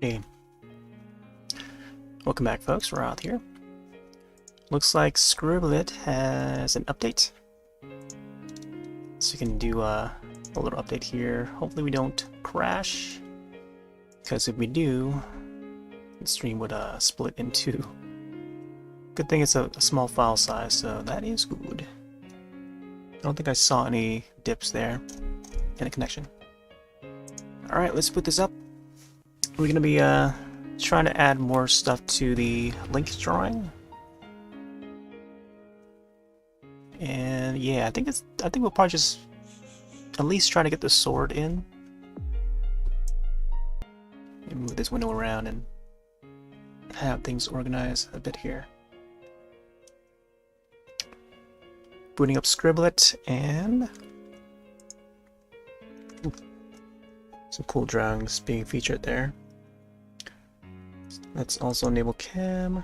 Hey, welcome back, folks. We're out here. Looks like Scribblet has an update, so you can do a little update here. Hopefully, we don't crash, because if we do, the stream would split in two. Good thing it's a small file size, so that is good. I don't think I saw any dips there in the connection. All right, let's put this up. We're gonna be trying to add more stuff to the link drawing. And yeah, I think we'll probably just at least try to get the sword in. And move this window around and have things organized a bit here. Booting up Scribblet and some cool drawings being featured there. Let's also enable cam.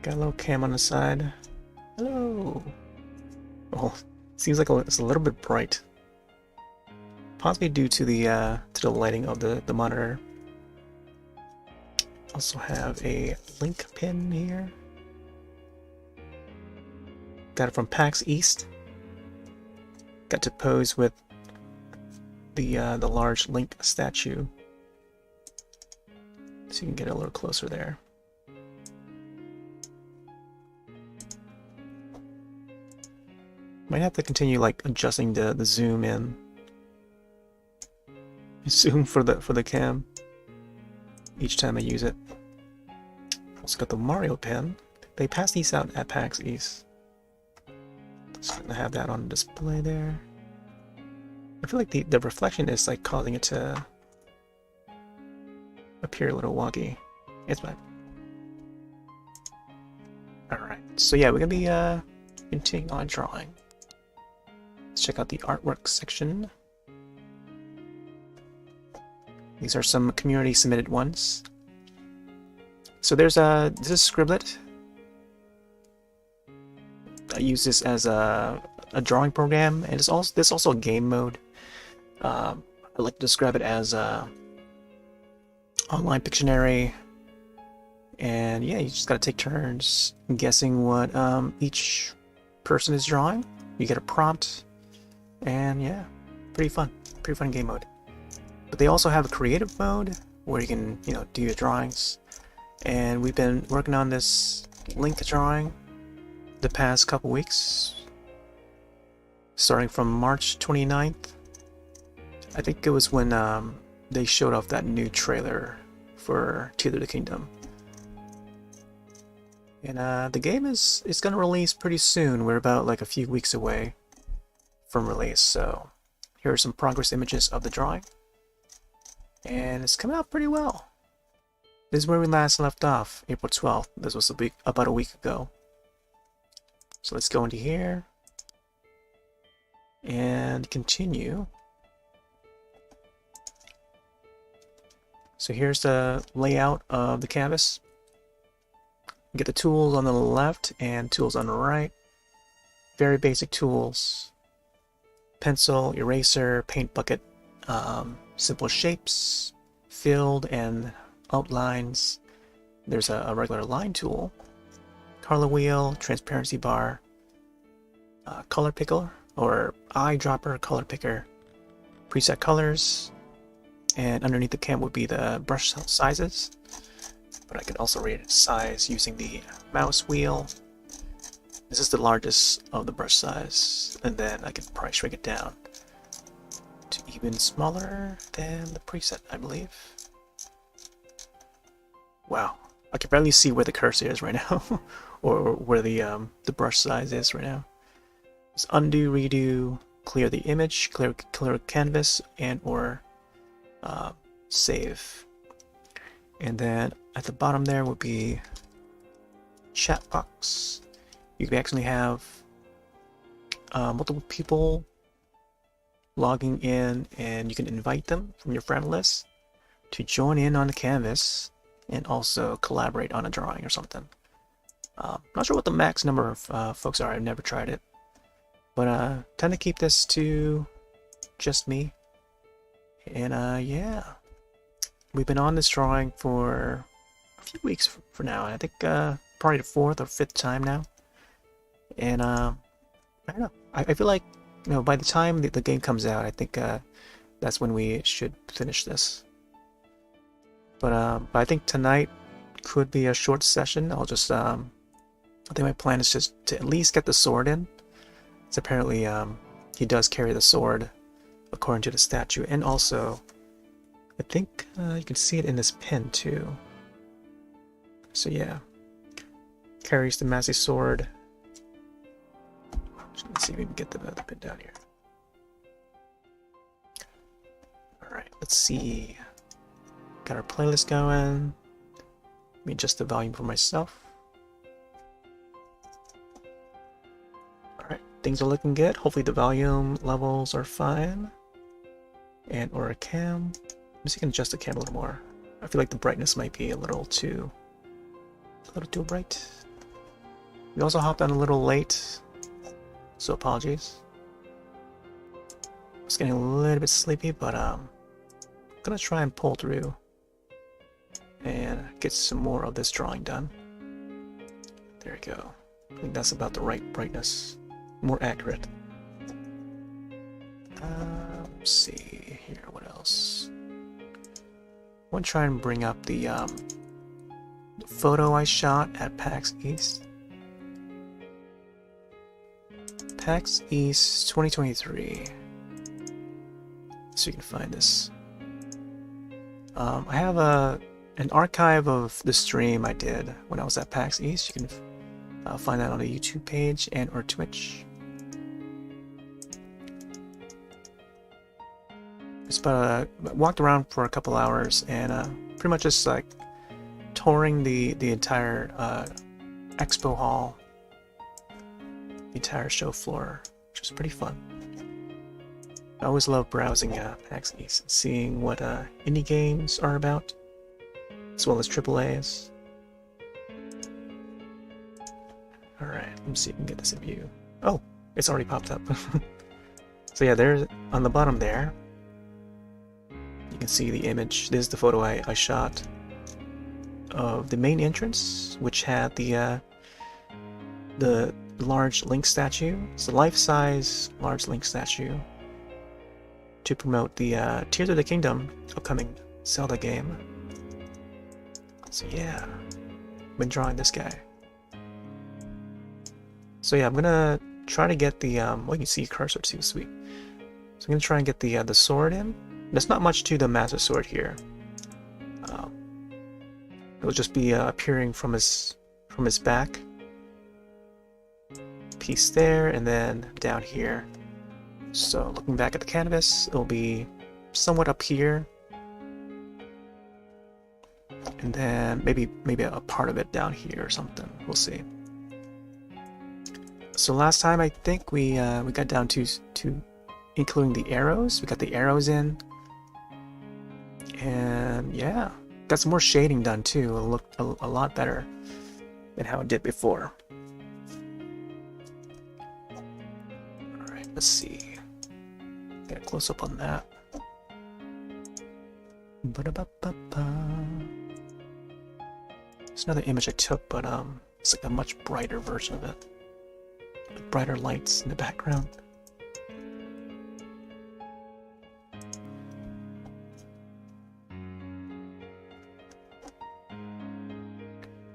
Got a little cam on the side. Hello. Oh, seems like it's a little bit bright. Possibly due to the lighting of the monitor. Also have a link pin here. Got it from PAX East. Got to pose with the large Link statue, so you can get a little closer there. Might have to continue like adjusting the zoom in, zoom for the cam each time I use it. Also got the Mario pen. They passed these out at PAX East. Just gonna have that on display there. I feel like the reflection is like causing it to appear a little wonky. It's fine. Alright, so yeah, we're gonna be continuing on drawing. Let's check out the artwork section. These are some community submitted ones. So there's this is Scribblet. I use this as a drawing program, and there's also a game mode. I like to describe it as online Pictionary, and yeah, you just gotta take turns guessing what each person is drawing. You get a prompt, and yeah, pretty fun game mode. But they also have a creative mode where you can do your drawings, and we've been working on this link drawing the past couple weeks, starting from March 29th. I think it was when they showed off that new trailer for Tears of the Kingdom. And the game is gonna release pretty soon. We're about like a few weeks away from release, so here are some progress images of the drawing. And it's coming out pretty well. This is where we last left off, April 12th. This was about a week ago. So let's go into here and continue. So here's the layout of the canvas. You get the tools on the left and tools on the right. Very basic tools. Pencil, eraser, paint bucket, simple shapes, filled and outlines. There's a regular line tool. Color wheel, transparency bar, color picker or eyedropper color picker, preset colors, and underneath the cam would be the brush sizes. But I could also rate its size using the mouse wheel. This is the largest of the brush size, and then I can probably shrink it down to even smaller than the preset, I believe. Wow, I can barely see where the cursor is right now. Or where the brush size is right now. Just undo, redo, clear the image, clear canvas, and or save. And then at the bottom there would be chat box. You can actually have multiple people logging in, and you can invite them from your friend list to join in on the canvas and also collaborate on a drawing or something. Not sure what the max number of folks are. I've never tried it, but tend to keep this to just me And yeah, we've been on this drawing for a few weeks for now. I think probably the 4th or 5th time now. And I don't know. I feel like, you know, by the time the game comes out, I think that's when we should finish this. But I think tonight could be a short session. I'll just I think my plan is just to at least get the sword in. It's apparently he does carry the sword according to the statue, and also I think you can see it in this pin too. So yeah, carries the massy sword. Let's see if we can get the pin down here. Alright, let's see. Got our playlist going. Let me adjust the volume for myself. Alright, things are looking good. Hopefully the volume levels are fine. And or a cam. Let me see if I can adjust the cam a little more. I feel like the brightness might be a little too bright. We also hopped on a little late, so apologies. I was getting a little bit sleepy, but I'm gonna try and pull through and get some more of this drawing done. There we go. I think that's about the right brightness. More accurate. Let's see here, what else? I want to try and bring up the photo I shot at PAX East. PAX East 2023. So you can find this. I have an archive of the stream I did when I was at PAX East. You can find that on the YouTube page and or Twitch. Just walked around for a couple hours and pretty much just like touring the entire expo hall, the entire show floor, which was pretty fun. I always love browsing PAX East and seeing what indie games are about, as well as AAAs. Alright, let me see if we can get this in view. Oh, it's already popped up. So yeah, there's on the bottom there. You can see the image. This is the photo I shot of the main entrance, which had the large Link statue. It's a life-size large Link statue to promote the Tears of the Kingdom upcoming Zelda game. So yeah, been drawing this guy. So yeah, I'm gonna try to get the well, you can see cursor too, sweet. So I'm gonna try and get the sword in. There's not much to the Master Sword here. It'll just be appearing from his back. Piece there, and then down here. So looking back at the canvas, it'll be somewhat up here, and then maybe a part of it down here or something. We'll see. So last time I think we got down to including the arrows. We got the arrows in. And yeah, got some more shading done too. It'll look a lot better than how it did before. Alright, let's see. Get a close up on that. It's another image I took, but it's like a much brighter version of it. With brighter lights in the background.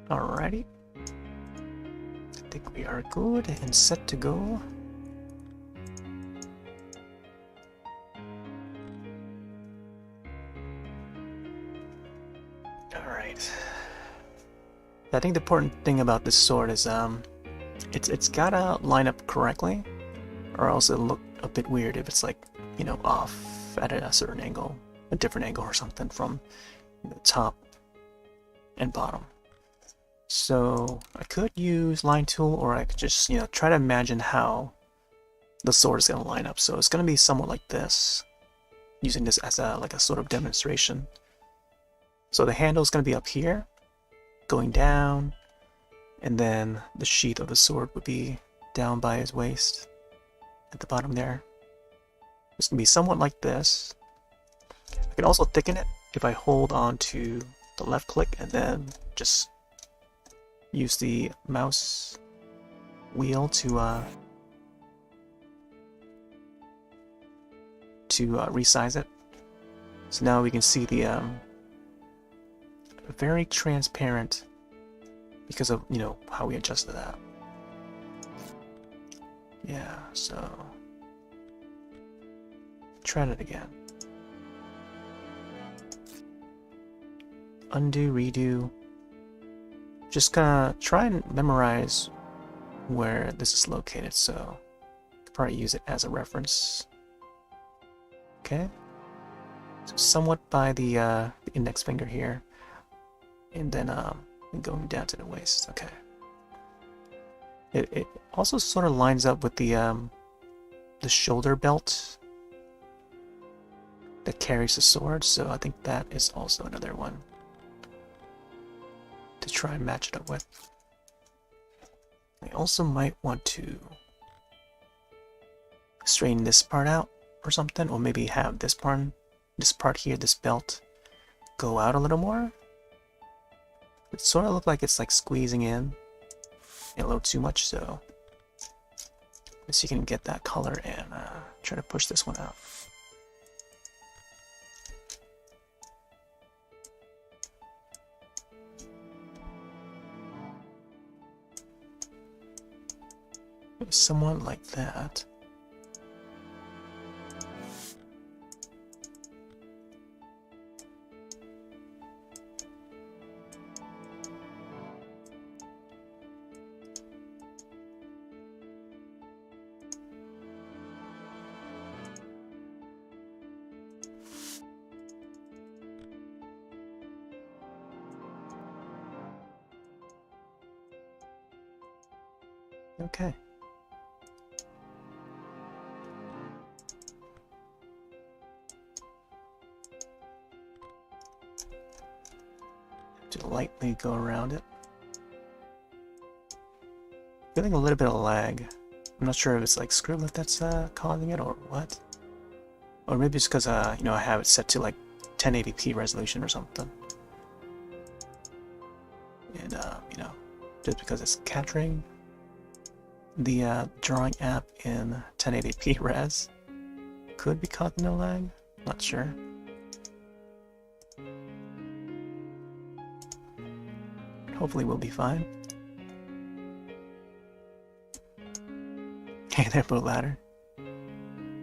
Alrighty. I think we are good and set to go. Alright. I think the important thing about this sword is it's gotta line up correctly, or else it'll look a bit weird if it's like, you know, off at a certain angle, a different angle or something from the top and bottom. So I could use line tool, or I could just, you know, try to imagine how the sword is going to line up. So it's going to be somewhat like this, using this as like a sort of demonstration. So the handle is going to be up here, going down, and then the sheath of the sword would be down by his waist at the bottom there. It's going to be somewhat like this. I can also thicken it if I hold on to the left click and then just use the mouse wheel to resize it. So now we can see the very transparent because of, you know, how we adjusted that. Yeah, so try it again. Undo, redo. Just gonna try and memorize where this is located, so I could probably use it as a reference. Okay, so somewhat by the index finger here, and then going down to the waist. Okay. It also sort of lines up with the shoulder belt that carries the sword, so I think that is also another one to try and match it up with. I also might want to straighten this part out or something, or maybe have this part here, this belt, go out a little more. It sort of looks like it's like squeezing in a little too much, so let's see if you can get that color and try to push this one out. Somewhat like that. Okay. To lightly go around it. Feeling a little bit of lag. I'm not sure if it's like Scribblet that's causing it or what. Or maybe it's because you know, I have it set to like 1080p resolution or something. And you know, just because it's capturing the drawing app in 1080p res could be causing no lag. Not sure. Hopefully we'll be fine. Hey there, Boat Ladder.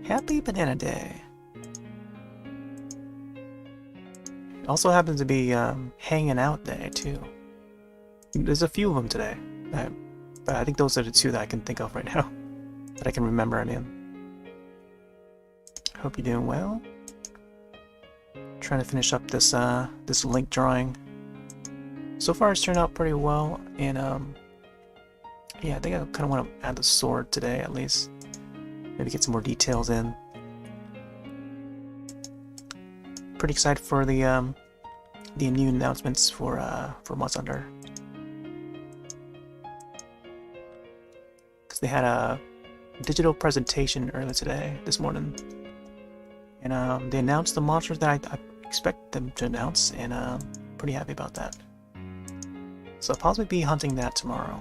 Happy Banana Day. It also happens to be hanging out day too. There's a few of them today, but I think those are the two that I can think of right now. That I can remember, I mean. Hope you're doing well. Trying to finish up this this Link drawing. So far it's turned out pretty well, and yeah, I think I kind of want to add the sword today at least. Maybe get some more details in. Pretty excited for the new announcements for Monster Hunter. Because they had a digital presentation earlier this morning, and they announced the monsters that I expect them to announce, and pretty happy about that. So I'll possibly be hunting that tomorrow,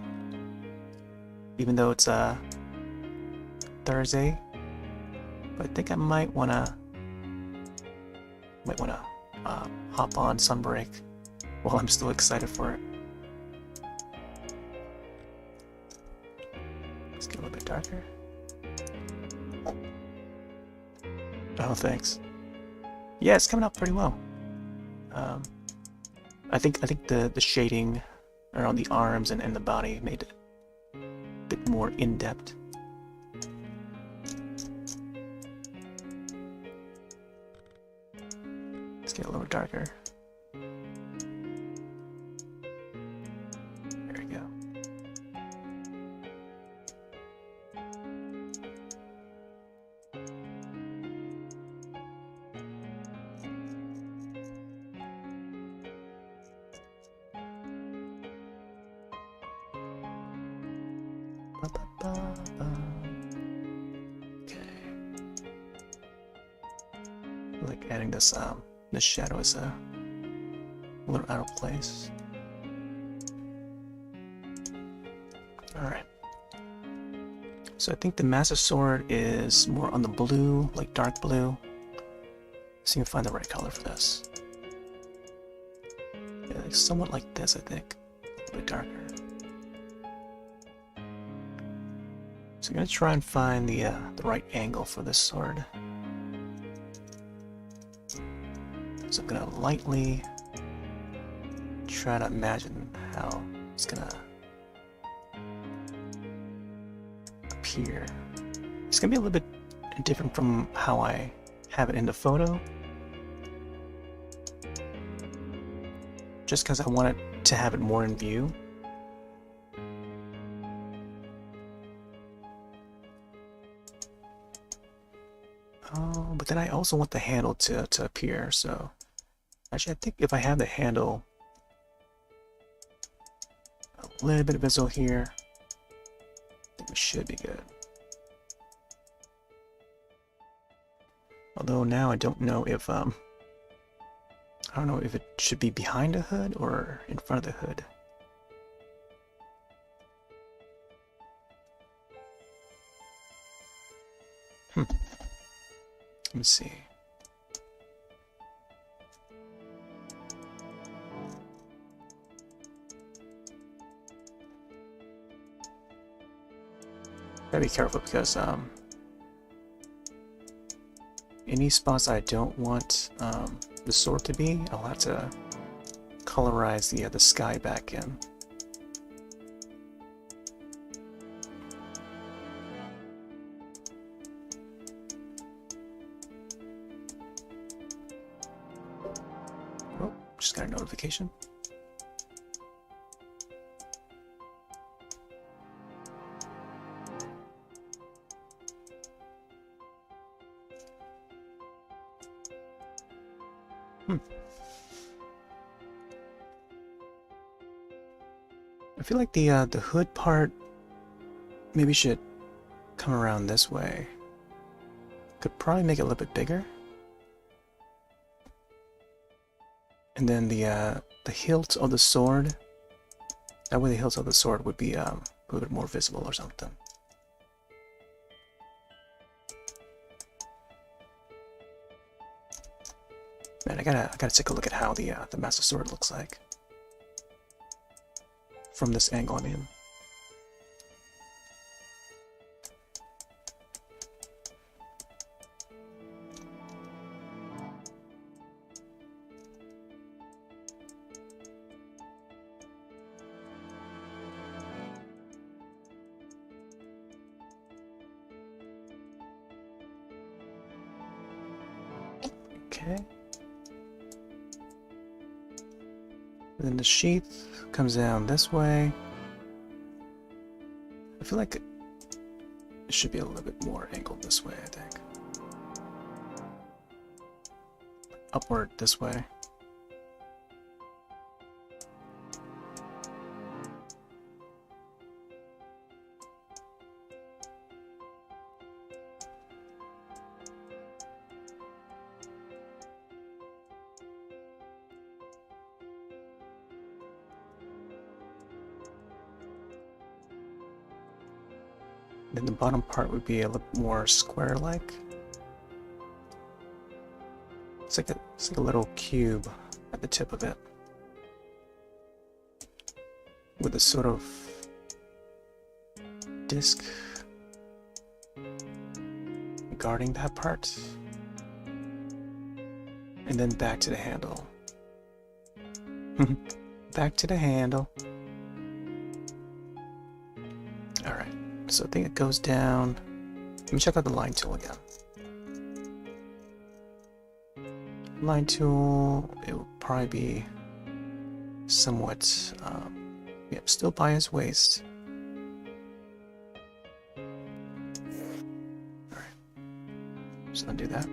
even though it's Thursday. But I think I might wanna hop on Sunbreak while I'm still excited for it. Let's get a little bit darker. Oh, thanks. Yeah, it's coming out pretty well. I think the shading around the arms and the body made it a bit more in-depth. Let's get a little darker. There we go. Okay. Like adding this shadow is a little out of place. Alright. So I think the Massive Sword is more on the blue, like dark blue. See if I can find the right color for this. Yeah, like somewhat like this, I think. A little bit darker. So I'm gonna try and find the right angle for this sword. So I'm gonna lightly try to imagine how it's gonna appear. It's gonna be a little bit different from how I have it in the photo, just because I want it to have it more in view. Oh, but then I also want the handle to appear, so actually I think if I have the handle a little bit visible here, I think we should be good. Although now I don't know if I don't know if it should be behind the hood or in front of the hood. Let me see. Gotta be careful because any spots I don't want the sword to be, I'll have to colorize the sky back in. Oh, just got a notification. I feel like the hood part maybe should come around this way. Could probably make it a little bit bigger. And then the hilt of the sword, that way the hilt of the sword would be a little bit more visible or something. Man, I gotta take a look at how the Massive Sword looks like. From this angle, I mean. Okay. Then the sheath comes down this way. I feel like it should be a little bit more angled this way, I think. Upward this way. Then the bottom part would be a little more square-like. It's like a little cube at the tip of it, with a sort of disc guarding that part, and then back to the handle. Back to the handle. Alright, so I think it goes down. Let me check out the line tool again. Line tool, it will probably be somewhat, yeah, still by his waist. Alright, just undo that.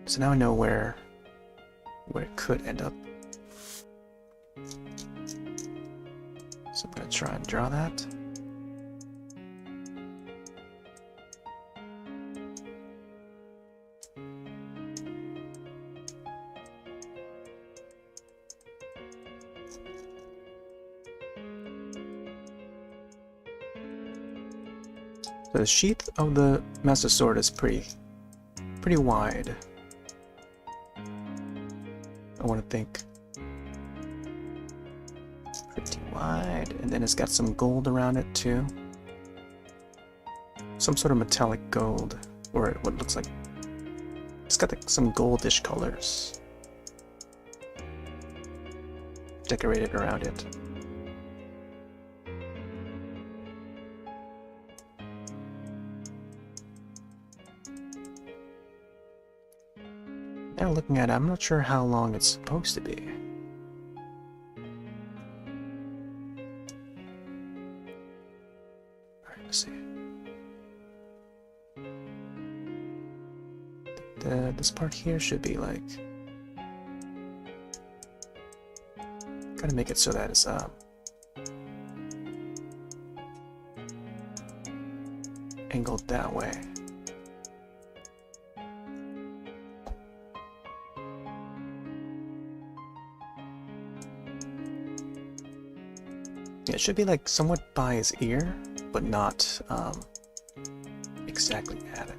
So now I know where it could end up. So I'm going to try and draw that. So the sheath of the Master Sword is pretty wide. I want to think. Pretty wide, and then it's got some gold around it too. Some sort of metallic gold, or what looks like. It's got like some goldish colors decorated around it. Now looking at it, I'm not sure how long it's supposed to be. Alright, let's see. This part here should be like... Gotta make it so that it's angled that way. Yeah, it should be like somewhat by his ear, but not exactly at it.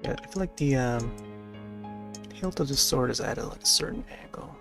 Yeah, I feel like the hilt of the sword is at a certain angle.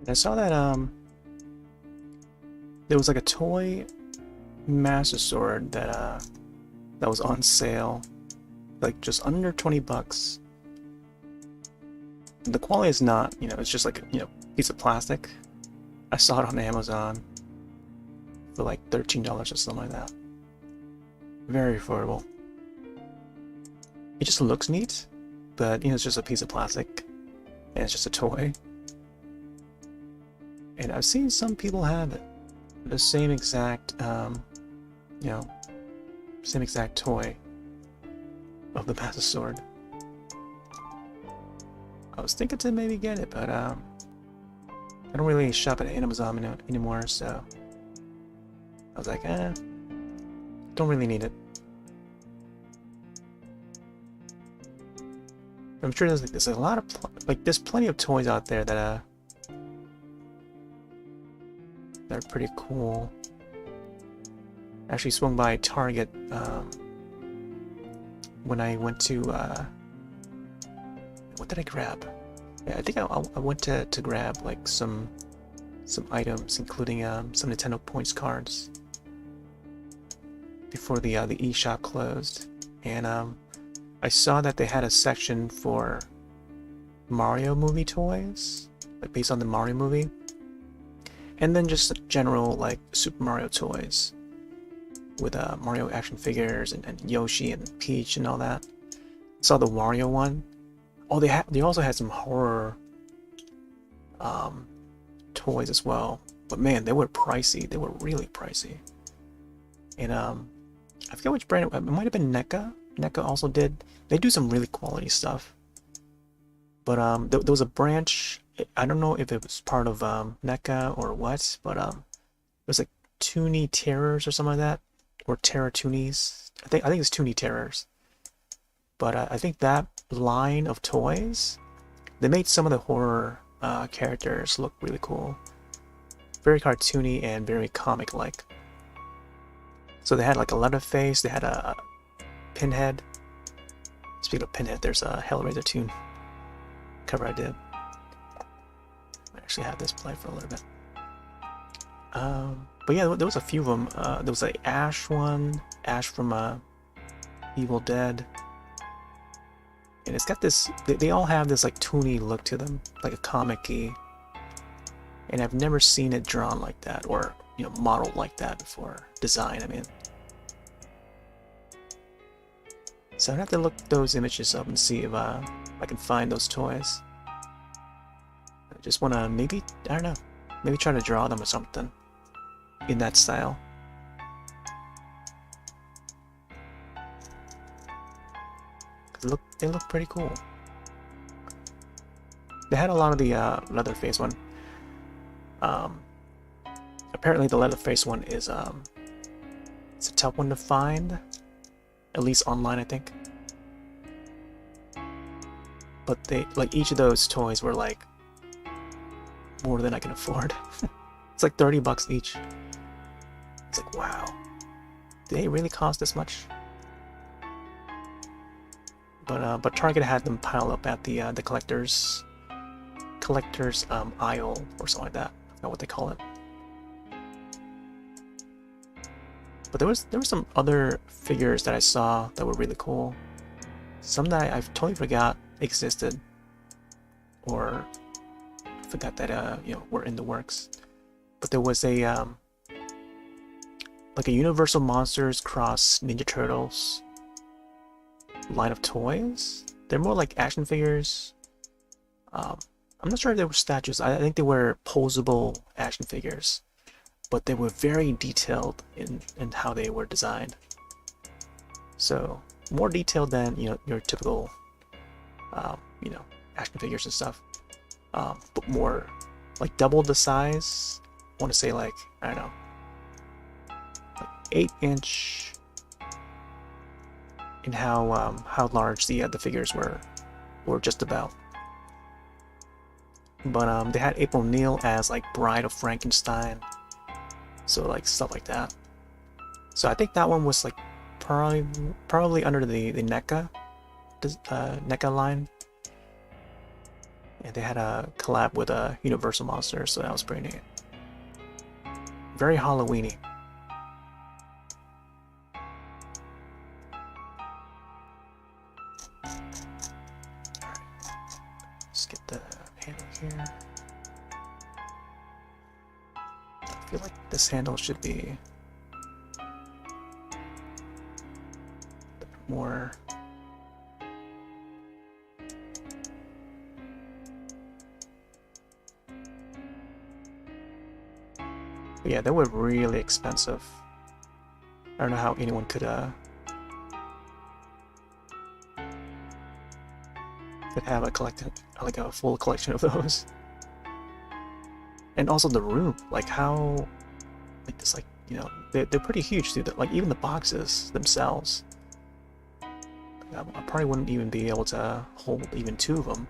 I saw that there was like a toy Master Sword that that was on sale, like just under 20 bucks. The quality is not, you know, it's just like a, piece of plastic. I saw it on Amazon for like $13 or something like that. Very affordable. It just looks neat, but it's just a piece of plastic and it's just a toy. And I've seen some people have it. The same exact, same exact toy of the Master Sword. I was thinking to maybe get it, but I don't really shop at Amazon anymore, so I was like, don't really need it. I'm sure there's a lot of there's plenty of toys out there that they're pretty cool. Actually swung by Target when I went to what did I grab? Yeah, I think I went to grab like some items, including some Nintendo Points cards before the eShop closed, and I saw that they had a section for Mario movie toys, like based on the Mario movie. And then just general like Super Mario toys with Mario action figures and Yoshi and Peach and all that. Saw the Wario one. Oh, they also had some horror toys as well. But man, they were pricey. They were really pricey. And I forget which brand. It might have been NECA. NECA also did. They do some really quality stuff. But there was a branch. I don't know if it was part of NECA or what, but there's like Toonie Terrors or something like that, or Terror Toonies. I think it's Toonie Terrors. But I think that line of toys, they made some of the horror characters look really cool. Very cartoony and very comic-like. So they had like a Leatherface, they had a Pinhead. Speaking of Pinhead, there's a Hellraiser Toon cover I did. I actually had this play for a little bit. But yeah, there was a few of them. There was like Ash one, Ash from Evil Dead. And it's got this, they all have this like toony look to them, like a comic-y. And I've never seen it drawn like that, or, you know, modeled like that before. Design, I mean. So I'd have to look those images up and see if I can find those toys. I just want to maybe, I don't know, maybe try to draw them or something in that style. They look pretty cool. They had a lot of the Leatherface one. Apparently the Leatherface one is it's a tough one to find, at least online, I think. But they, like, each of those toys were like more than I can afford. It's like 30 bucks each. It's like, wow, do they really cost this much? But Target had them piled up at the collector's aisle or something like that. I forgot what they call it. But there were some other figures that I saw that were really cool. Some that I totally forgot existed, or forgot that you know, were in the works. But there was a like a Universal Monsters cross Ninja Turtles line of toys. They're more like action figures. I'm not sure if they were statues. I think they were posable action figures, but they were very detailed in how they were designed. So more detailed than, you know, your typical you know, action figures and stuff, but more like double the size. I want to say like, I don't know, like 8-inch in how large the figures were, or just about. But they had April O'Neil as like Bride of Frankenstein, so like stuff like that. So I think that one was like probably under the NECA line, and they had a collab with a Universal Monsters, so that was pretty neat. Very Halloweeny. Alright, let's get the handle here. I feel like this handle should be a bit more. But yeah, they were really expensive. I don't know how anyone could have a full collection of those. And also the room, like how, like this, like, you know, they're pretty huge too. Like even the boxes themselves, I probably wouldn't even be able to hold even 2 of them.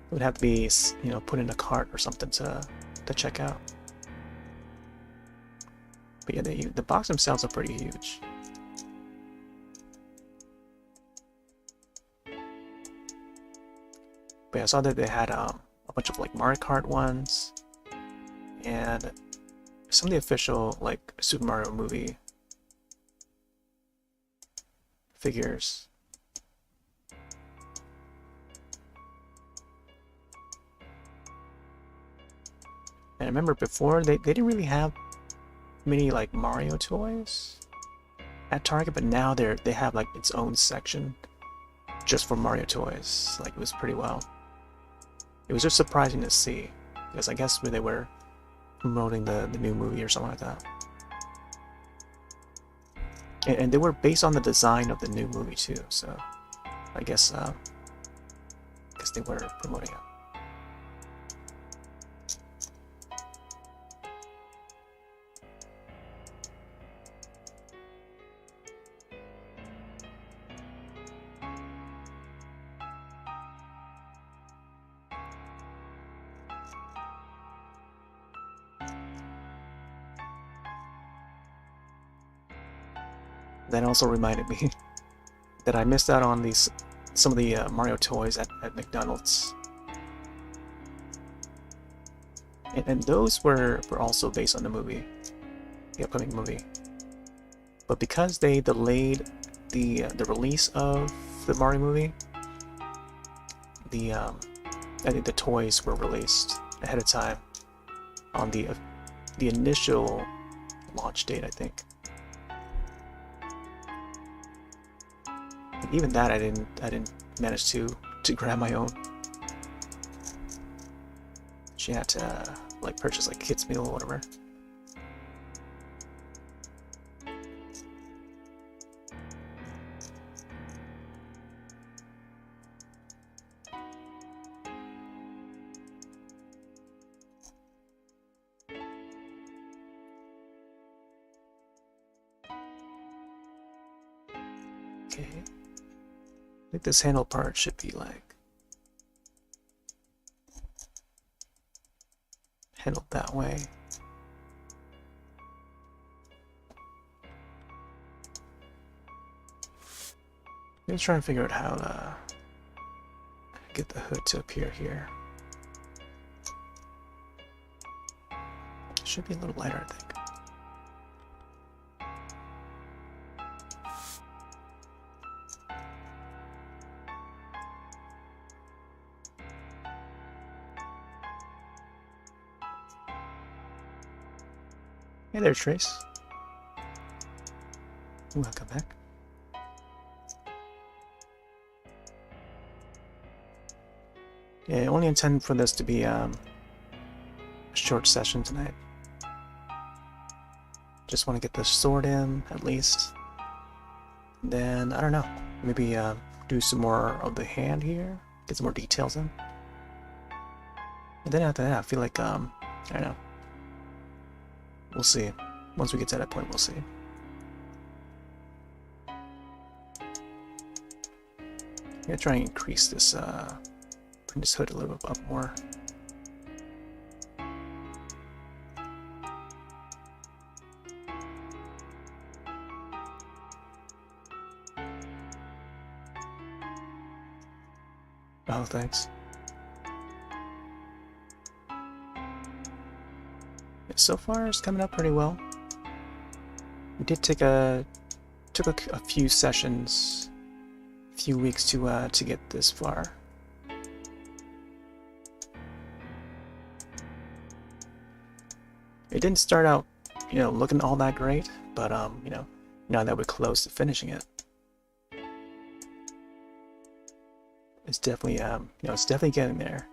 It would have to be, you know, put in a cart or something to check out. But yeah, the box themselves are pretty huge. But yeah, I saw that they had a bunch of like Mario Kart ones, and some of the official like Super Mario movie figures. And I remember before they didn't really have many like Mario toys at Target, but now they have like its own section just for Mario toys. Like, it was pretty well. It was just surprising to see, because I guess they were promoting the new movie or something like that. And they were based on the design of the new movie too, so I guess they were promoting it. That also reminded me that I missed out on some of the Mario toys at McDonald's. And those were also based on the movie, the upcoming movie. But because they delayed the release of the Mario movie, I think the toys were released ahead of time on the initial launch date, I think. And even that I didn't manage to grab my own. She had to like purchase like kids meal or whatever. Okay. I think this handle part should be like handled that way. I'm trying to figure out how to get the hood to appear here. Should be a little lighter, I think. Hey there, Trace. Welcome back. Yeah, I only intend for this to be a short session tonight. Just want to get the sword in, at least. Then, I don't know, maybe do some more of the hand here, get some more details in. And then after that, I feel like, I don't know. We'll see. Once we get to that point, we'll see. I'm gonna try and increase this, bring this hood a little bit up more. Oh, thanks. So far, it's coming up pretty well. We did took a few sessions, a few weeks to get this far. It didn't start out, looking all that great, but now that we're close to finishing it, it's definitely it's definitely getting there.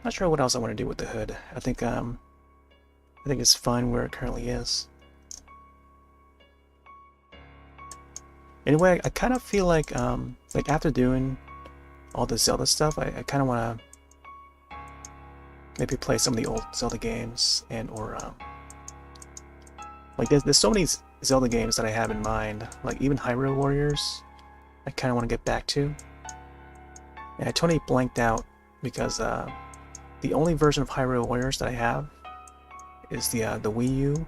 Not sure what else I want to do with the hood. I think it's fine where it currently is. Anyway, I kind of feel like after doing all the Zelda stuff, I kind of want to maybe play some of the old Zelda games or like there's so many Zelda games that I have in mind, like even Hyrule Warriors. I kind of want to get back to. And I totally blanked out because the only version of Hyrule Warriors that I have is the Wii U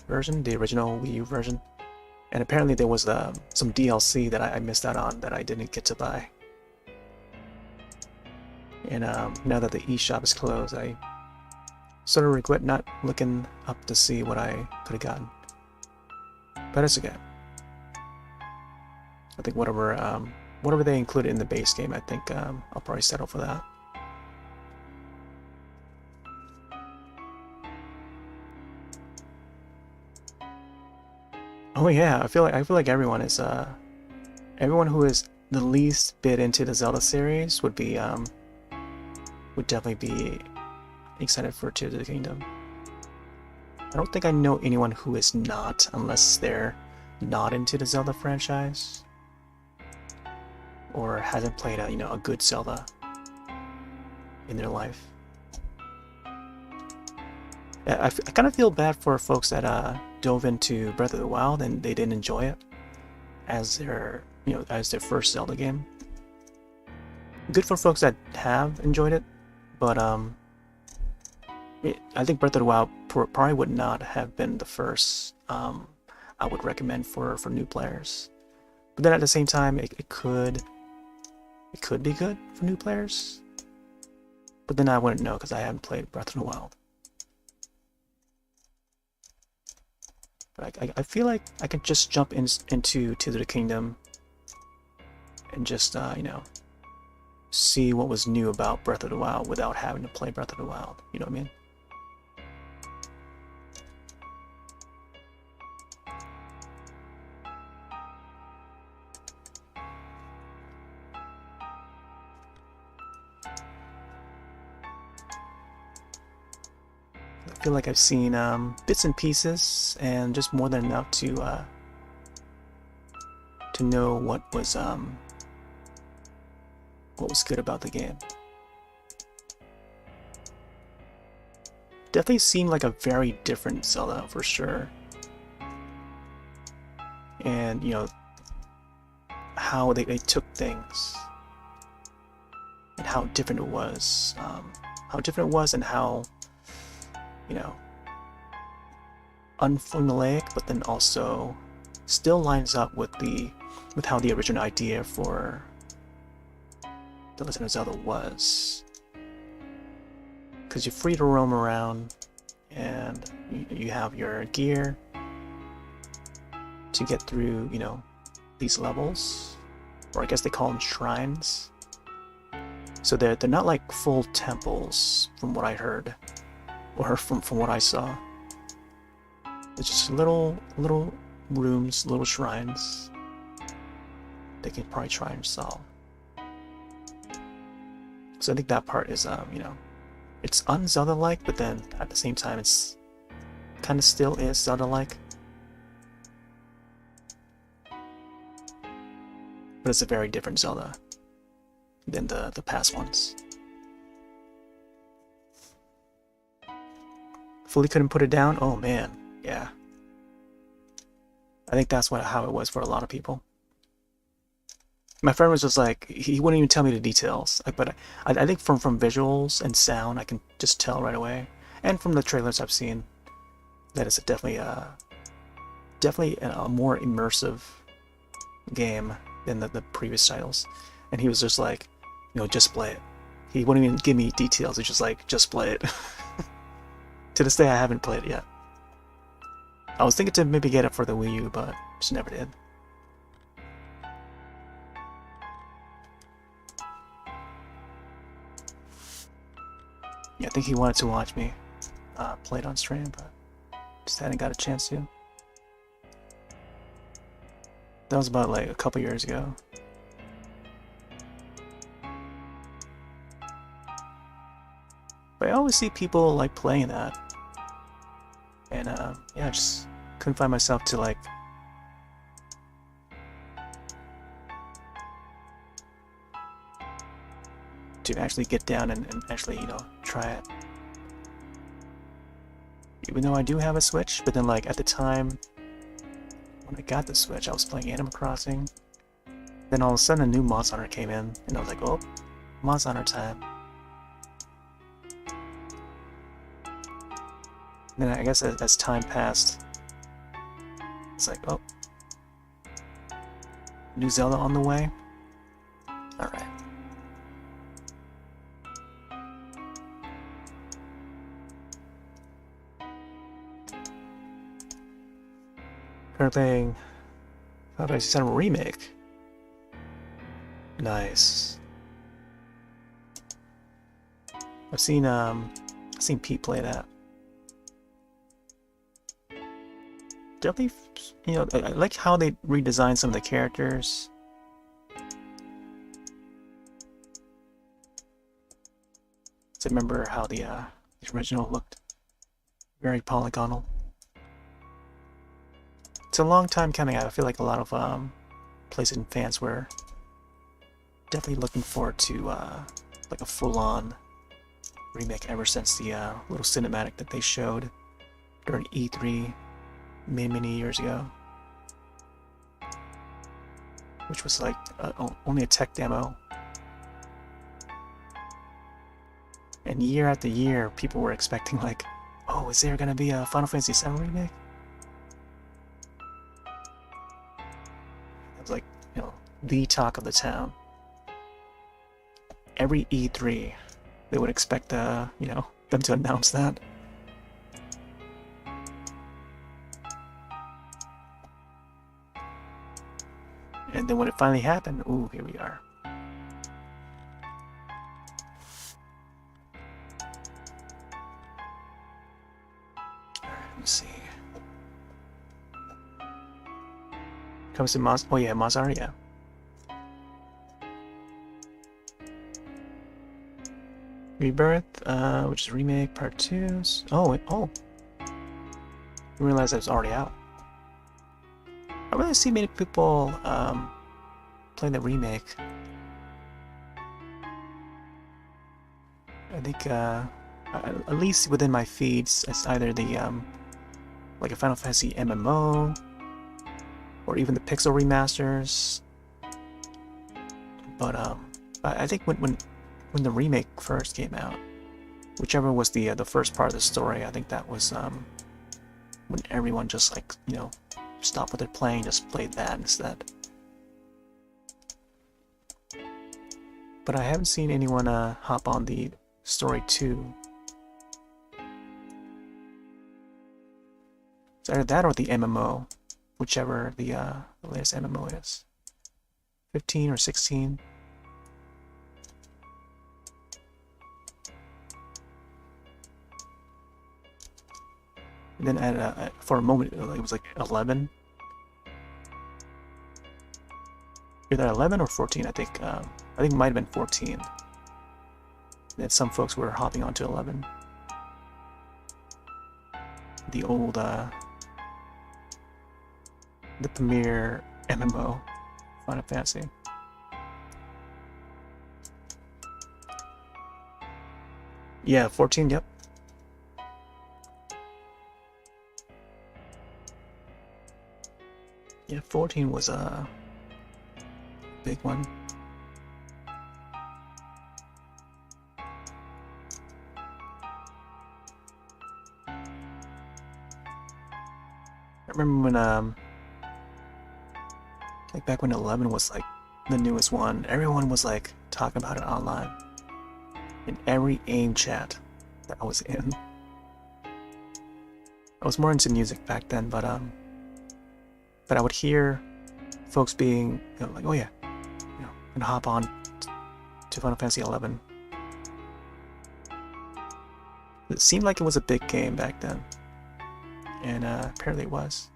version, the original Wii U version. And apparently there was some DLC that I missed out on that I didn't get to buy. And now that the eShop is closed, I sort of regret not looking up to see what I could have gotten. But it's okay. I think whatever they included in the base game, I think I'll probably settle for that. Oh yeah, I feel like everyone is everyone who is the least bit into the Zelda series would definitely be excited for Tears of the Kingdom. I don't think I know anyone who is not, unless they're not into the Zelda franchise or hasn't played a good Zelda in their life. I kind of feel bad for folks that dove into Breath of the Wild and they didn't enjoy it as their first Zelda game. good for folks that have enjoyed it, but I think Breath of the Wild probably would not have been the first I would recommend for new players. But then at the same time, it could be good for new players. But then I wouldn't know because I haven't played Breath of the Wild. But I feel like I could just jump into Tears of the Kingdom and just you know, see what was new about Breath of the Wild without having to play Breath of the Wild. You know what I mean? I feel like I've seen bits and pieces and just more than enough to know what was good about the game. Definitely seemed like a very different Zelda for sure. And you know how they took things and how different it was, and how, you know, unformulaic, but then also still lines up with how the original idea for The Legend of Zelda was. Because you're free to roam around, and you have your gear to get through, you know, these levels, or I guess they call them shrines. So they're not like full temples, from what I heard, or from what I saw. It's just little rooms, little shrines they can probably try and solve. So I think that part is, you know, it's un-Zelda-like, but then at the same time, it's kind of still is Zelda-like. But it's a very different Zelda than the past ones. Fully couldn't put it down? Oh man, yeah. I think that's how it was for a lot of people. My friend was just like, he wouldn't even tell me the details. But I think from visuals and sound, I can just tell right away. And from the trailers I've seen, that it's definitely a more immersive game than the previous titles. And he was just like, you know, just play it. He wouldn't even give me details. He's just like, just play it. To this day, I haven't played it yet. I was thinking to maybe get it for the Wii U, but just never did. Yeah, I think he wanted to watch me play it on stream, but just hadn't got a chance to. That was about like a couple years ago. But I always see people like playing that, and yeah, I just couldn't find myself to like actually get down and actually, you know, try it. Even though I do have a Switch, but then like at the time when I got the Switch, I was playing Animal Crossing. Then all of a sudden a new Monster Hunter came in, and I was like, oh, Monster Hunter time. And then I guess as time passed, it's like, oh, new Zelda on the way? Alright. Currently playing Final Fantasy VII Remake. Nice. I've seen Pete play that. Definitely, you know, I like how they redesigned some of the characters. So remember how the original looked very polygonal. It's a long time coming out. I feel like a lot of PlayStation fans were definitely looking forward to like a full-on remake ever since the little cinematic that they showed during E3 many years ago, which was like only a tech demo. year after year, people were expecting like, oh, is there gonna be a Final Fantasy VII remake? It was like, you know, the talk of the town. Every E3, they would expect, you know, them to announce that. And then when it finally happened, ooh, here we are. Let's see. Comes to Maz. Oh yeah, Mazar, yeah. Rebirth, which is remake part 2. Oh, oh. I realized that was already out. I don't really see many people playing the remake. I think at least within my feeds, it's either the like a Final Fantasy MMO, or even the Pixel remasters. But I think when the remake first came out, whichever was the first part of the story, I think that was when everyone just, like, you know, stopped what they're playing, just played that instead. But I haven't seen anyone hop on the story 2. It's either that or the MMO, whichever the latest MMO is. 15 or 16. And then for a moment, it was like 11. Either 11 or 14, I think. I think it might have been 14. And some folks were hopping onto 11. The old, the premier MMO, Final Fantasy. Yeah, 14, yep. Yeah, 14 was a big one. I remember when like back when 11 was like the newest one, everyone was like talking about it online. In every AIM chat that I was in. I was more into music back then, but I would hear folks being, you know, like, oh yeah, you know, and hop on to Final Fantasy 11. It seemed like it was a big game back then, and apparently it was.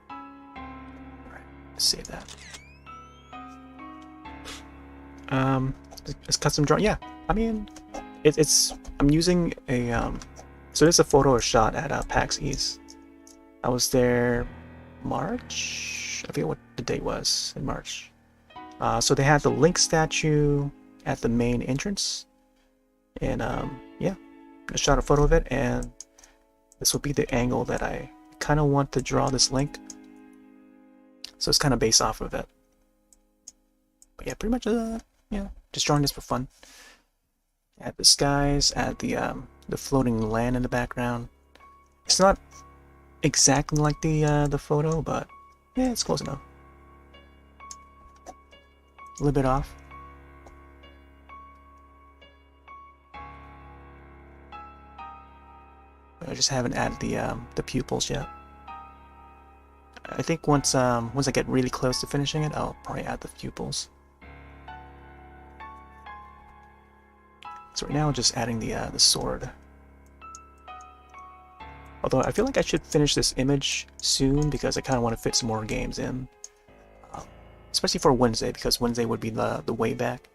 Alright, save that. It's custom drawn. Yeah, I mean, it's. I'm using a so there's a photo or shot at PAX East. I was there March. I forget what the date was in March. So they had the Link statue at the main entrance, and yeah, I shot a photo of it, and this will be the angle that I kind of want to draw this Link. So it's kind of based off of it. But yeah, pretty much yeah, just drawing this for fun. Add the skies, add the floating land in the background. It's not exactly like the photo, but yeah, it's close enough. A little bit off. I just haven't added the pupils yet. I think once I get really close to finishing it, I'll probably add the pupils. So right now, I'm just adding the sword. Although I feel like I should finish this image soon because I kind of want to fit some more games in, especially for Wednesday, because Wednesday would be the way back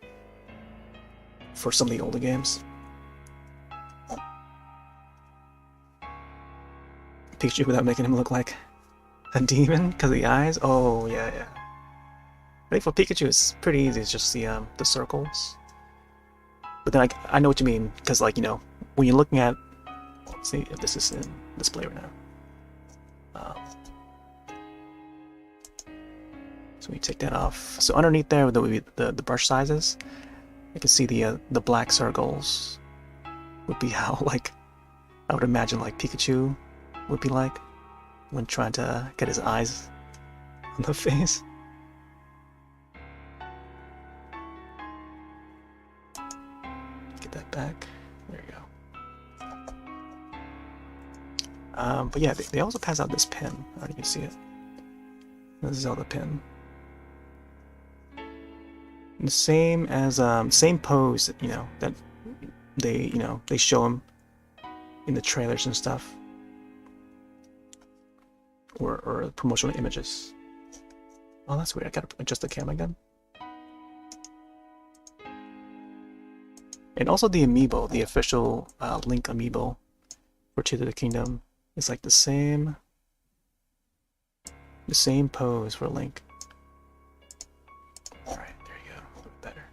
for some of the older games. Pikachu without making him look like a demon because of the eyes. Oh yeah, yeah. I think for Pikachu it's pretty easy. It's just the circles. But then I know what you mean, because, like, you know, when you're looking at, let's see if this is in display right now. So we take that off. So underneath there would be the brush sizes. I can see the black circles would be how like I would imagine like Pikachu would be like when trying to get his eyes on the face. Get that back. There you go. But yeah, they also pass out this pin. I don't know if you can see it. This is Zelda pin. The same as same pose, you know, that they show him in the trailers and stuff, or promotional images. Oh, that's weird. I gotta adjust the camera again. And also the amiibo, the official Link amiibo for Tears of the Kingdom, is like the same pose for Link. All right, there you go. A little better.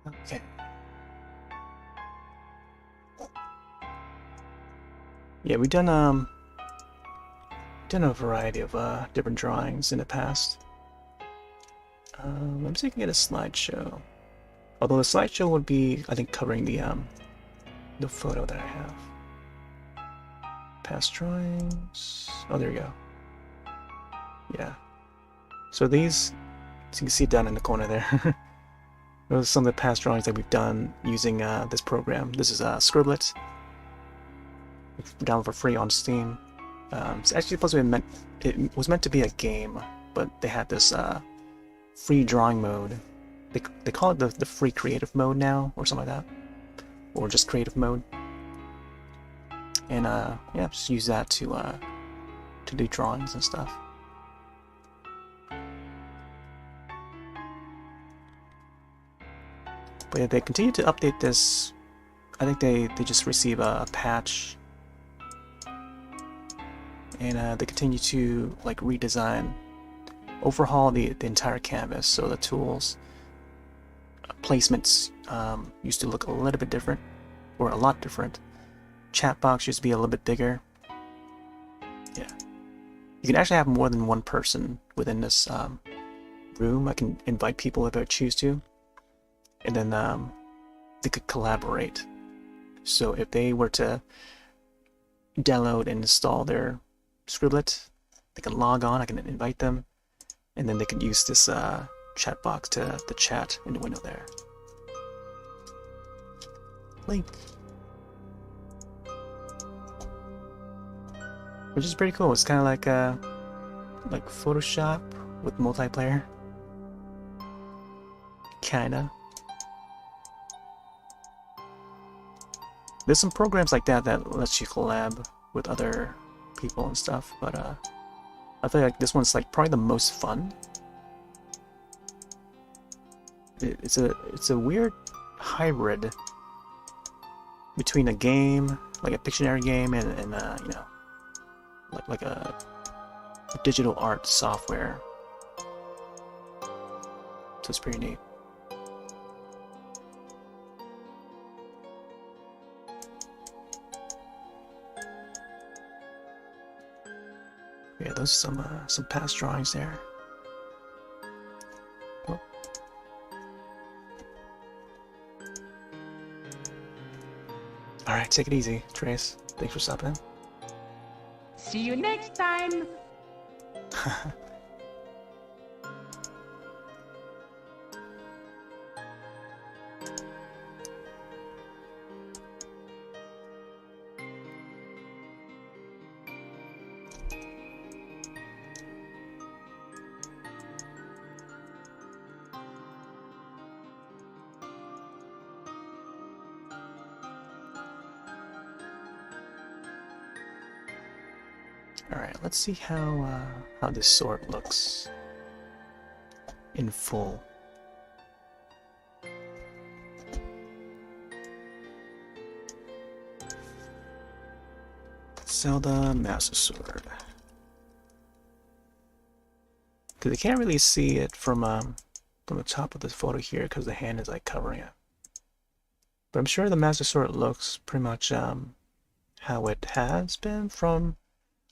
Okay. Yeah, we've done a variety of different drawings in the past. Let me see if I can get a slideshow. Although the slideshow would be, I think, covering the photo that I have. Past drawings. Oh, there you go. Yeah. So these, as you can see down in the corner there, those are some of the past drawings that we've done using this program. This is Scribblet. It's down for free on Steam. It's actually supposed to be it was meant to be a game, but they had this free drawing mode. They call it the free creative mode now, or something like that, or just creative mode. And yeah, just use that to do drawings and stuff. But yeah, they continue to update this. I think they just receive a patch, and they continue to like redesign, overhaul the entire canvas. So the tools, placements used to look a little bit different, or a lot different. Chat box used to be a little bit bigger. Yeah, you can actually have more than one person within this room. I can invite people if I choose to, and then they could collaborate. So if they were to download and install their Scribblet, they can log on, I can invite them, and then they can use this chat box to chat in the window there. Link. Which is pretty cool. It's kind of like Photoshop with multiplayer. Kinda. There's some programs like that that lets you collab with other people and stuff, but I feel like this one's like probably the most fun. It's a weird hybrid between a game, like a Pictionary game, and you know, like a digital art software. So it's pretty neat. Yeah, those are some past drawings there. Oh. All right, take it easy, Trace. Thanks for stopping in. See you next time. Alright, let's see how this sword looks in full. Zelda Master Sword. because you can't really see it from the top of this photo here because the hand is like covering it. But I'm sure the Master Sword looks pretty much how it has been from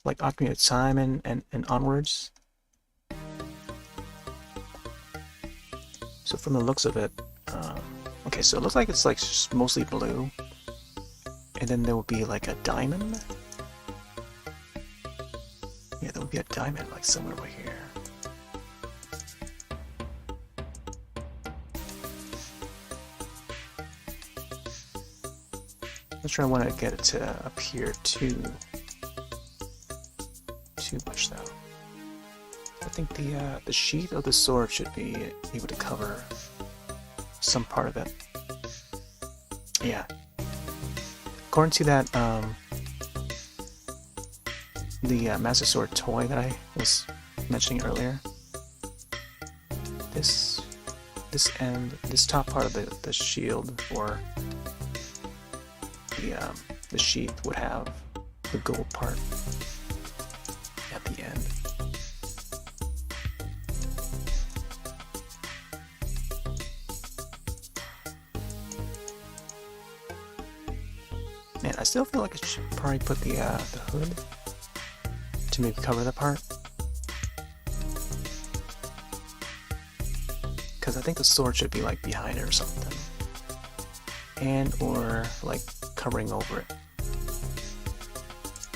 like Ocarina of Time and onwards. So from the looks of it, okay, so it looks like it's like just mostly blue, and then there will be like a diamond. Yeah, there will be a diamond like somewhere over here. I'm sure I want to get it to appear too much though. I think the sheath of the sword should be able to cover some part of it. Yeah. According to that the Master Sword toy that I was mentioning earlier, this end, this top part of the shield or the sheath would have the gold part at the end. Man, I still feel like I should probably put the hood to maybe cover that part, because I think the sword should be like behind it or something, and or like covering over it.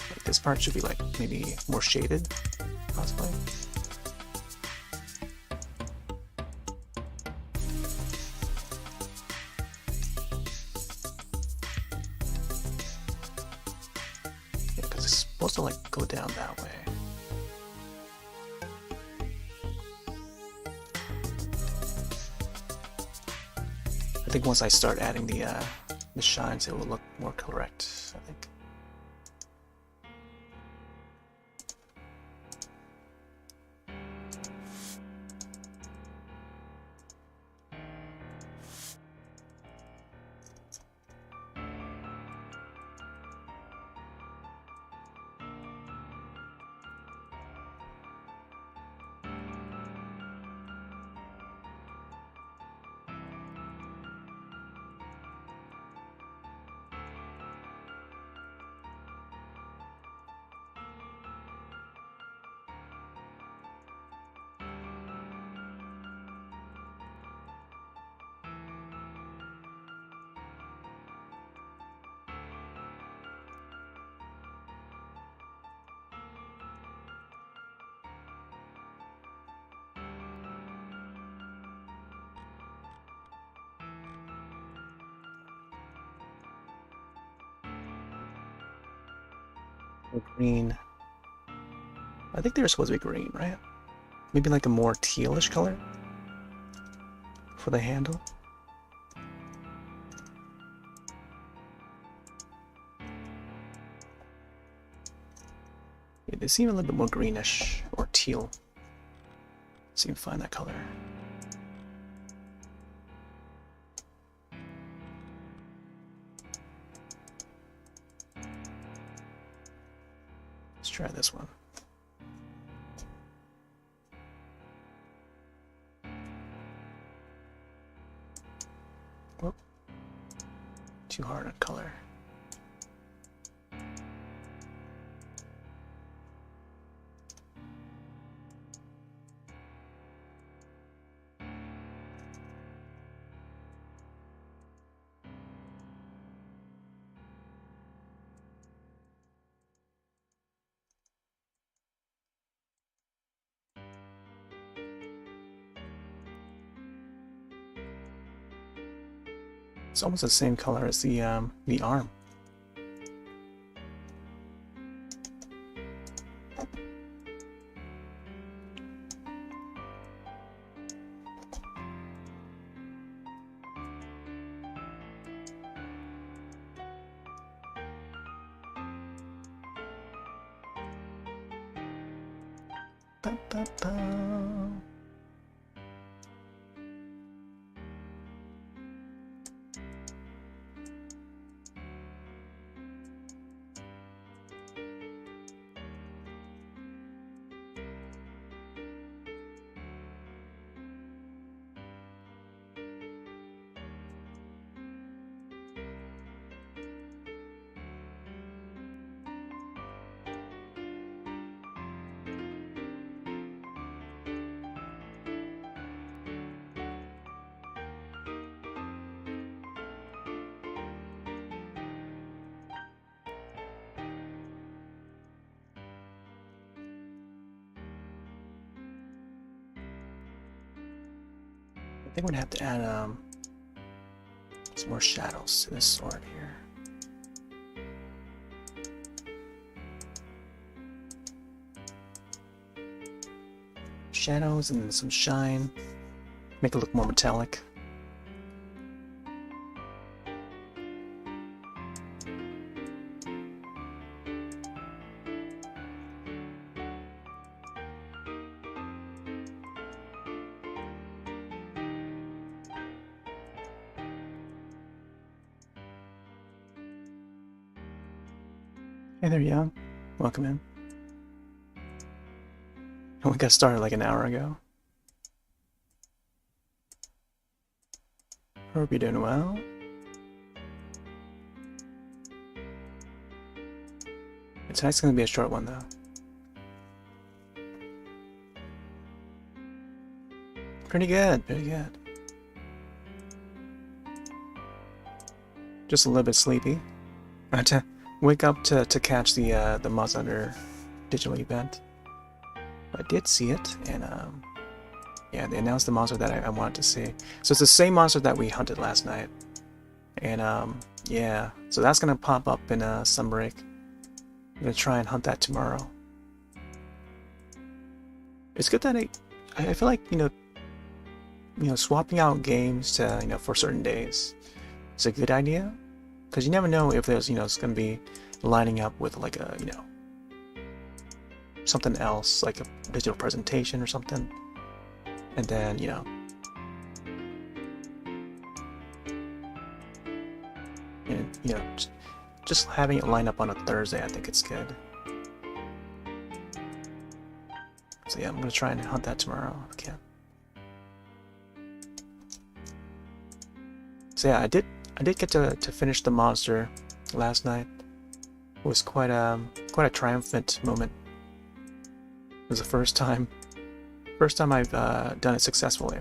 Like this part should be like maybe more shaded, possibly. Yeah, because it's supposed to like go down that way. I think once I start adding the shines, it will look more correct, I think. Or green. I think they're supposed to be green, right? Maybe like a more tealish color for the handle. Yeah, they seem a little bit more greenish or teal. See if I can find that color. Let's try this one. Whoop. Too hard on color. It's almost the same color as the arm. Ba, ba, ba. think we're gonna have to add some more shadows to this sword here. Shadows and some shine. Make it look more metallic. Hey there, Young. Welcome in. We got started like an hour ago. Hope you're doing well. Tonight's gonna be a short one though. Pretty good, pretty good. Just a little bit sleepy. I had to wake up to catch the Monster Hunter digital event. I did see it, and yeah, they announced the monster that I wanted to see. So it's the same monster that we hunted last night, and yeah, so that's gonna pop up in Sunbreak. I'm gonna try and hunt that tomorrow. It's good that I feel like you know swapping out games to for certain days is a good idea, because you never know if there's it's gonna be lining up with like a something else, like a digital presentation or something, and then just having it line up on a Thursday, I think it's good. So yeah, I'm gonna try and hunt that tomorrow if I can. So yeah, I did get to finish the monster last night. It was quite a triumphant moment. It was the first time I've done it successfully.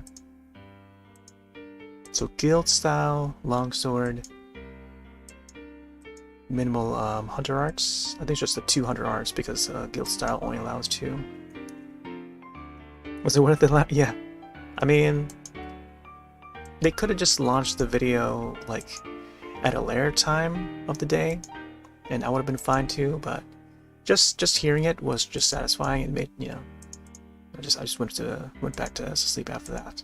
So guild style, longsword, minimal hunter arts. I think it's just the 2 hunter arts because guild style only allows 2. Was it worth it? Yeah. I mean, they could have just launched the video like at a later time of the day, and I would have been fine too. But just hearing it was just satisfying, and made I just went back to sleep after that.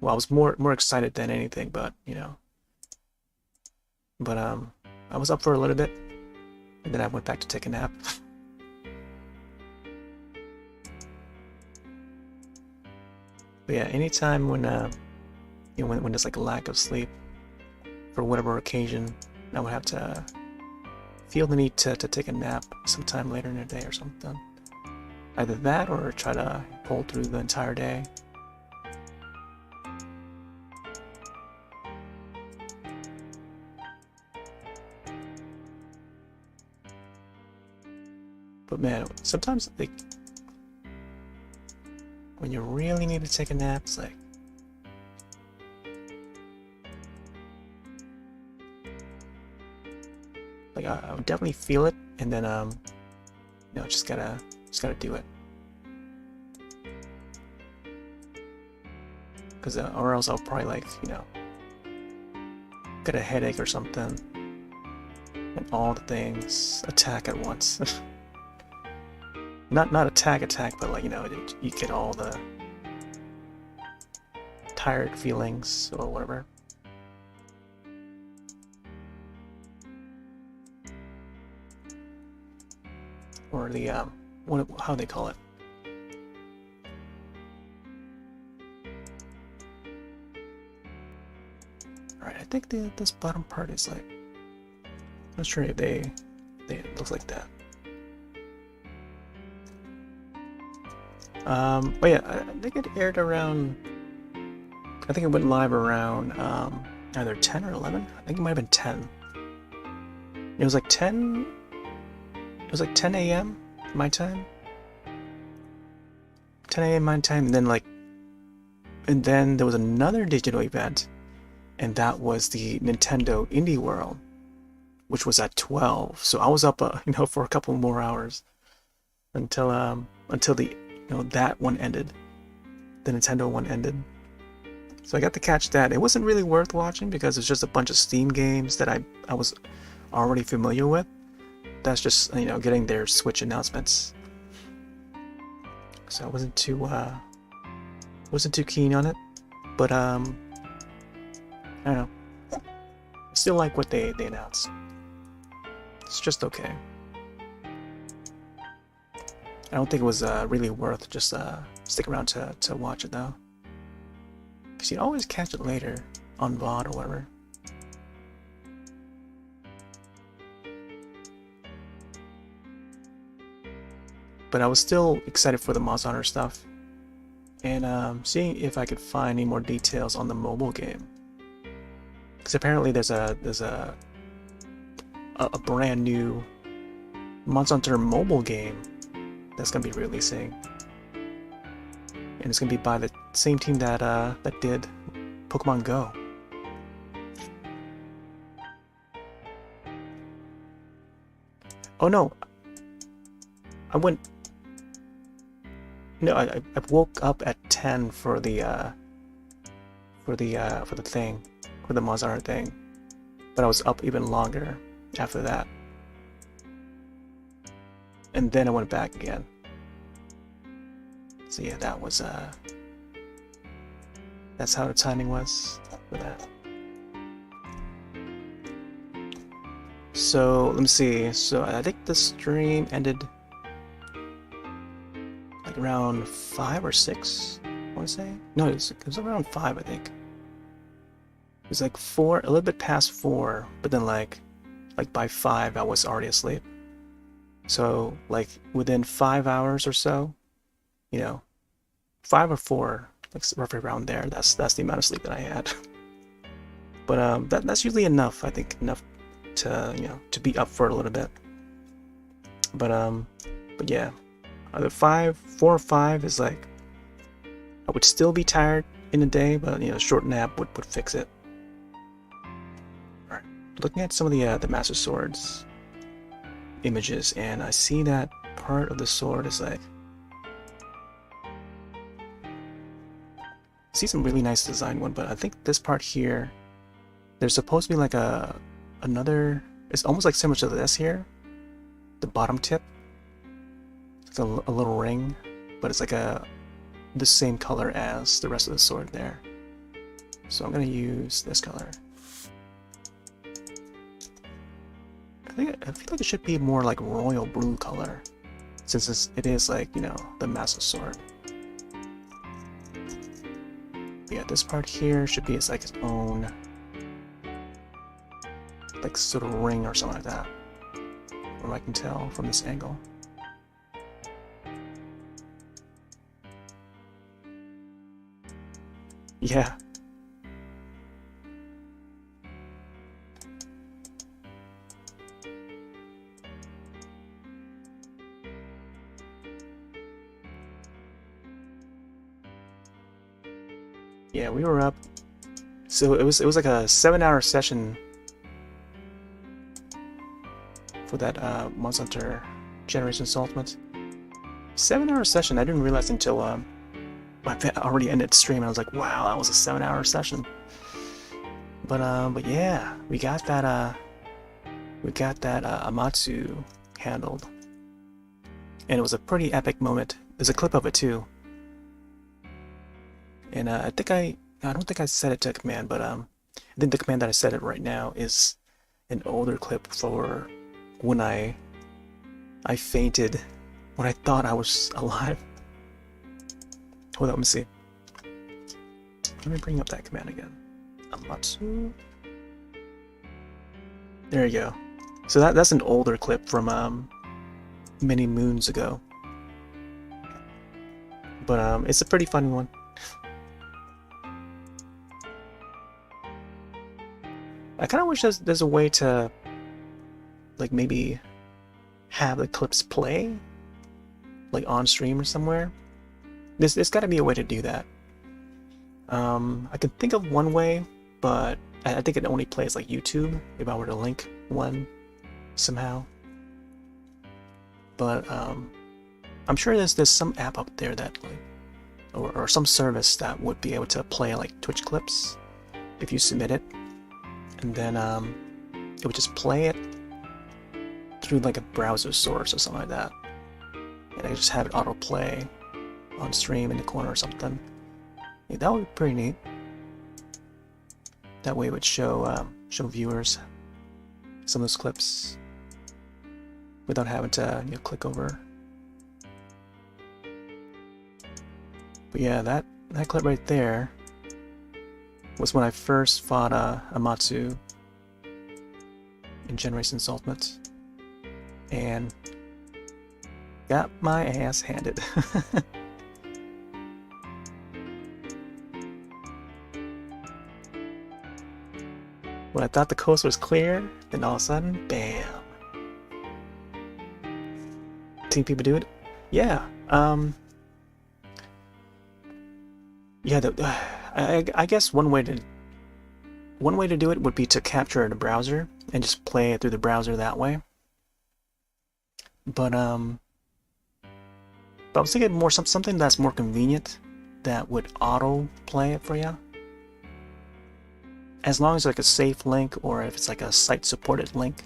Well, I was more excited than anything, but I was up for a little bit, and then I went back to take a nap. But yeah, anytime when when there's like a lack of sleep for whatever occasion, I would have to feel the need to take a nap sometime later in the day or something. Either that or try to pull through the entire day. But man, sometimes like when you really need to take a nap, it's like I would definitely feel it, and then just gotta do it, because or else I'll probably like get a headache or something, and all the things attack at once. not attack, but like you get all the tired feelings or whatever. Or the how they call it. All right, I think this bottom part is like, I'm not sure if they it looks like that. Oh yeah, I think it aired around. I think it went live around either 10 or 11. I think it might have been 10. It was like 10. It was like 10 a.m. my time. 10 a.m. my time, and then there was another digital event, and that was the Nintendo Indie World, which was at 12. So I was up, for a couple more hours until the that one ended. the Nintendo one ended. So I got to catch that. It wasn't really worth watching because it's just a bunch of Steam games that I was already familiar with. That's just, you know, getting their Switch announcements. So I wasn't too keen on it, but I don't know. I still like what they announced. It's just okay. I don't think it was really worth just stick around to watch it though, because you'd always catch it later on VOD or whatever. But I was still excited for the Monster Hunter stuff, and seeing if I could find any more details on the mobile game, because apparently there's a brand new Monster Hunter mobile game that's gonna be releasing, and it's gonna be by the same team that that did Pokemon Go. Oh no, I went. No, I woke up at 10 for the thing, for the Monster Hunter thing, but I was up even longer after that, and then I went back again. So yeah, that was that's how the timing was for that. So let me see. So I think the stream ended like around 5 or 6, I want to say. No, it was around 5, I think. It was like 4, a little bit past 4, but then like by 5 I was already asleep. So like within 5 hours or so, you know, 5 or 4, like roughly around there. That's the amount of sleep that I had. But that's usually enough. I think enough to, you know, to be up for a little bit. But yeah. Either 4 or 5 is like, I would still be tired in a day, but you know, short nap would fix it. Alright, looking at some of the Master Swords images, and I see that part of the sword is like, I see some really nice design one, but I think this part here, there's supposed to be like another, it's almost like similar to this here, the bottom tip. A little ring, but it's like the same color as the rest of the sword there. So I'm gonna use this color. I feel like it should be more like royal blue color, since it is like, you know, the Master Sword. Yeah, this part here should be like its own, like sort of ring or something like that, from what I can tell from this angle. Yeah. Yeah, we were up. So it was like a 7-hour session for that Monster Hunter Generations Ultimate. 7-hour session. I didn't realize until I already ended the stream, and I was like, wow, that was a 7-hour session. But yeah, we got that Amatsu handled, and it was a pretty epic moment. There's a clip of it too, and I don't think I set it to command, but I think the command that I set it right now is an older clip for when I fainted when I thought I was alive. Hold on, let me see. Let me bring up that command again. Amatsu. There you go. So that's an older clip from many moons ago. But it's a pretty funny one. I kind of wish there's a way to, like, maybe have the clips play, like on stream or somewhere. There's got to be a way to do that. I can think of one way, but I think it only plays like YouTube if I were to link one somehow. But I'm sure there's some app up there that like or some service that would be able to play like Twitch clips if you submit it, and then it would just play it through like a browser source or something like that, and I just have it autoplay on stream in the corner or something. Yeah, that would be pretty neat. That way it would show viewers some of those clips without having to click over. But yeah, that clip right there was when I first fought Amatsu in Generations Ultimate and got my ass handed. When I thought the coast was clear, then all of a sudden, bam. Seeing people do it? Yeah. Yeah. I guess one way to do it would be to capture in a browser and just play it through the browser that way. But I was thinking more something that's more convenient that would auto play it for you. As long as like a safe link, or if it's like a site supported link.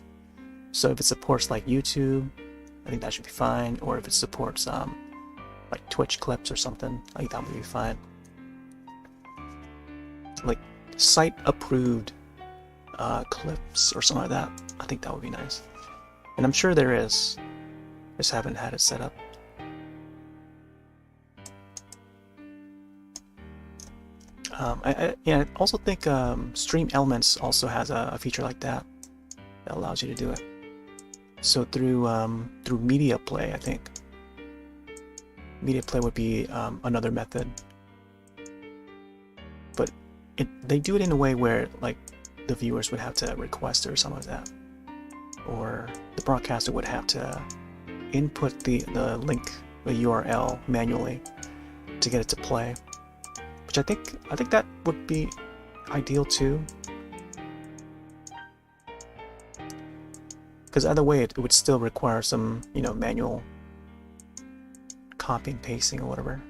So if it supports like YouTube, I think that should be fine. Or if it supports like Twitch clips or something, I think that would be fine. Like site approved clips or something like that. I think that would be nice. And I'm sure there is. Just haven't had it set up. I also think Stream Elements also has a feature like that allows you to do it. So through Media Play, I think. Media Play would be another method, but they do it in a way where like the viewers would have to request it or something like that, or the broadcaster would have to input the link, the URL manually to get it to play. Which I think that would be ideal too, because either way it would still require some manual copying, pasting, or whatever.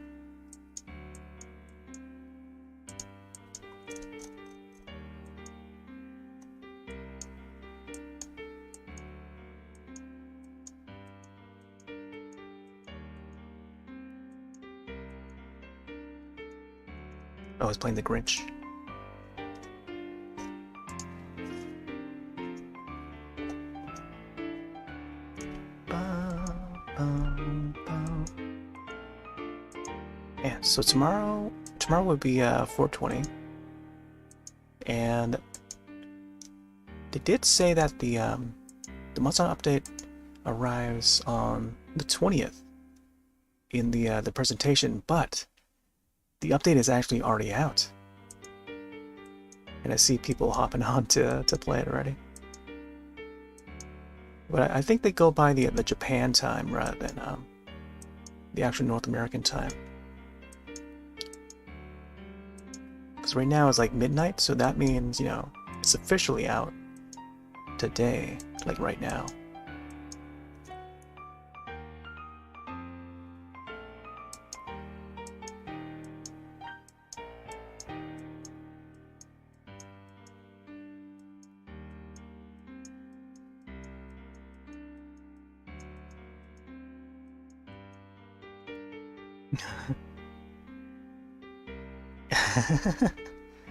Oh, I was playing the Grinch. Yeah, so tomorrow would be 420, and they did say that the Monster update arrives on the 20th in the presentation, but the update is actually already out, and I see people hopping on to play it already. But I think they go by the Japan time rather than the actual North American time. Because right now it's like midnight, so that means it's officially out today, like right now.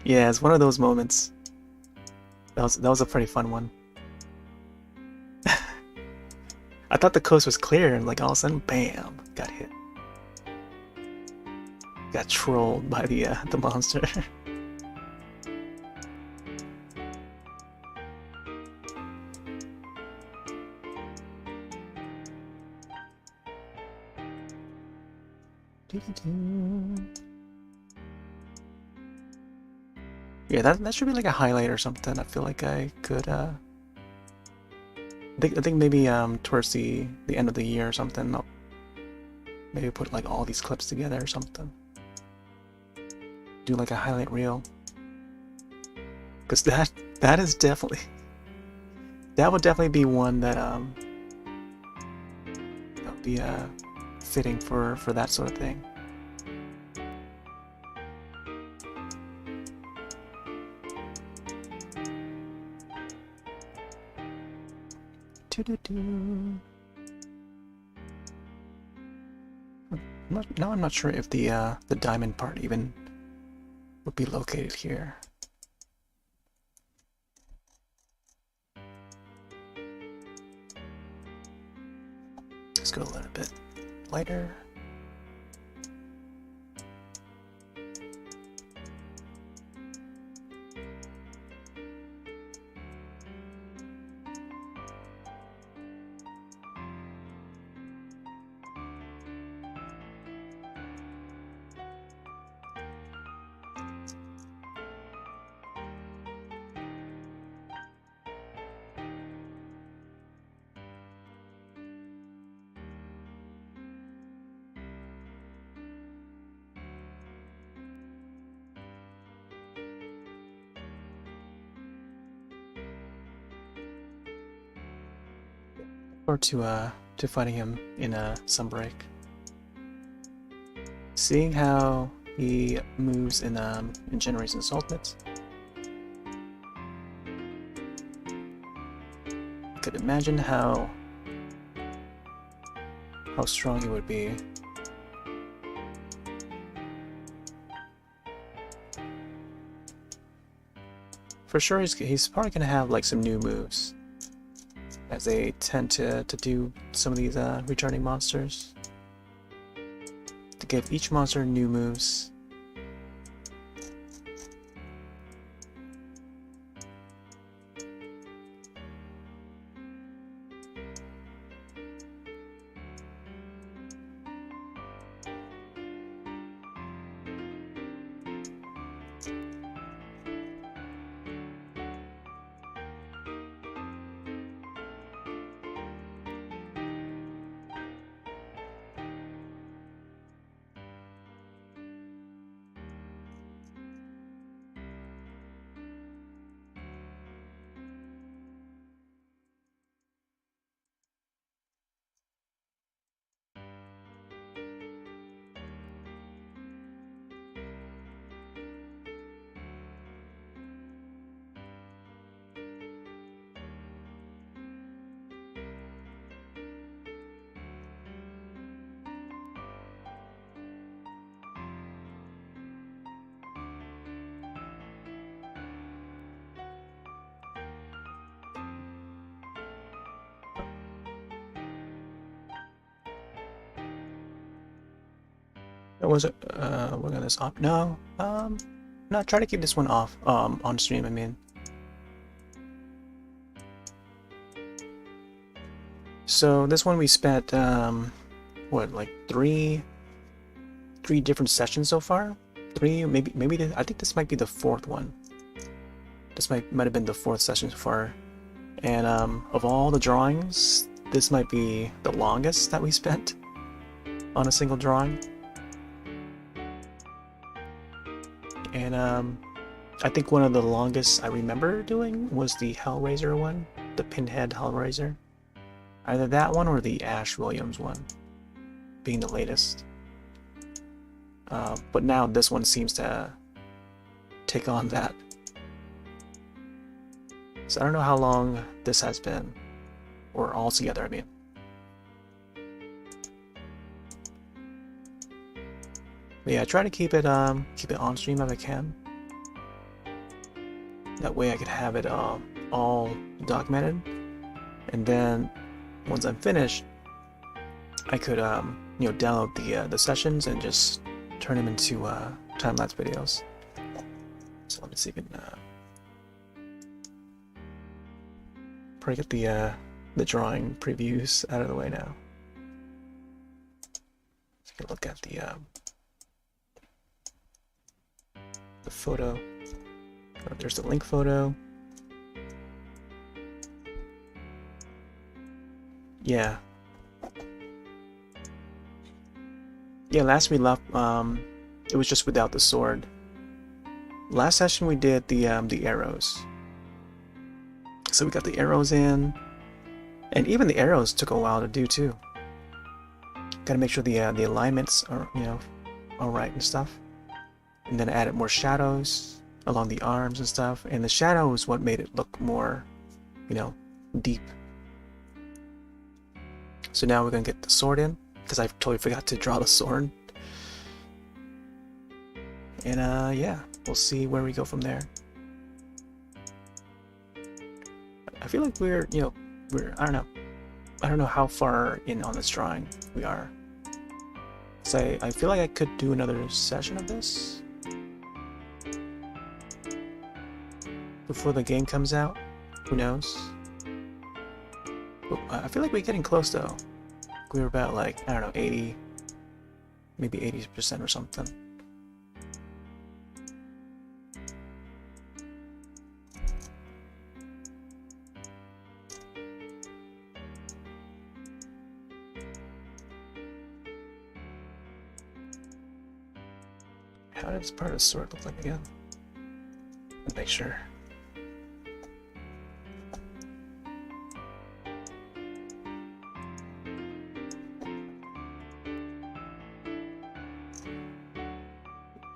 Yeah, it's one of those moments. That was a pretty fun one. I thought the coast was clear, and like all of a sudden, bam, got hit. Got trolled by the monster. Yeah, that should be like a highlight or something. I feel like I could I think maybe towards the end of the year or something, I'll maybe put like all these clips together or something. Do like a highlight reel. Because that is definitely, that would definitely be one that would be fitting for that sort of thing. Doo-doo-doo. Now I'm not sure if the diamond part even would be located here. Let's go a little bit lighter. Or to fighting him in a Sunbreak. Seeing how he moves in Generations Ultimates, I could imagine how strong he would be. For sure, he's probably gonna have like some new moves, as they tend to do some of these returning monsters. To give each monster new moves. Was it work on this off? No, no, try to keep this one off on stream, I mean. So this one we spent what, like three different sessions so far? Three, maybe I think this might be the fourth one. This might have been the fourth session so far. And of all the drawings, this might be the longest that we spent on a single drawing. And I think one of the longest I remember doing was the Hellraiser one, the Pinhead Hellraiser. Either that one or the Ash Williams one, being the latest. But now this one seems to take on that. So I don't know how long this has been, or all together, I mean. But yeah, I try to keep it on stream if I can. That way I could have it all documented, and then once I'm finished, I could you know, download the sessions and just turn them into time-lapse videos. So let me see if we can probably get the drawing previews out of the way now. Take a look at the photo. There's the link photo. Yeah. Yeah, last we left, it was just without the sword. Last session we did the arrows. So we got the arrows in, and even the arrows took a while to do too. Gotta make sure the alignments are, you know, all right and stuff. And then I added more shadows along the arms and stuff, and the shadow is what made it look more, you know, deep. So now we're gonna get the sword in, because I totally forgot to draw the sword. And yeah, we'll see where we go from there. I feel like we're, I don't know how far in on this drawing we are. So I feel like I could do another session of this before the game comes out. Who knows? But I feel like we're getting close though. We were about like, I don't know, 80, maybe 80% or something. How does part of the sword look like again? Let's make sure.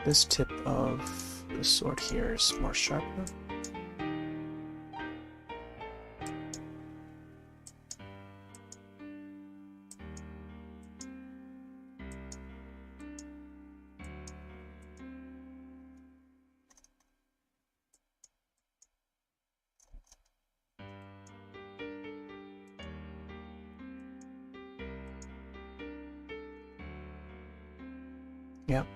This tip of the sword here is more sharper. Yep.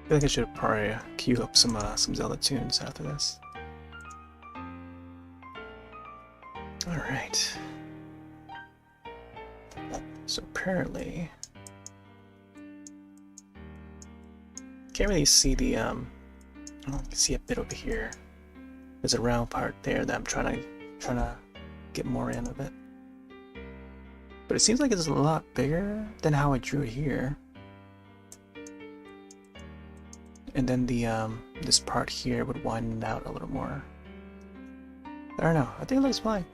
I think I should probably queue up some Zelda tunes after this. All right. So apparently, can't really see the oh, you can see a bit over here. There's a round part there that I'm trying to get more in of it. But it seems like it's a lot bigger than how I drew it here. And then the this part here would widen out a little more. I don't know. I think it looks fine.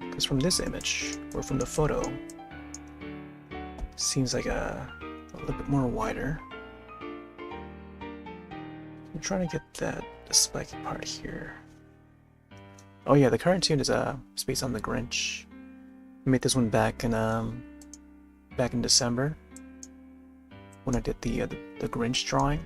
Because from this image, or from the photo, seems like a little bit more wider. I'm trying to get that spiky part here. Oh yeah, the current tune is it's based on the Grinch. I made this one back in December when I did the Grinch drawing.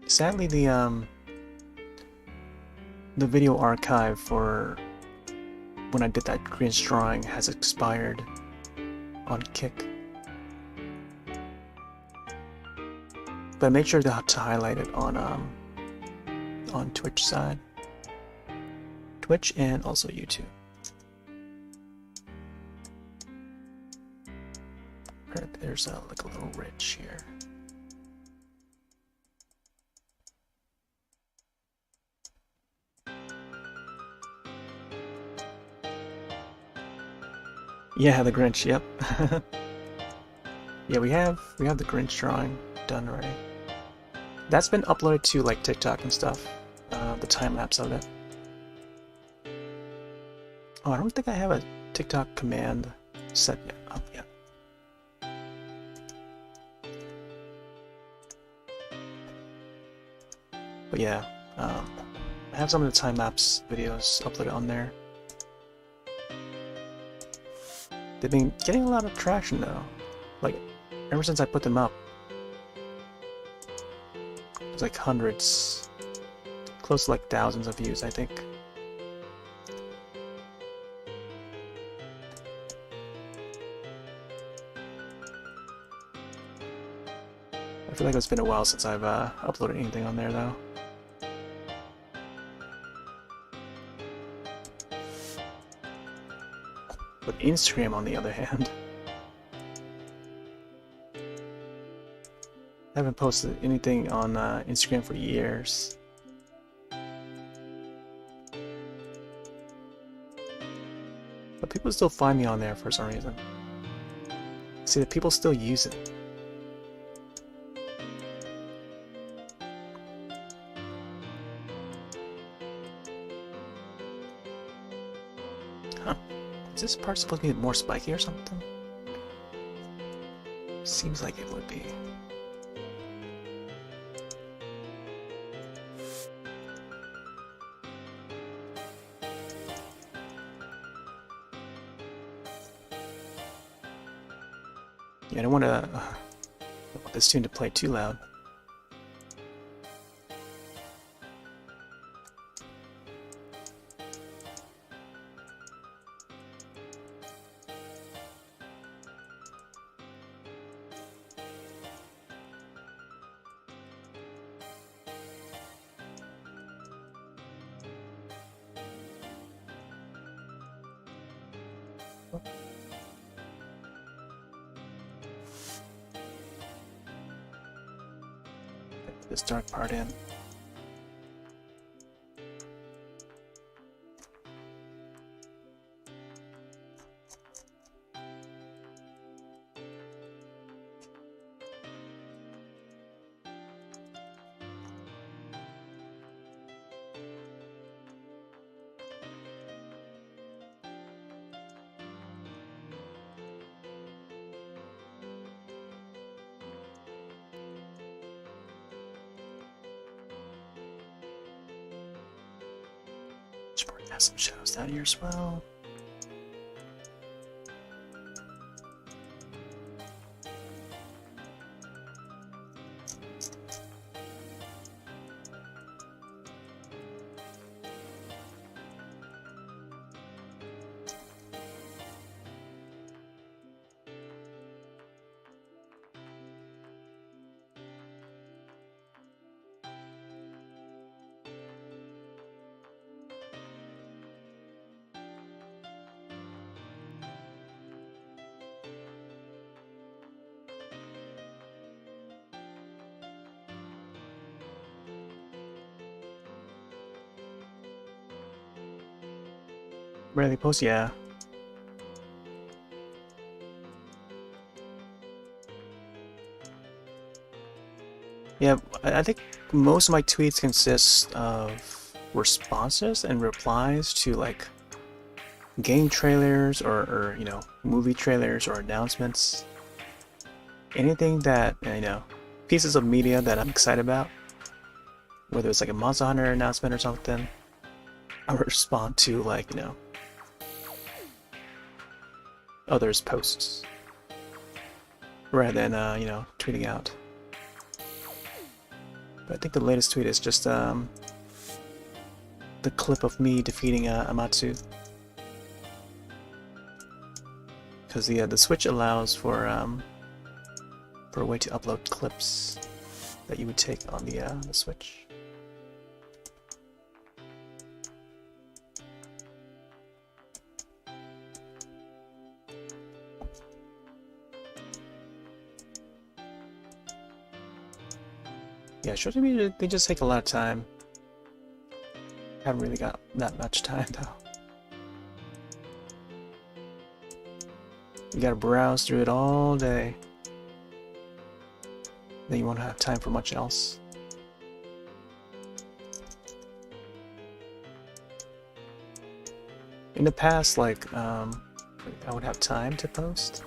Sadly, the video archive for when I did that Grinch drawing has expired on Kick. But I made sure to highlight it on Twitch side. Twitch and also YouTube. Right, there's like a little ridge here. Yeah, the Grinch. Yep. Yeah, we have the Grinch drawing done already. That's been uploaded to like TikTok and stuff. The time lapse of it. Oh, I don't think I have a TikTok command set up yet. But yeah, I have some of the time lapse videos uploaded on there. They've been getting a lot of traction though. Like, ever since I put them up. It's like hundreds, close to like thousands of views, I think. I feel like it's been a while since I've uploaded anything on there though. But Instagram, on the other hand, I haven't posted anything on Instagram for years. But people still find me on there for some reason. See, that people still use it. Huh. Is this part supposed to be more spiky or something? Seems like it would be. Yeah, I don't want this tune to play too loud. Put this dark part in. Should probably have some shadows down here as well. Rarely post, yeah. Yeah, I think most of my tweets consist of responses and replies to like game trailers or you know, movie trailers or announcements. Anything that, you know, pieces of media that I'm excited about, whether it's like a Monster Hunter announcement or something, I would respond to like, you know, others' posts rather than you know, tweeting out. But I think the latest tweet is just the clip of me defeating Amatsu, because the Switch allows for a way to upload clips that you would take on the Switch. Yeah, short media, they just take a lot of time. Haven't really got that much time though. You gotta browse through it all day. Then you won't have time for much else. In the past, like, I would have time to post.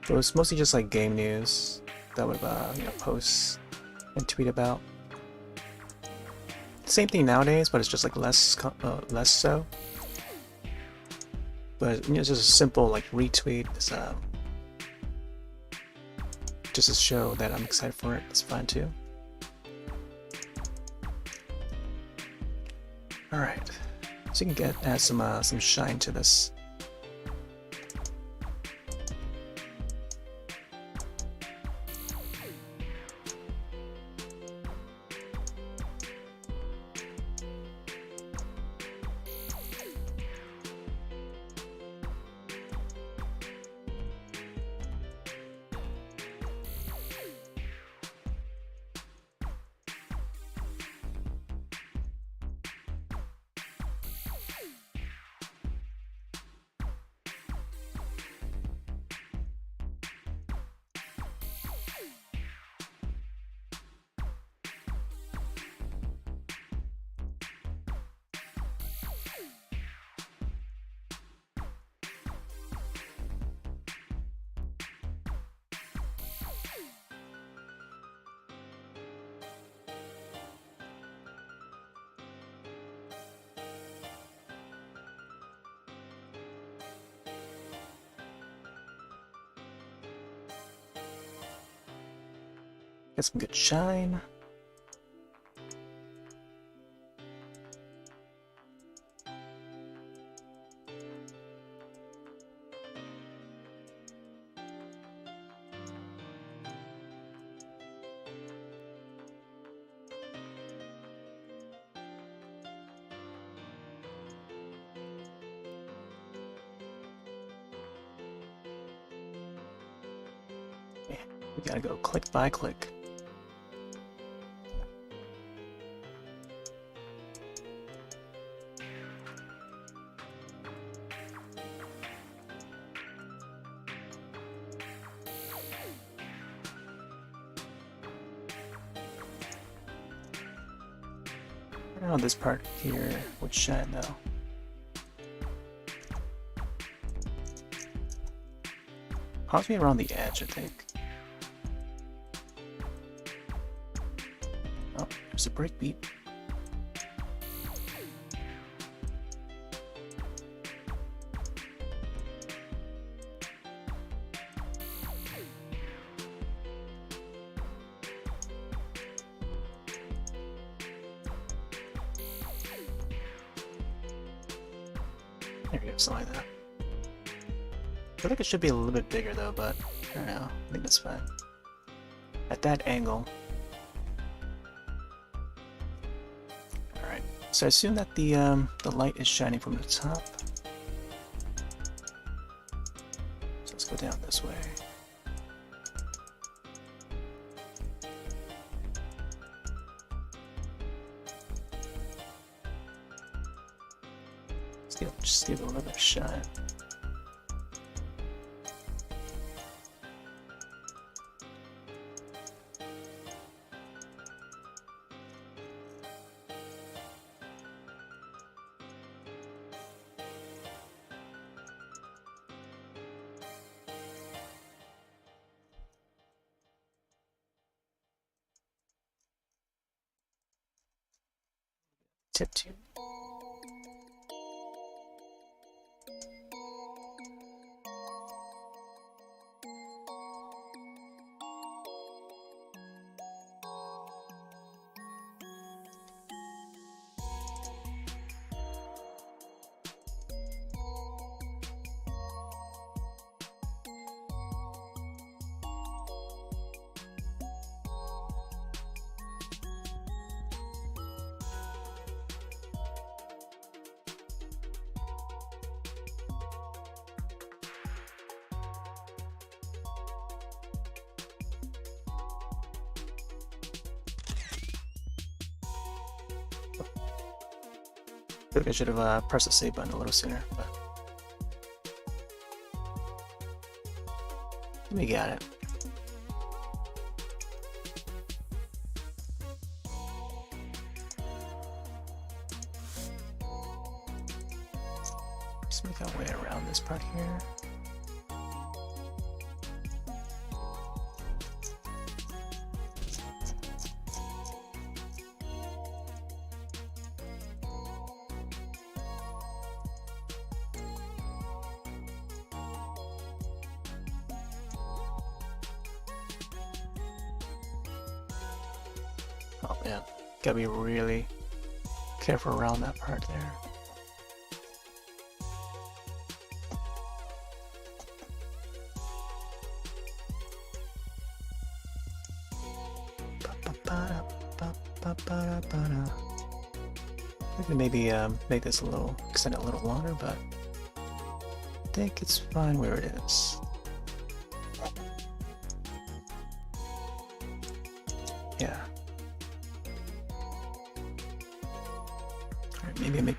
But it was mostly just like game news that would, you know, post and tweet about. Same thing nowadays, but it's just like less so. But you know, it's just a simple like retweet. It's, just to show that I'm excited for it. It's fine too. All right, so you can add some shine to this. Get some good shine. We gotta go click by click. I don't know this part here would shine though. Possibly around the edge, I think. Oh, there's a breakbeat. There we go, something like that. I feel like it should be a little bit bigger though, but I don't know. I think that's fine. At that angle. Alright, so I assume that the light is shining from the top. So let's go down this way. Just give it a little bit of shine. Tip 2. I feel like I should have pressed the save button a little sooner, but we got it. Just make our way around this part here. Oh man, gotta be really careful around that part there. I can maybe make this a little, extend it a little longer, but I think it's fine where it is. Yeah. Alright, maybe I make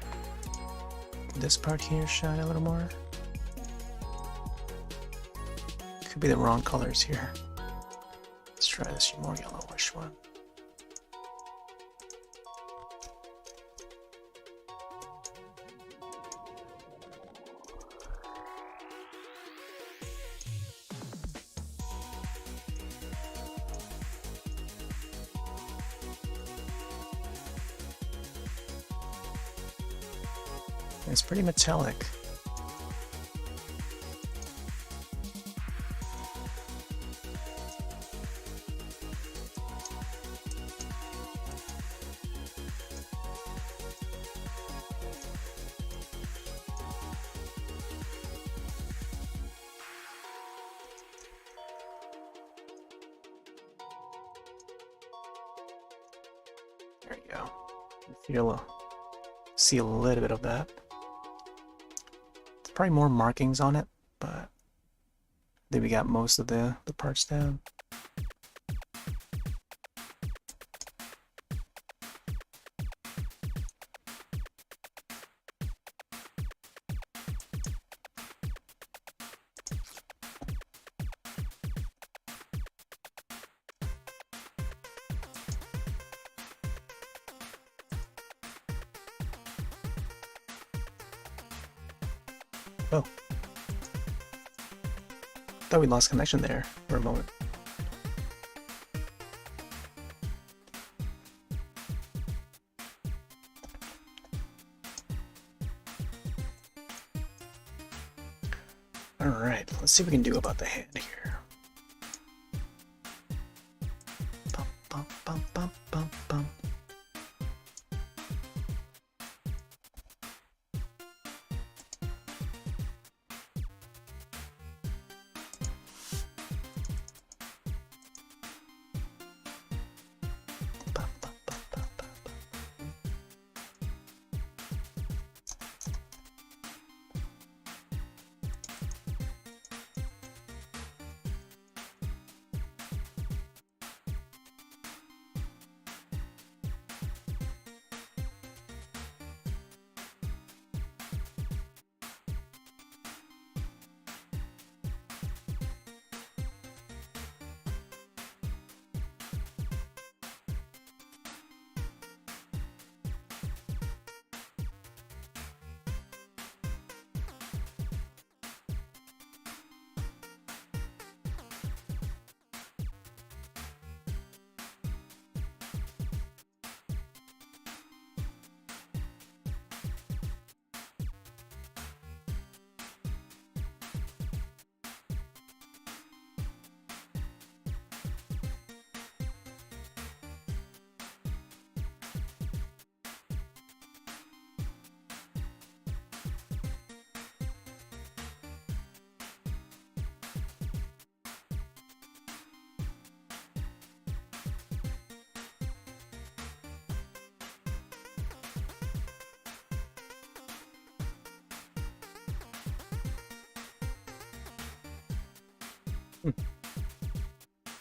this part here shine a little more. Could be the wrong colors here. Let's try this more yellowish one. It's pretty metallic. There you go. Feel see a little bit of that. There's probably more markings on it, but I think we got most of the parts down. Oh. Thought we lost connection there for a moment. Alright, let's see what we can do about the hand here. Bum, bum, bum, bum, bum, bum. Bum, bum, bum, bum, bum, bum.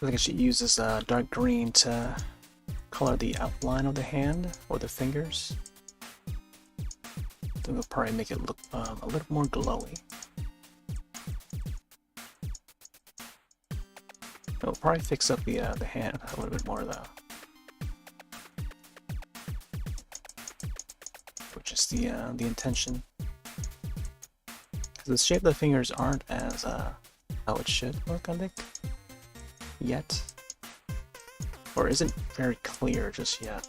I think I should use this dark green to color the outline of the hand or the fingers. I think it'll probably make it look a little more glowy. It'll probably fix up the hand a little bit more though. Which is the intention. The shape of the fingers aren't as how it should look, I think, yet, or isn't very clear just yet.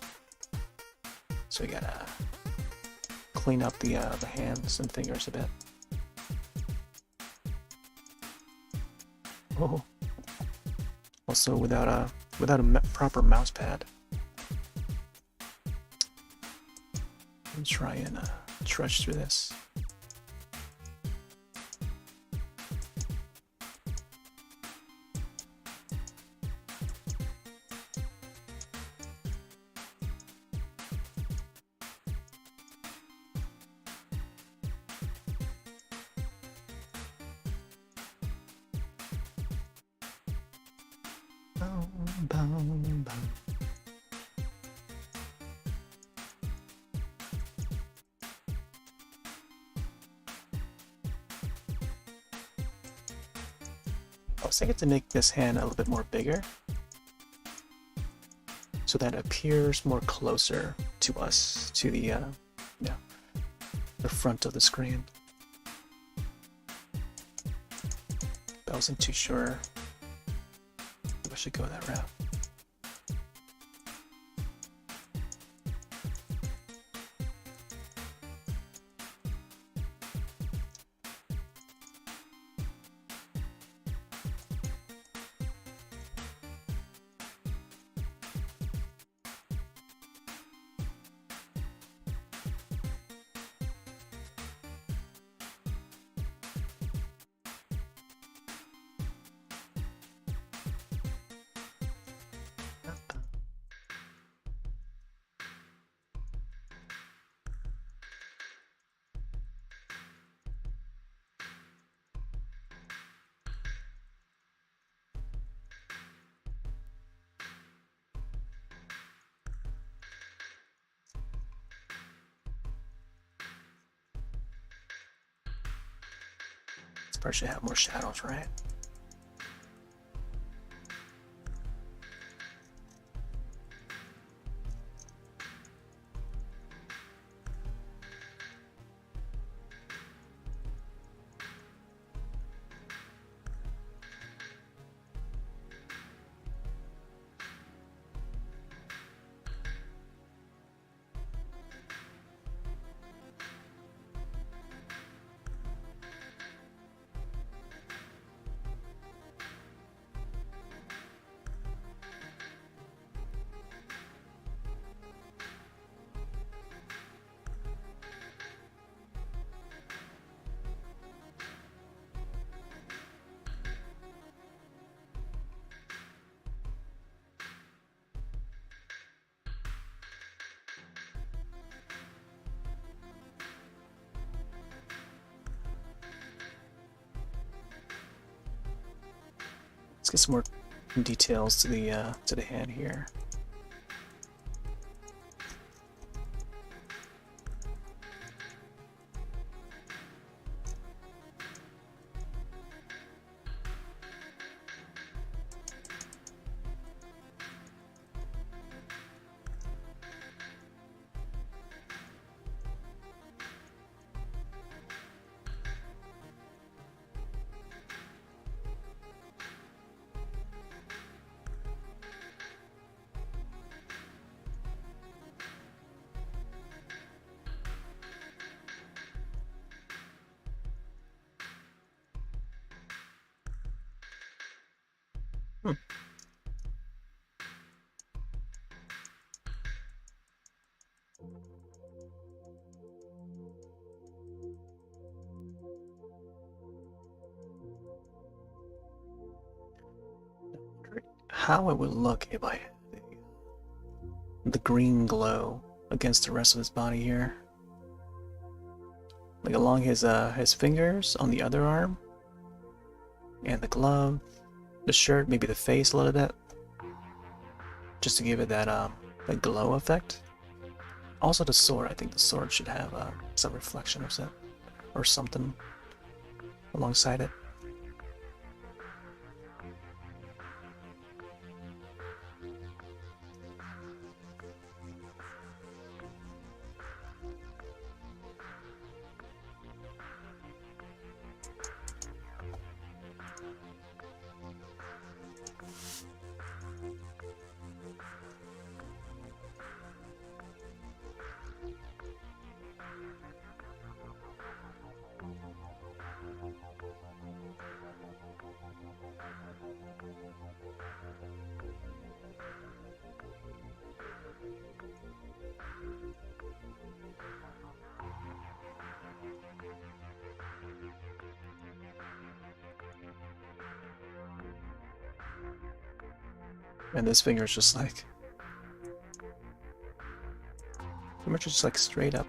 So we gotta clean up the hands and fingers a bit. Oh, also without a proper mouse pad. Let's try and trudge through this. I was thinking to make this hand a little bit more bigger so that it appears more closer to us, to the the front of the screen. But I wasn't too sure if I should go that route. part should have more shadows, right? Let's get some more details to the hand here. Hmm. How it would look if I had the green glow against the rest of his body here, like along his fingers on the other arm, and the glove, the shirt, maybe the face a little bit, just to give it that glow effect. Also the sword. I think the sword should have some reflection or something alongside it. And this finger is just like, pretty much just like straight up.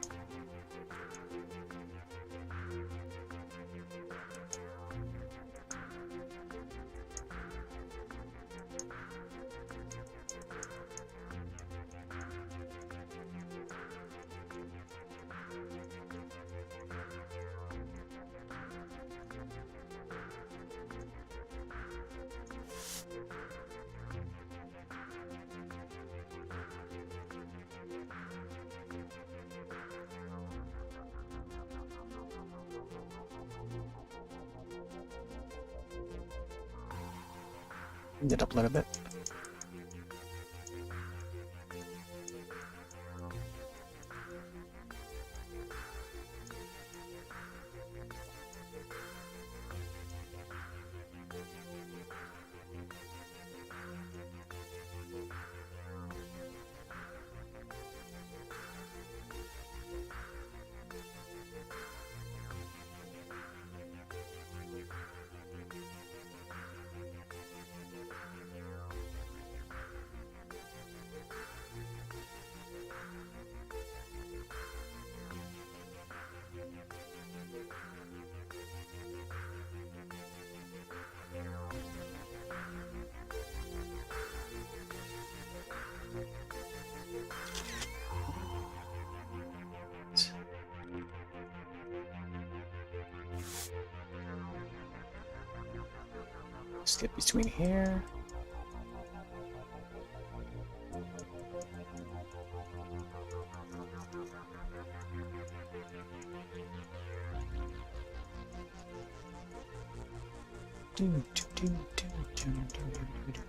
It up a little bit. skip between here. Do, do, do, do, do, do, do.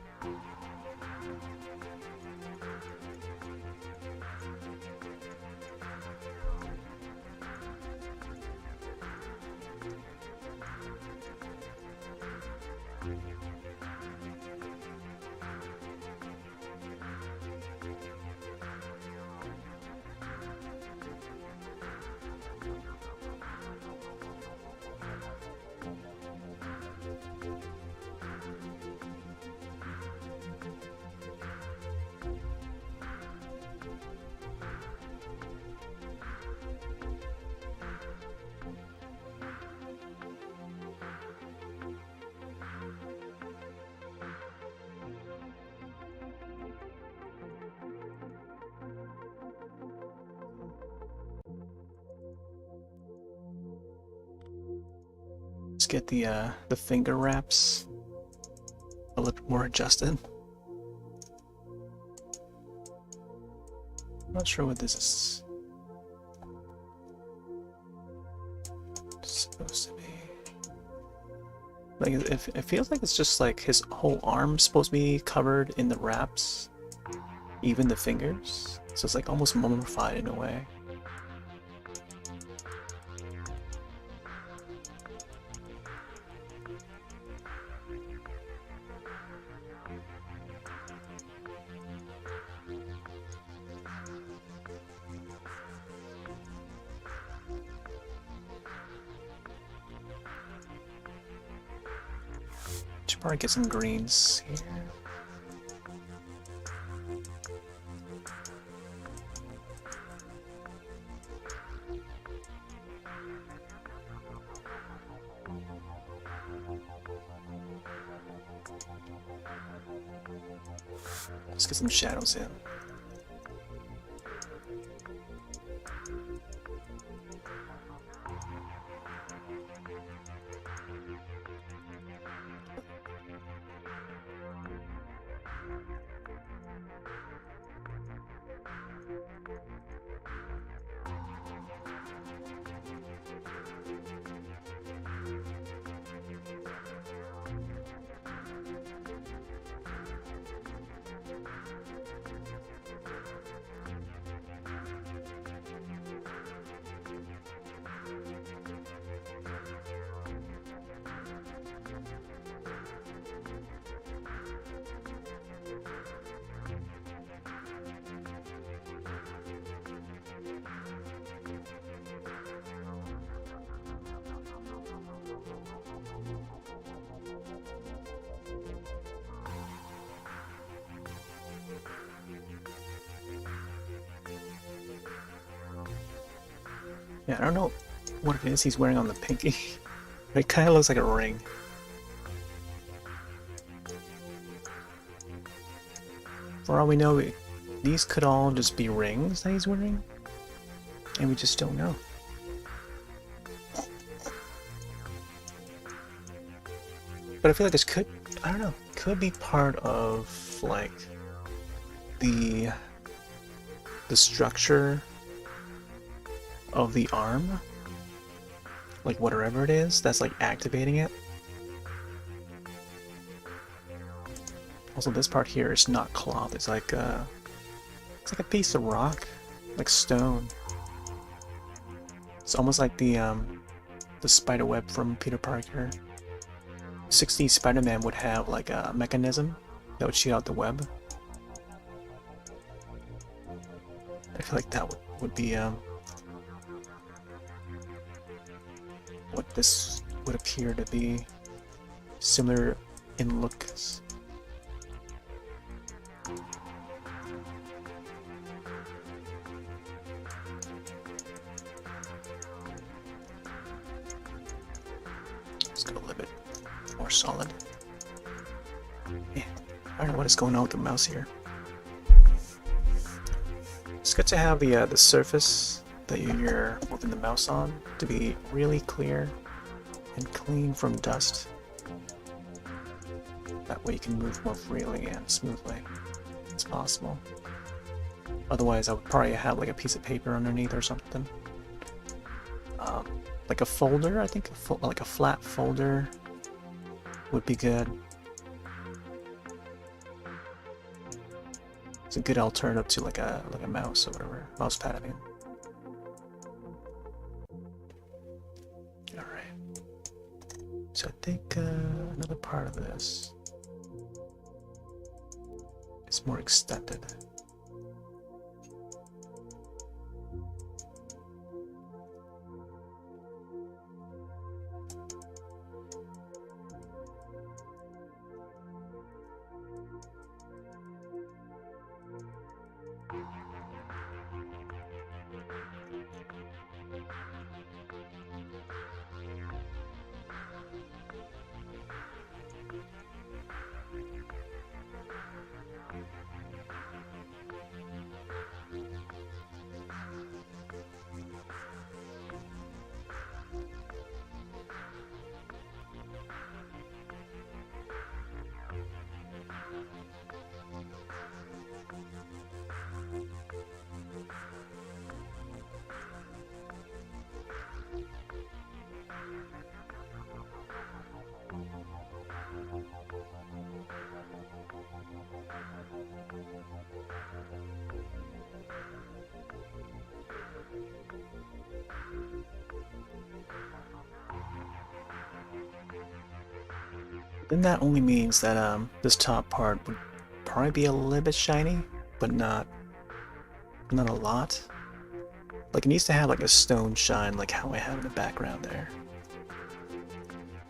Let's get the finger wraps a little bit more adjusted. Not sure what this is supposed to be. Like, it feels like it's just like his whole arm's supposed to be covered in the wraps, even the fingers. So it's like almost mummified in a way. Should probably get some greens here. Let's get some shadows in. Yeah, I don't know what it is he's wearing on the pinky. It kind of looks like a ring. For all we know, these could all just be rings that he's wearing, and we just don't know. But I feel like this could, I don't know, could be part of like the structure of the arm, like whatever it is that's like activating it. Also, this part here is not cloth. It's like a piece of rock, like stone. It's almost like the spider web from Peter Parker. 60s Spider-Man would have like a mechanism that would shoot out the web. I feel like that would be what this would appear to be, similar in looks. Let's go a little bit more solid. Yeah, I don't know what is going on with the mouse here. It's good to have the surface that you're moving the mouse on to be really clear and clean from dust. That way you can move more freely and smoothly as possible. Otherwise, I would probably have like a piece of paper underneath or something. Like a folder, I think, like a flat folder would be good. It's a good alternative to like a mouse or whatever, mouse pad. I mean. All right. So I think another part of this is more extended. Then that only means that this top part would probably be a little bit shiny, but not a lot. Like it needs to have like a stone shine, like how I have in the background there.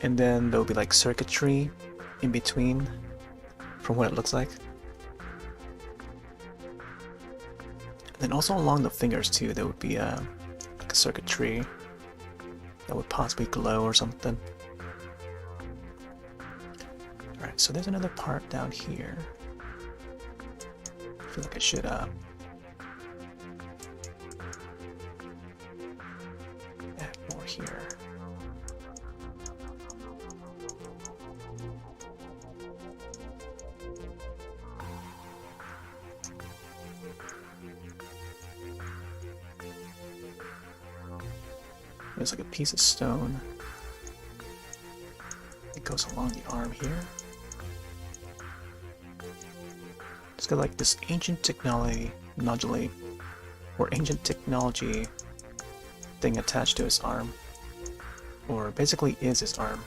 And then there'll be like circuitry in between, from what it looks like. And then also along the fingers too, there would be like a circuitry that would possibly glow or something. Alright, so there's another part down here. I feel like I should add more here. There's like a piece of stone. It goes along the arm here. It's got like this ancient technology nodulate or ancient technology thing attached to his arm, or basically is his arm.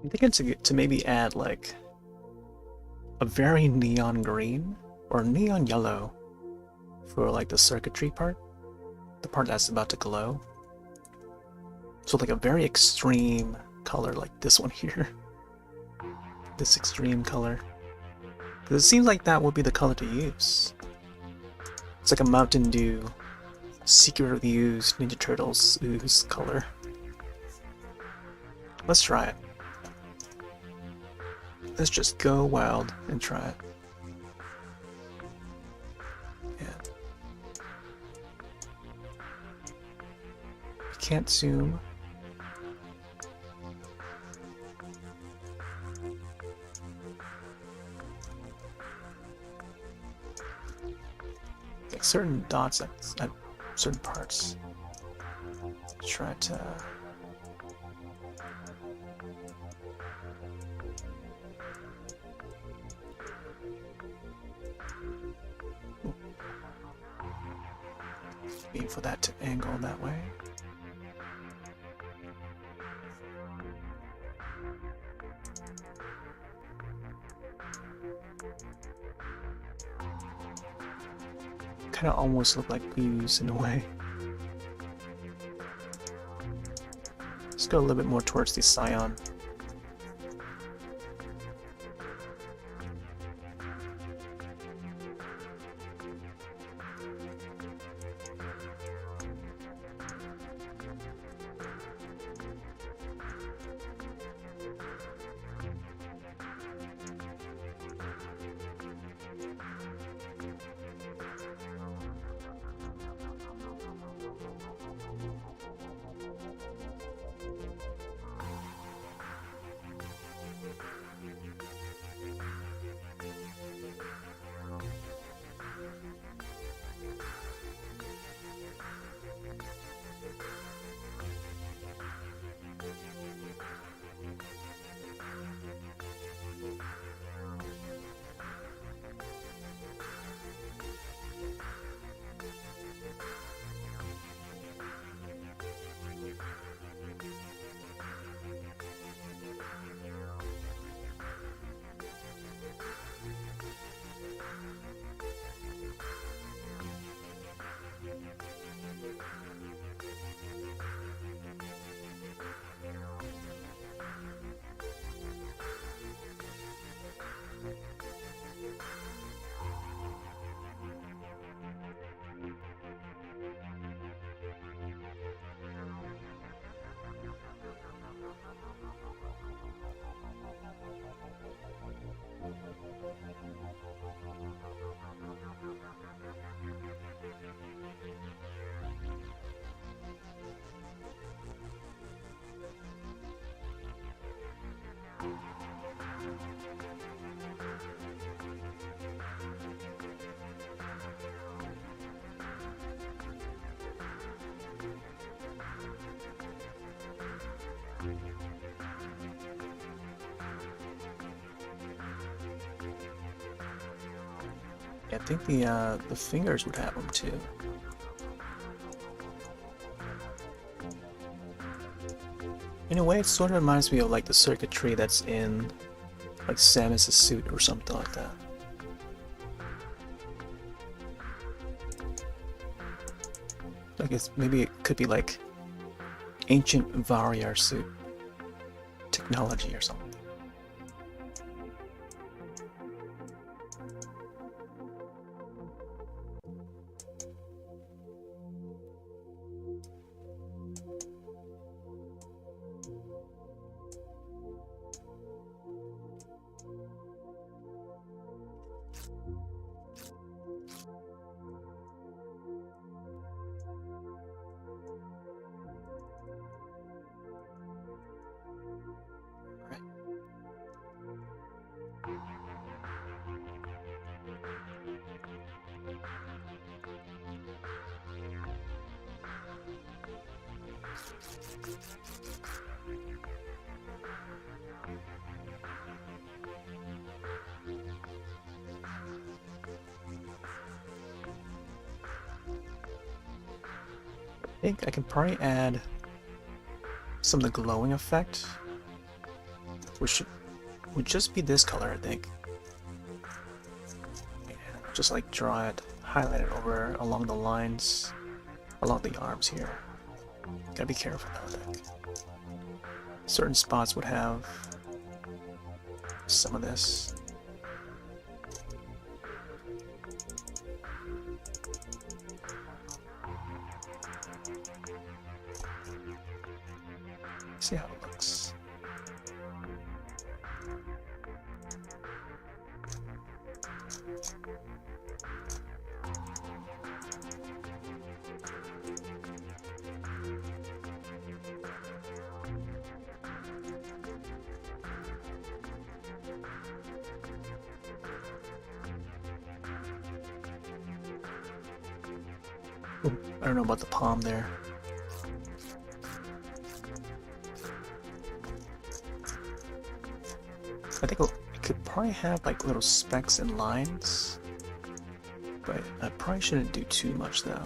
I'm thinking to maybe add like a very neon green or neon yellow for like the circuitry part. the part that's about to glow. So like a very extreme color like this one here. This extreme color. Because it seems like that would be the color to use. It's like a Mountain Dew secretly used Ninja Turtles ooze color. Let's try it. Let's just go wild and try it. Yeah. Can't zoom. Like certain dots at certain parts. Try to. Wait for that to angle that way. Kind of almost look like ooze in a way. Let's go a little bit more towards the Scion. I think the fingers would have them too. In a way, it sort of reminds me of like the circuitry that's in like Samus's suit or something like that. I guess maybe it could be like ancient Varyar suit technology or something. I think I can probably add some of the glowing effect, which would just be this color, I think. And just like draw it, highlight it over along the lines along the arms here. Gotta be careful though. Like, certain spots would have some of this. See how it looks. Ooh, I don't know about the palm there. I think it could probably have like little specks and lines, but I probably shouldn't do too much though.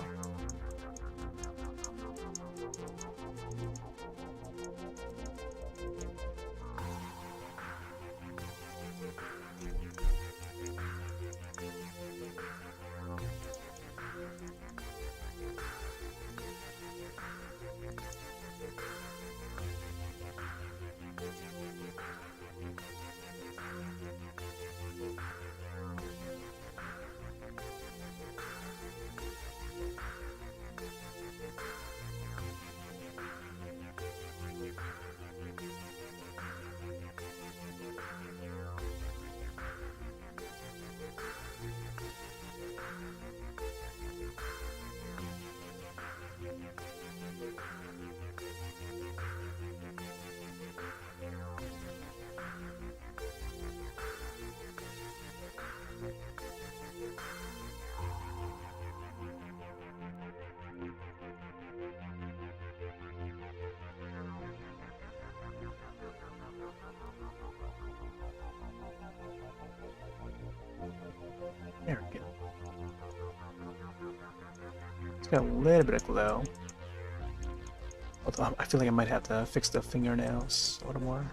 There we go. It's got a little bit of glow. Although I feel like I might have to fix the fingernails a little more.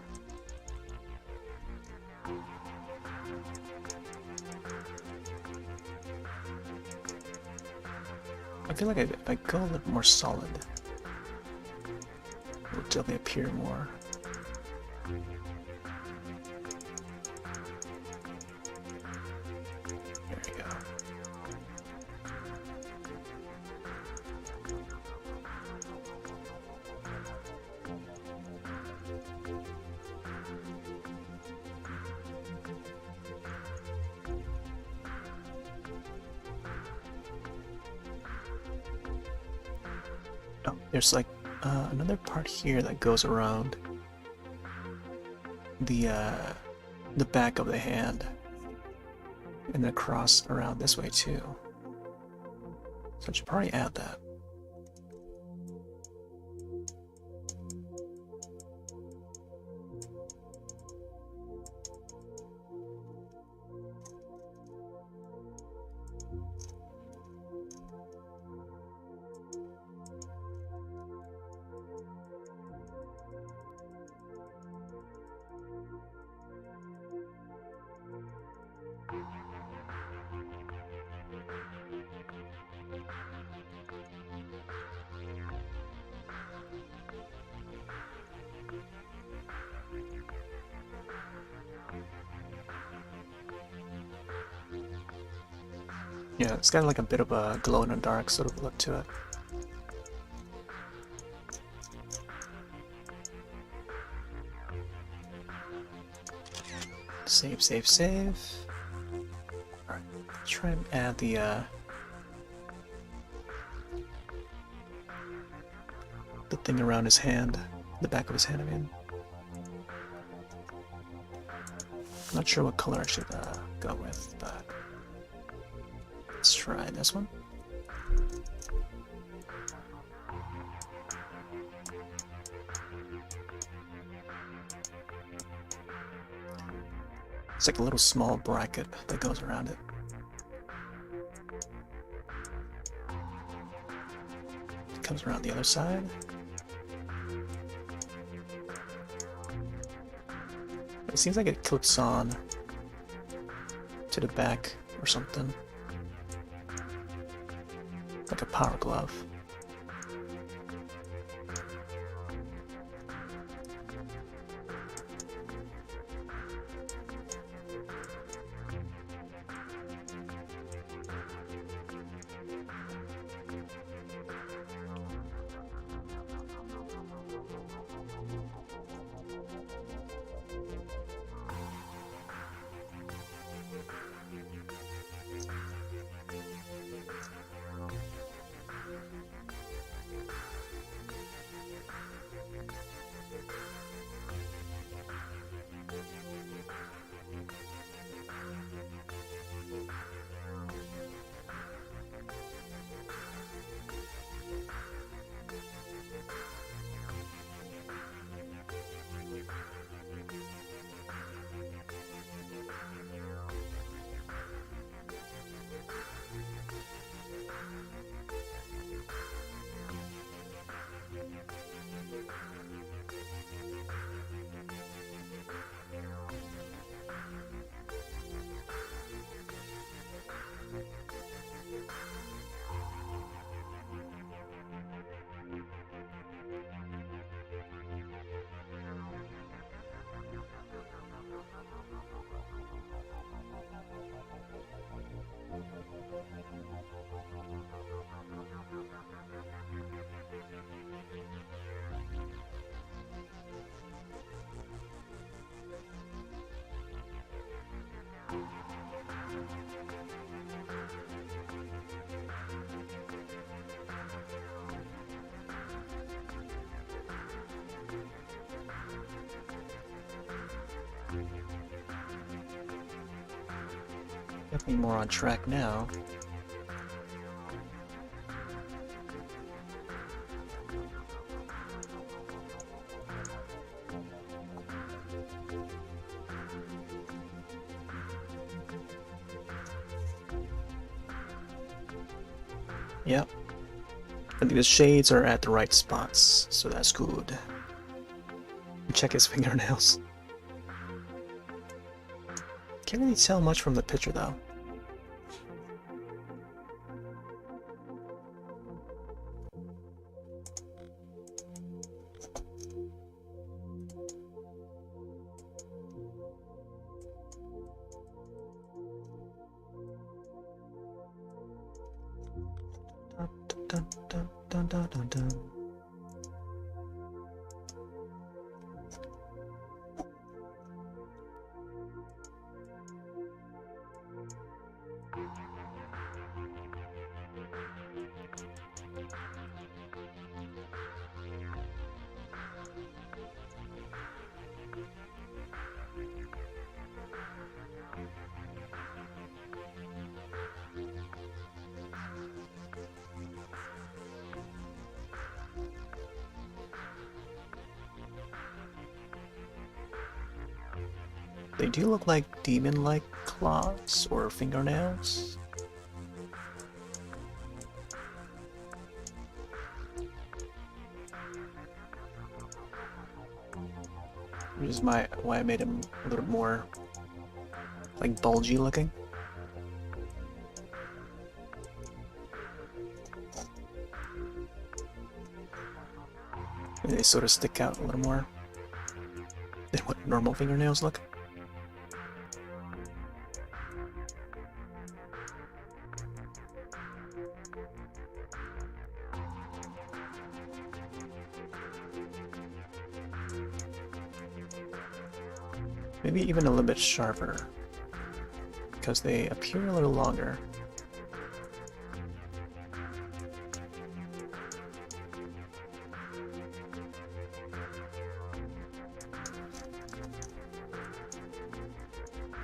I feel like if I go a little more solid, it will definitely appear more. There we go. Oh, there's like another part here that goes around the back of the hand and then across around this way too. So I should probably add that. Yeah, it's got like a bit of a glow in the dark sort of look to it. Save, save, save. Alright, try and add the thing around his hand, the back of his hand, I mean. I'm not sure what color I should go with, but let's try this one. It's like a little small bracket that goes around it. It comes around the other side. It seems like it clips on to the back or something. Like a power glove. Definitely more on track now. Yep. I think the shades are at the right spots, so that's good. Check his fingernails. Can't really tell much from the picture though. Dun, dun, dun, dun, dun, dun. They do look like demon-like claws or fingernails. Which is why I made him a little more like bulgy looking. They sort of stick out a little more than what normal fingernails look. Maybe even a little bit sharper, because they appear a little longer.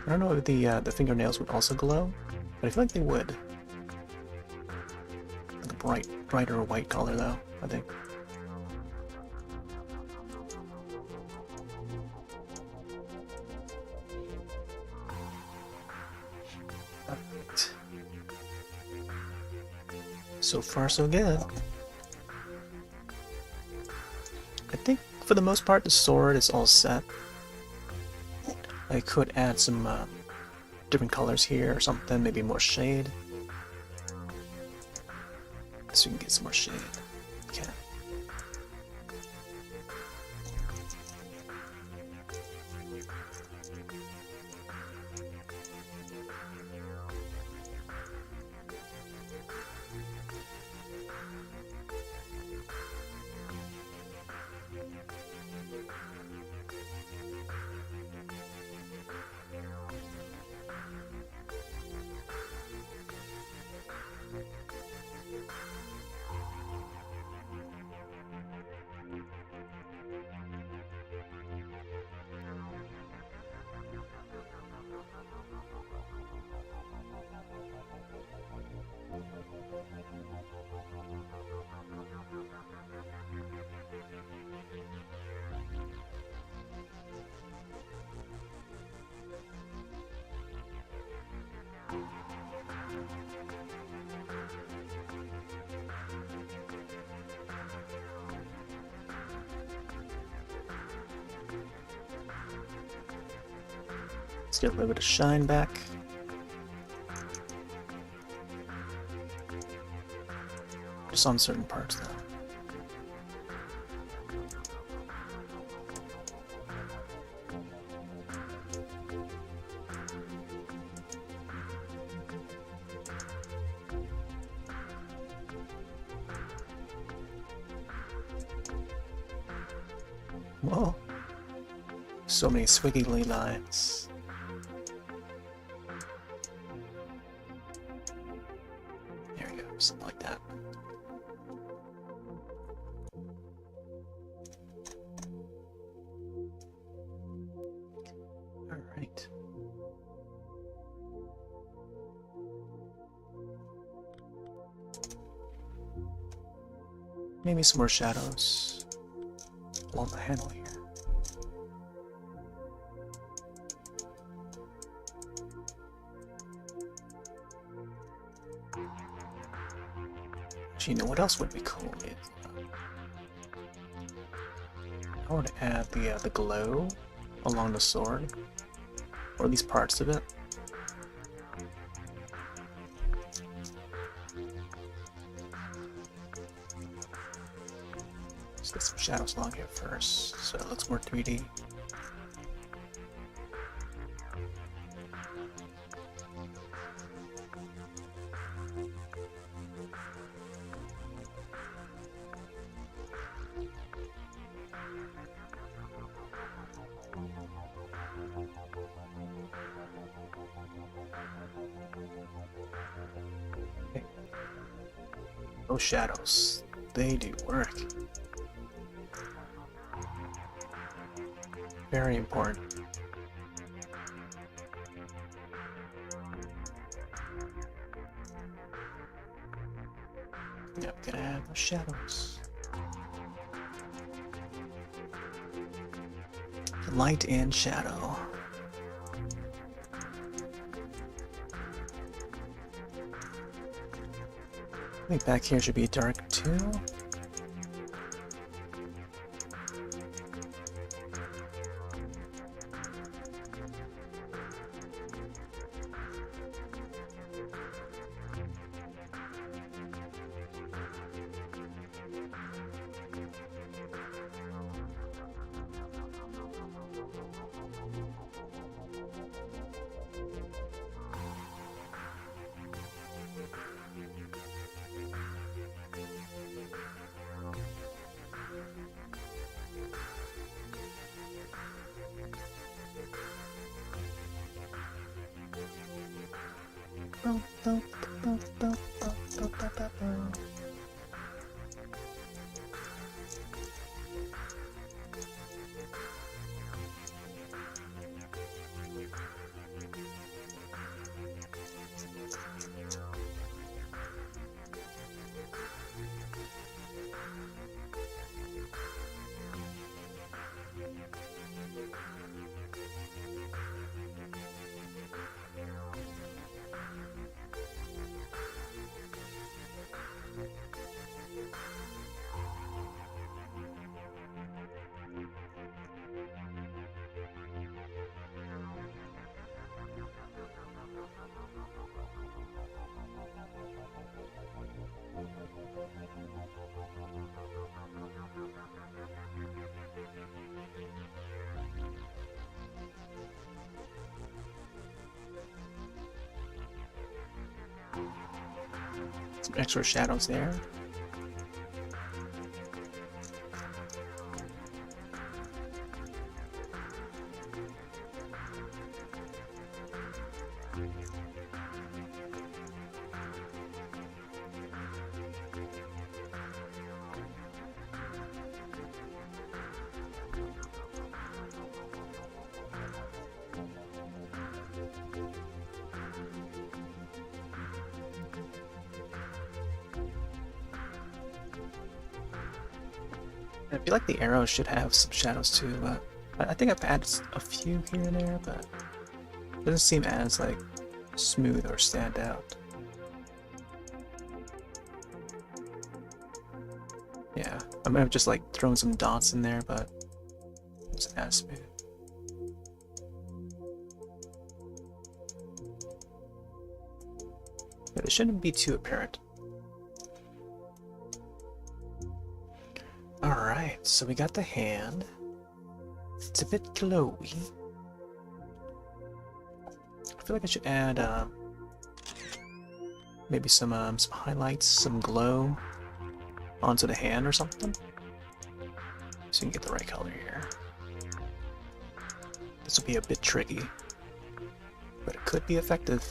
I don't know if the fingernails would also glow, but I feel like they would. Like a brighter white color though, I think. Alright. So far so good. I think for the most part the sword is all set. I could add some different colors here or something, maybe more shade. So we can get some more shade. Okay. Let's get a little bit of shine back. Just on certain parts though. Whoa. So many squiggly lines. There we go, something like that. Alright. Maybe some more shadows along the handle here. Actually, you know what else would be cool is I would add the glow along the sword, or at least parts of it. Let's get some shadows along here first, so it looks more 3D. Okay. Those shadows, they do work. Very important. Yep, gonna add the shadows. Light and shadow. I think back here should be dark too. Some extra shadows there. I feel like the arrows should have some shadows too, but I think I've added a few here and there, but it doesn't seem as like smooth or stand out. Yeah, I might have just like thrown some dots in there, but it wasn't as smooth. But it shouldn't be too apparent. Alright, so we got the hand. It's a bit glowy. I feel like I should add maybe some highlights, some glow onto the hand or something, so you can get the right color here. This will be a bit tricky, but it could be effective.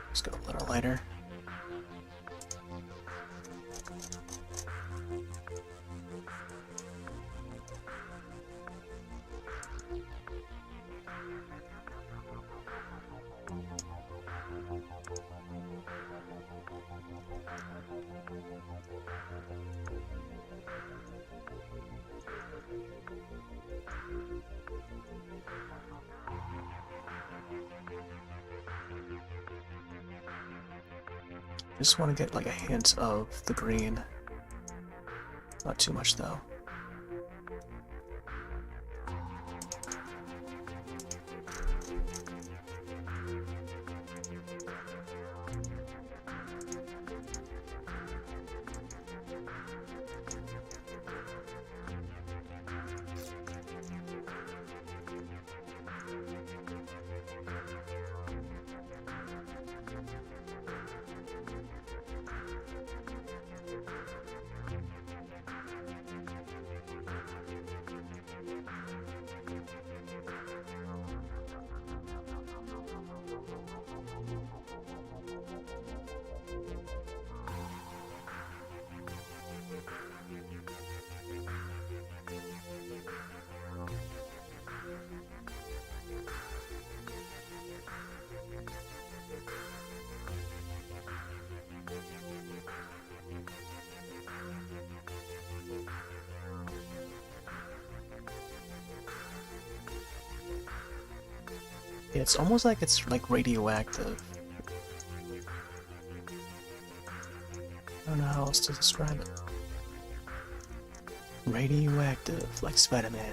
Let's go a little lighter. I just want to get like a hint of the green. Not too much though. It's almost like it's like radioactive. I don't know how else to describe it. Radioactive, like Spider-Man.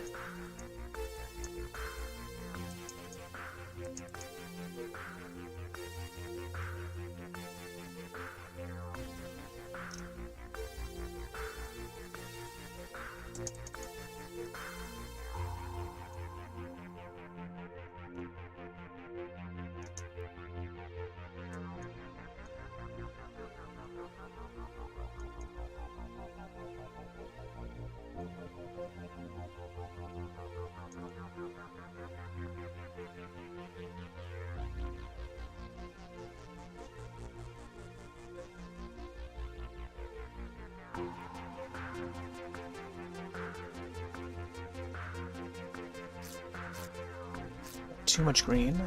Too much green.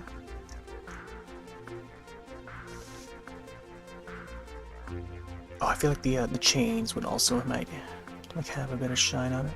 Oh, I feel like the chains would also might like have a bit of shine on it.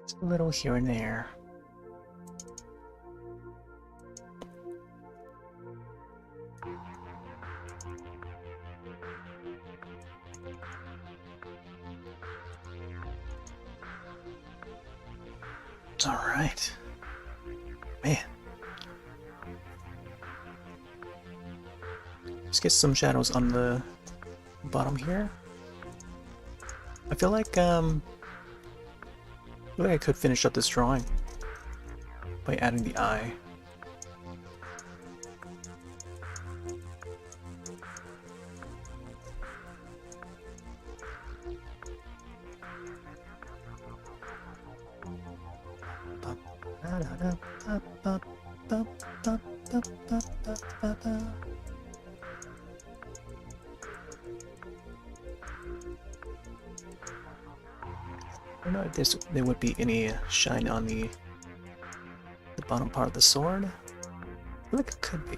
Just a little here and there. All right, man. Let's get some shadows on the bottom here. I feel like I could finish up this drawing by adding the eye. I don't know if there would be any shine on the bottom part of the sword. I feel like it could be.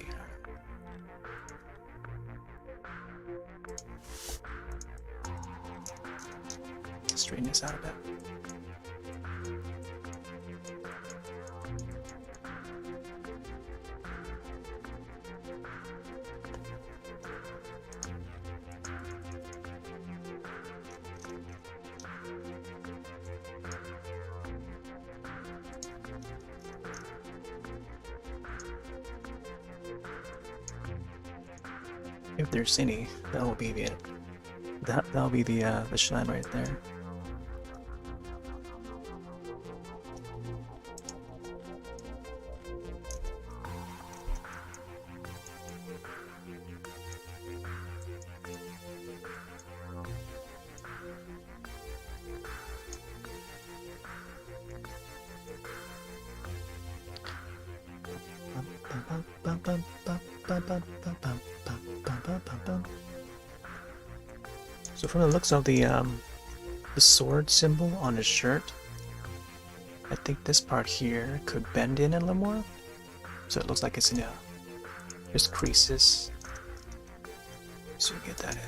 Straighten this out a bit. If there's any, that will be the that'll be the shine right there. So from the looks of the sword symbol on his shirt, I think this part here could bend in a little more. So it looks like it's in just creases. So we get that in.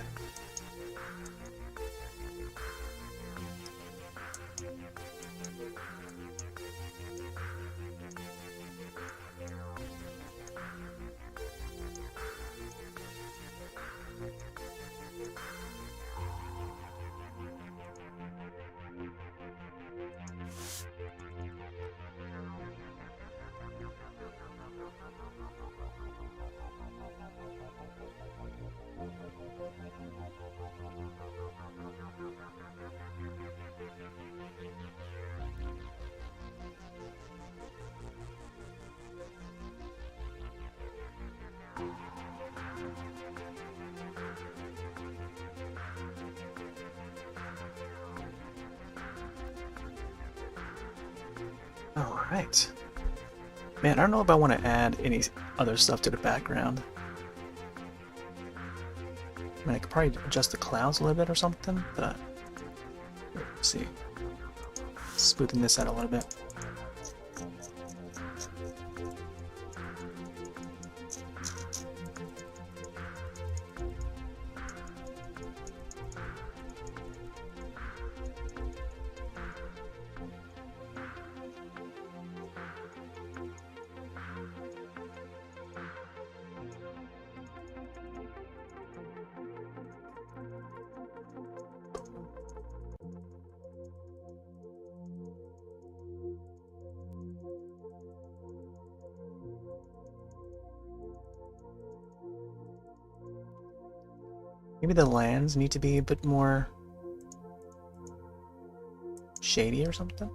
Alright. Man, I don't know if I want to add any other stuff to the background. I mean, I could probably adjust the clouds a little bit or something, but let's see. Smoothing this out a little bit. Maybe the lands need to be a bit more shady or something.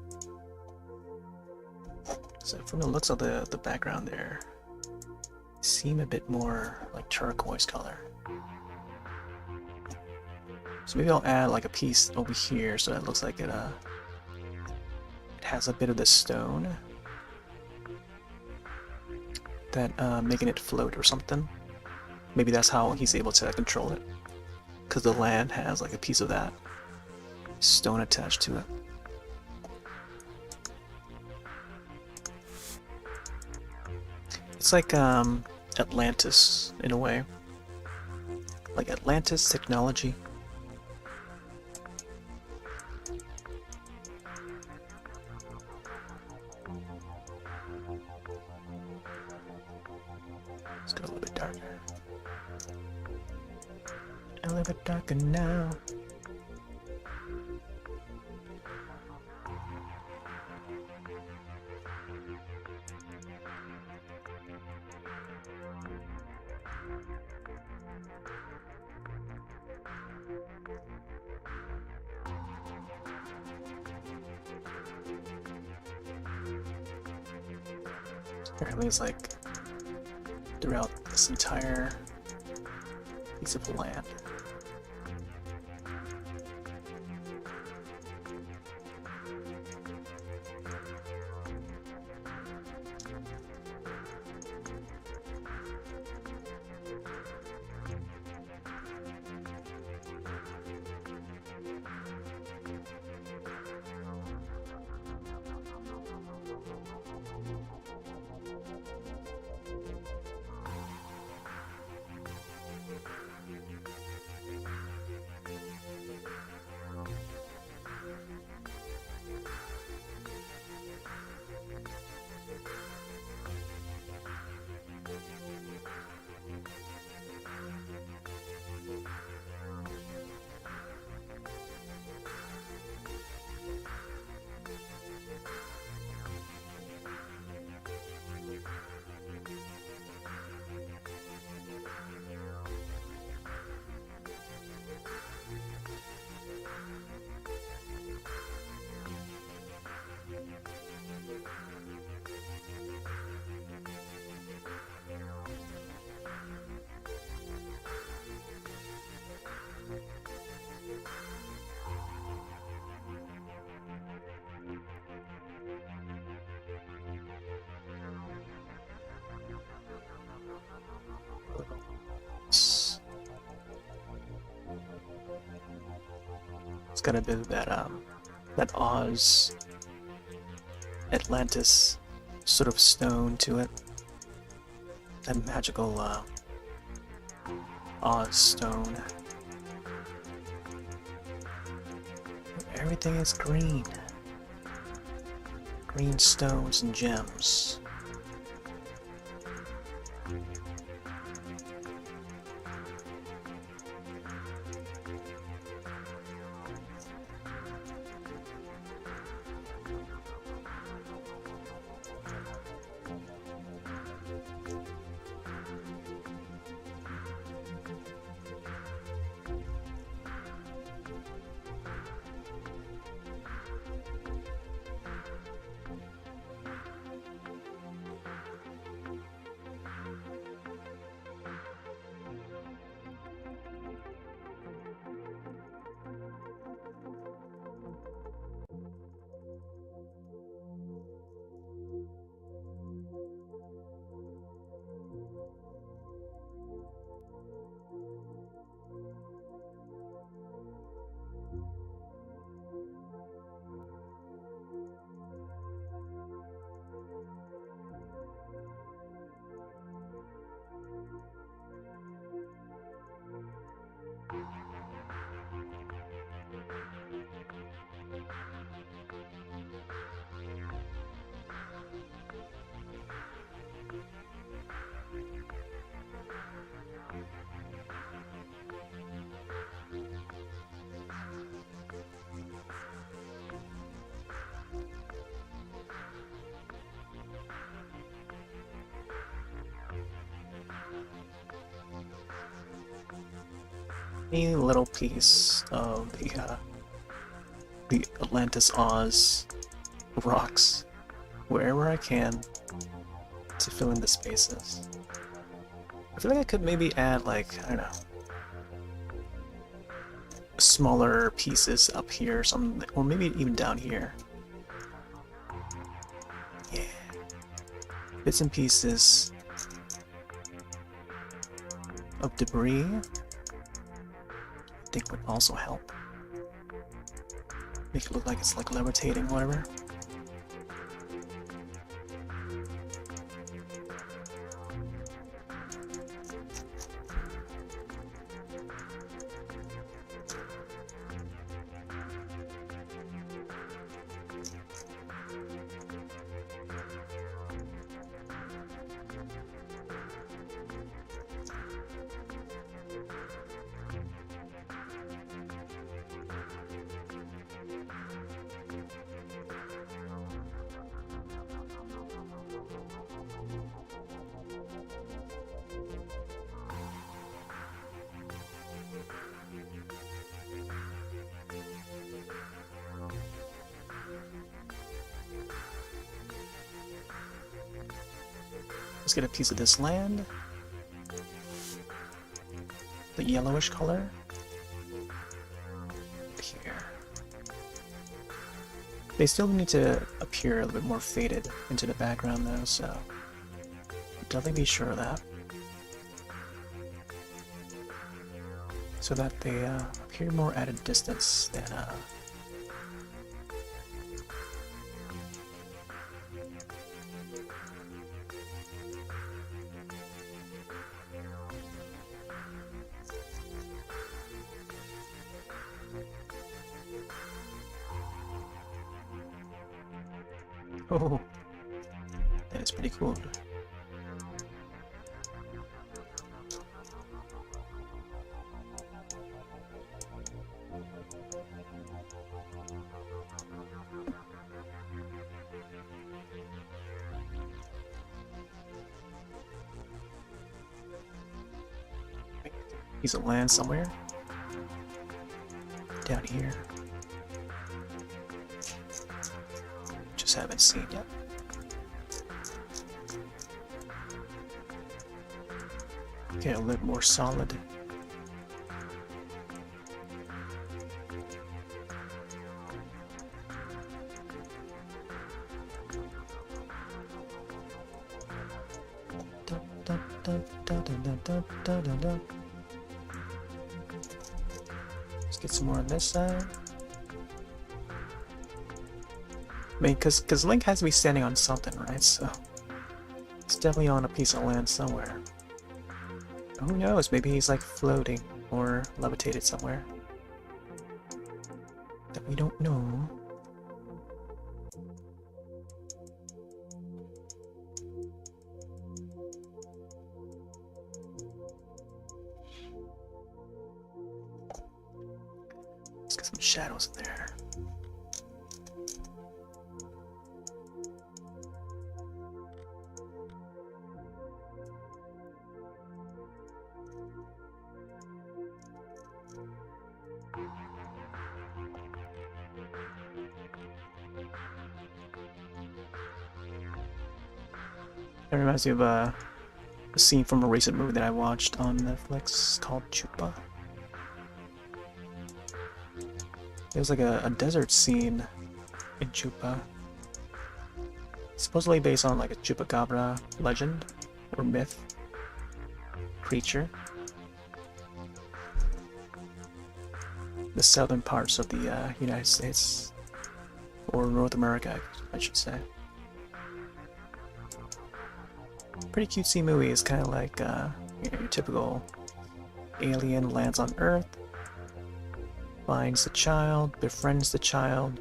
So from the looks of the background there, seem a bit more like turquoise color. So maybe I'll add like a piece over here so that it looks like it has a bit of the stone that making it float or something. Maybe that's how he's able to control it, because the land has like a piece of that stone attached to it. It's like Atlantis in a way, like Atlantis technology. Let's go a little bit darker. A little bit darker now. Apparently it's like throughout this entire piece of land. got a bit of that Oz Atlantis sort of stone to it. That magical Oz stone. Everything is green. Green stones and gems. A little piece of the Atlantis Oz rocks wherever I can to fill in the spaces. I feel like I could maybe add, like, I don't know, smaller pieces up here, or maybe even down here. Yeah, bits and pieces of debris I think would also help. Make it look like it's like levitating, whatever. Let's get a piece of this land. The yellowish color. Here. They still need to appear a little bit more faded into the background though, so definitely be sure of that. So that they appear more at a distance than oh, that is pretty cool. Piece of land somewhere down here. Just haven't seen yet. Get a little more solid. Let's get some more on this side. I mean, cause Link has to be standing on something, right? So he's definitely on a piece of land somewhere. Who knows? Maybe he's like floating or levitated somewhere that we don't know. Let's get some shadows in there. That reminds me of a scene from a recent movie that I watched on Netflix called Chupa. It was like a desert scene in Chupa. Supposedly based on like a Chupacabra legend or myth creature. The southern parts of the United States, or North America, I should say. Pretty cutesy movie. It's kind of like you know, your typical alien lands on Earth, finds the child, befriends the child,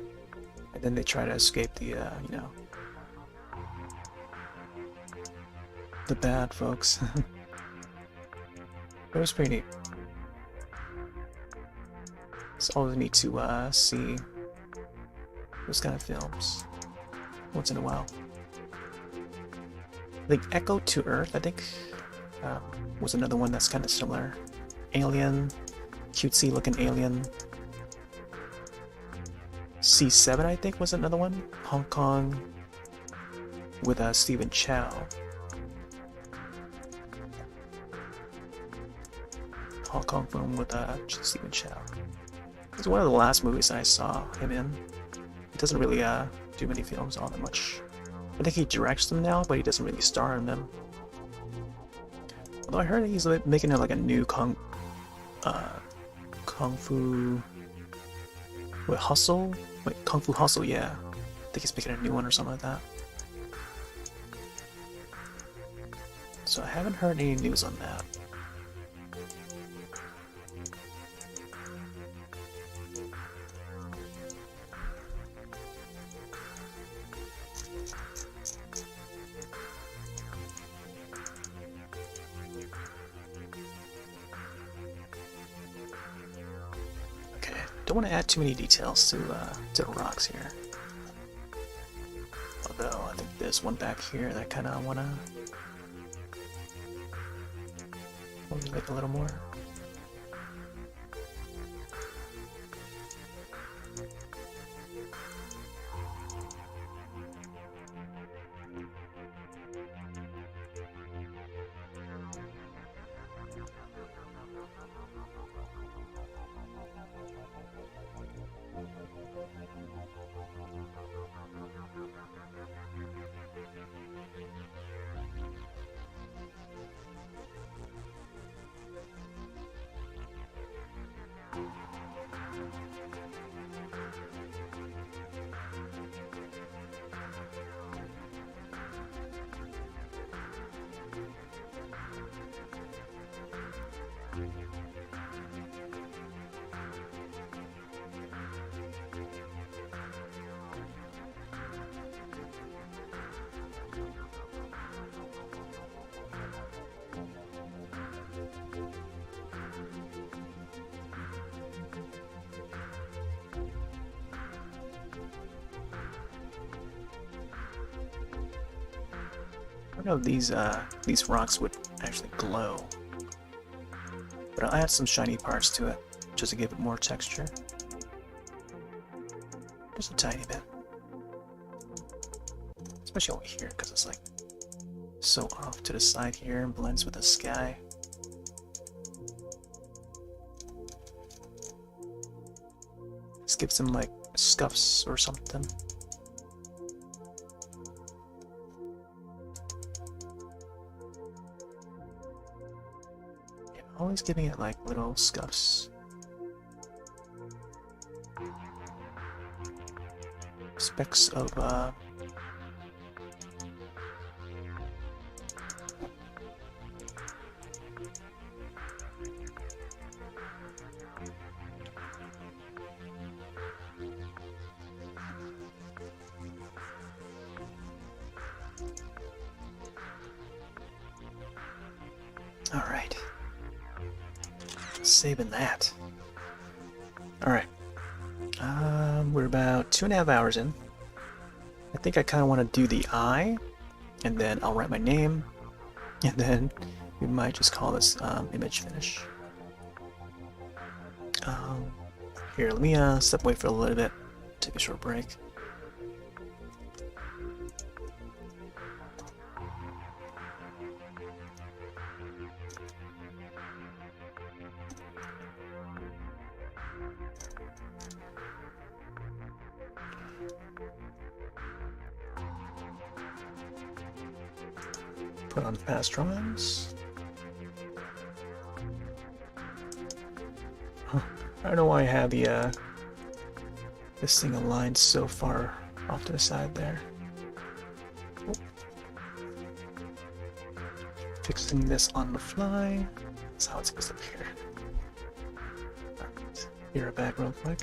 and then they try to escape the you know, the bad folks. It was pretty neat. It's always neat to see those kind of films once in a while. Like Echo to Earth, I think, was another one that's kind of similar. Alien, cutesy looking alien. C7, I think, was another one. Hong Kong with Stephen Chow. Hong Kong film with Stephen Chow. It's one of the last movies I saw him in. He doesn't really do many films all that much. I think he directs them now, but he doesn't really star in them. Although I heard he's making like a new Kung Fu... Wait, Hustle? Wait, Kung Fu Hustle, yeah. I think he's making a new one or something like that. So I haven't heard any news on that. Don't want to add too many details to the rocks here. Although I think there's one back here that I kind of want to make a little more. I don't know if these rocks would actually glow, but I'll add some shiny parts to it just to give it more texture. Just a tiny bit, especially over here because it's like so off to the side here and blends with the sky. This gives them like scuffs or something. Always giving it like little scuffs. Just specks of all right. Saving that. All right. We're about 2.5 hours in. I think I kind of want to do the eye, and then I'll write my name, and then we might just call this image finish. Here, let me step away for a little bit, take a short break. Put on fast drawings. Huh. I don't know why I have the this thing aligned so far off to the side there. Oh. Fixing this on the fly. That's how it's supposed to appear. Alright, be right back real quick.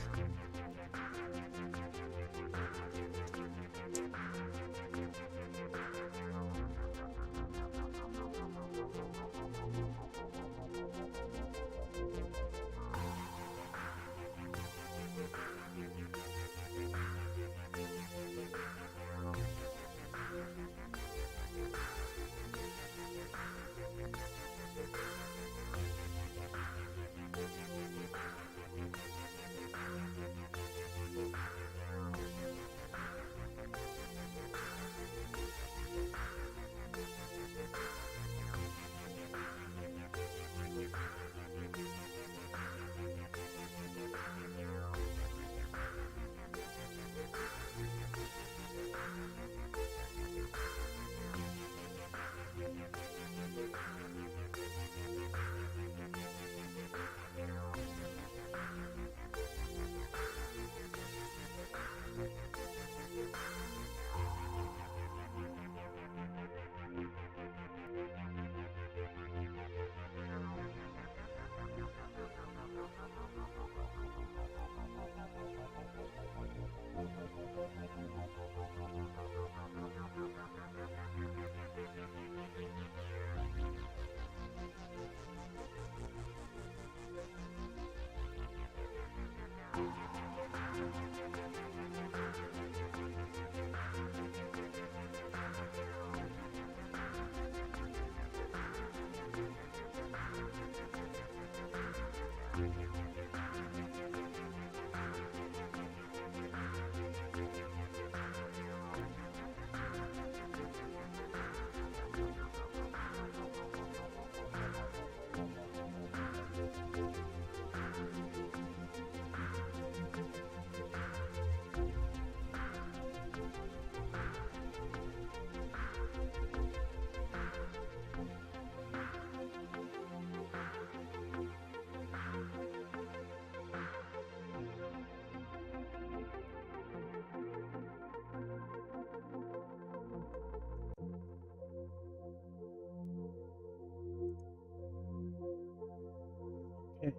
Okay.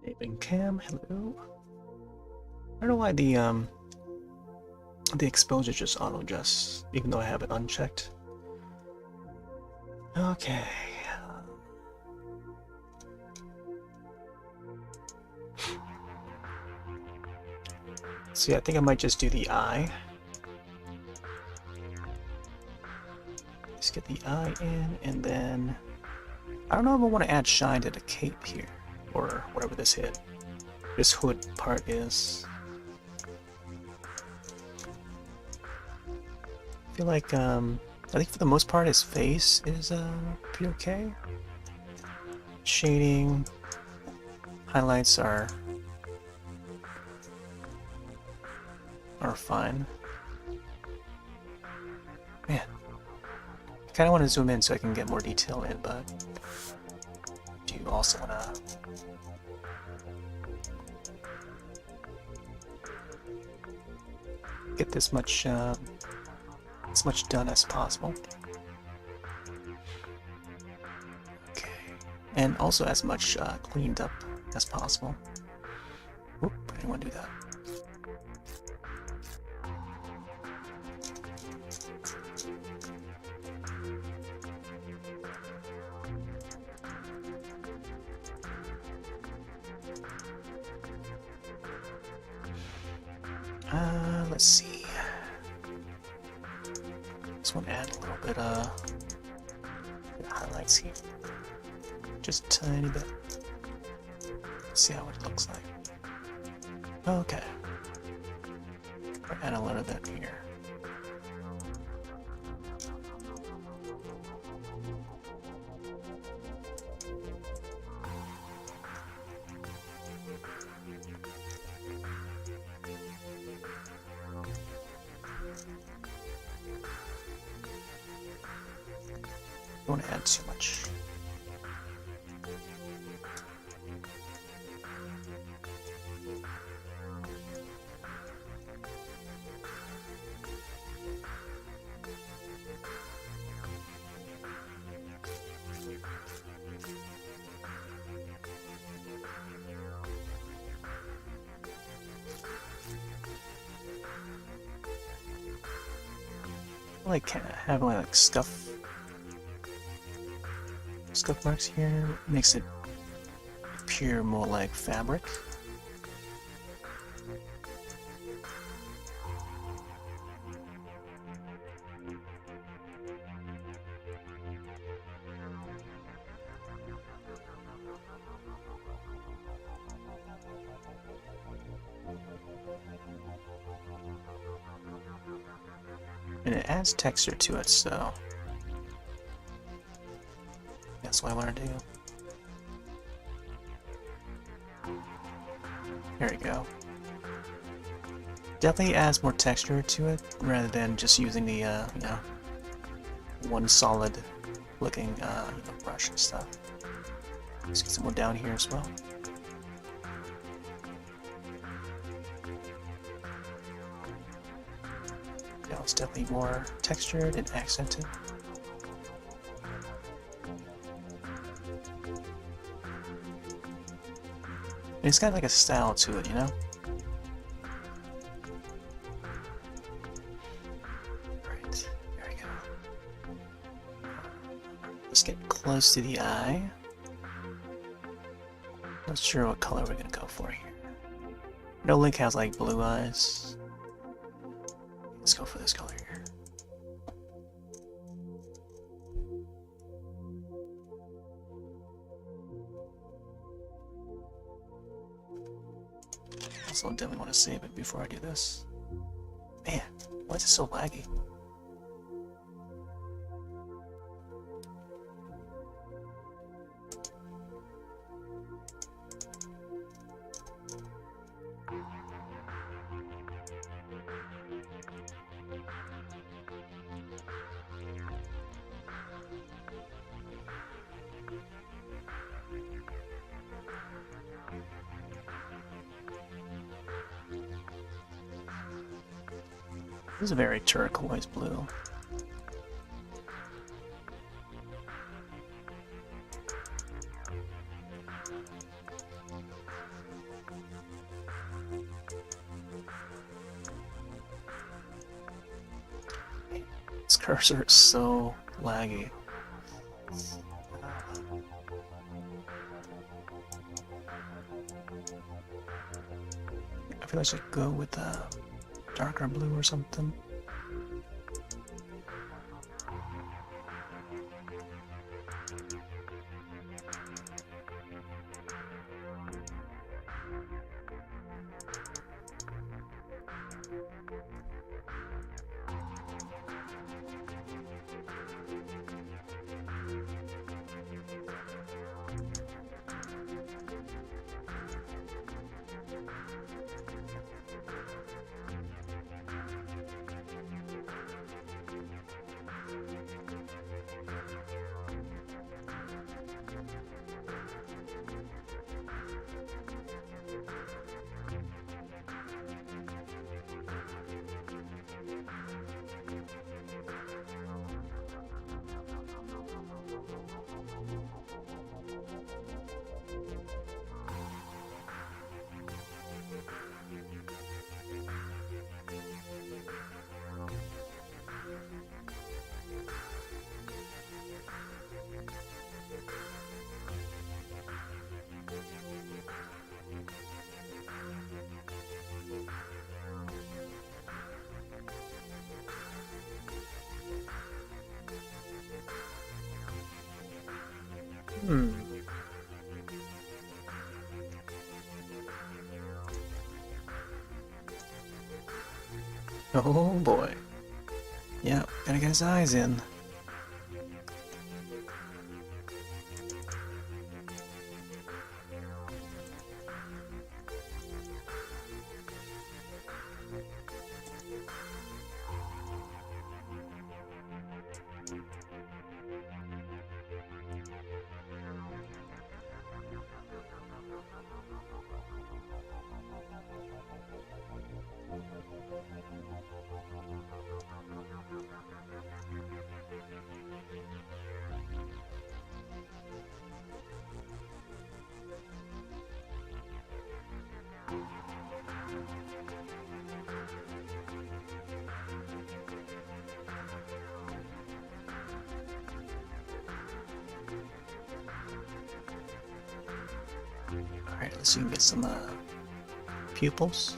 Enabling cam, hello. I don't know why the exposure just auto adjusts, even though I have it unchecked. Okay. See, I think I might just do the eye. Let's get the eye in, and then I don't know if I want to add shine to the cape here, or whatever this hood part is. I feel like I think for the most part his face is pretty okay. Shading, highlights are fine. Man, I kind of want to zoom in so I can get more detail in, but do you also want to get this much done as possible. Okay, and also as much cleaned up as possible. Oop, I didn't want to do that. Let's see. Just want to add a little bit of highlights here. Just a tiny bit. See how it looks like. Okay. Add a little bit here. Don't want to add too much. I like having like scuff marks here. Makes it appear more like fabric. And it adds texture to it, so that's what I want to do. There we go. Definitely adds more texture to it rather than just using the you know, one solid looking you know, brush and stuff. Let's get some more down here as well. Now it's definitely more textured and accented. And it's got like a style to it, you know? Right, there we go. Let's get close to the eye. Not sure what color we're gonna go for here. No Link has like blue eyes. Let's go for this color here. Also, definitely want to save it before I do this. Man, why is it so laggy? This is a very turquoise blue. This cursor is so laggy. I feel I should go with darker blue or something. Hmm. Oh boy. Yeah, gotta get his eyes in. Alright, let's see if we can get some pupils.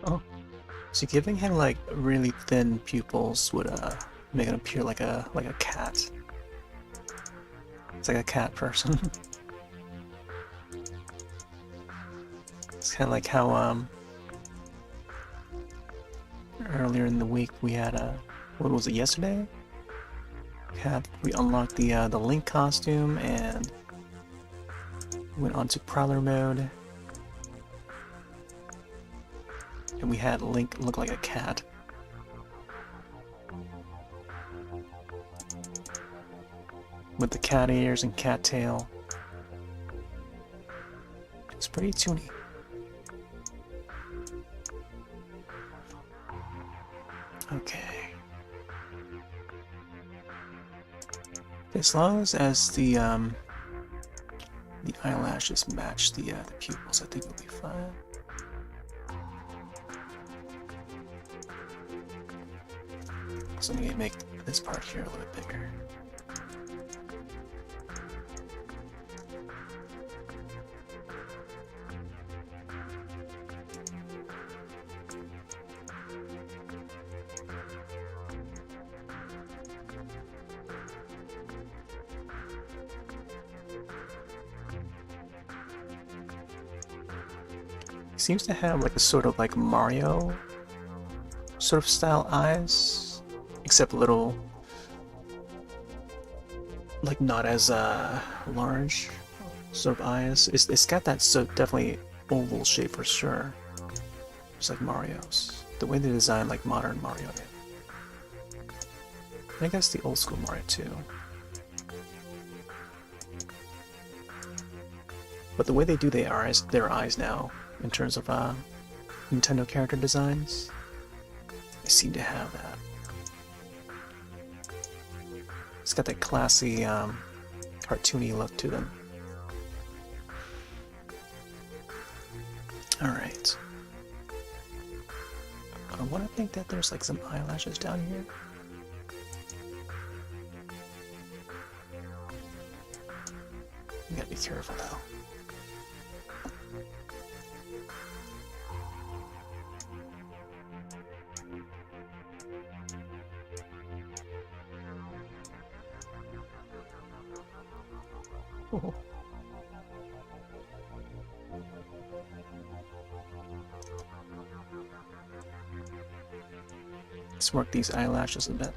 Oh, so giving him like really thin pupils would make him appear like a cat. It's like a cat person. It's kind of like how earlier in the week we had what was it, yesterday? We unlocked the Link costume and went on to Prowler mode. And we had Link look like a cat. With the cat ears and cat tail. It's pretty toony. Okay. As long as the eyelashes match the pupils, I think it'll be fine. So I'm gonna make this part here a little bit bigger. He seems to have like a sort of like Mario sort of style eyes, except a little like not as large sort of eyes. It's got that so definitely oval shape for sure, just like Mario's. The way they design like modern Mario did. I guess the old school Mario too. But the way they do their eyes now, in terms of Nintendo character designs, they seem to have that. It's got that classy, cartoony look to them. Alright. I want to think that there's like some eyelashes down here. You gotta be careful though. Oh. Let's work these eyelashes a bit.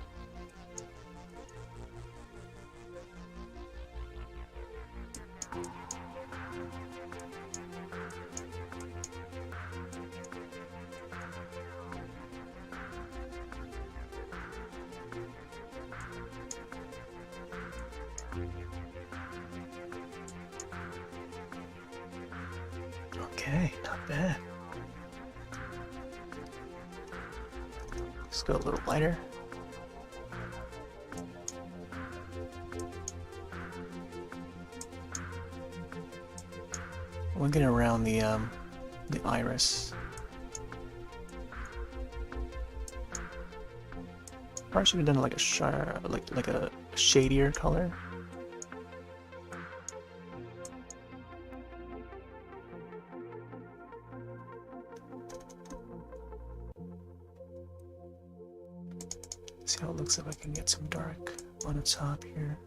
Okay, not bad. Let's go a little lighter. We'll get around the iris. Probably should have done like a like a shadier color. See how it looks if I can get some dark on the top here.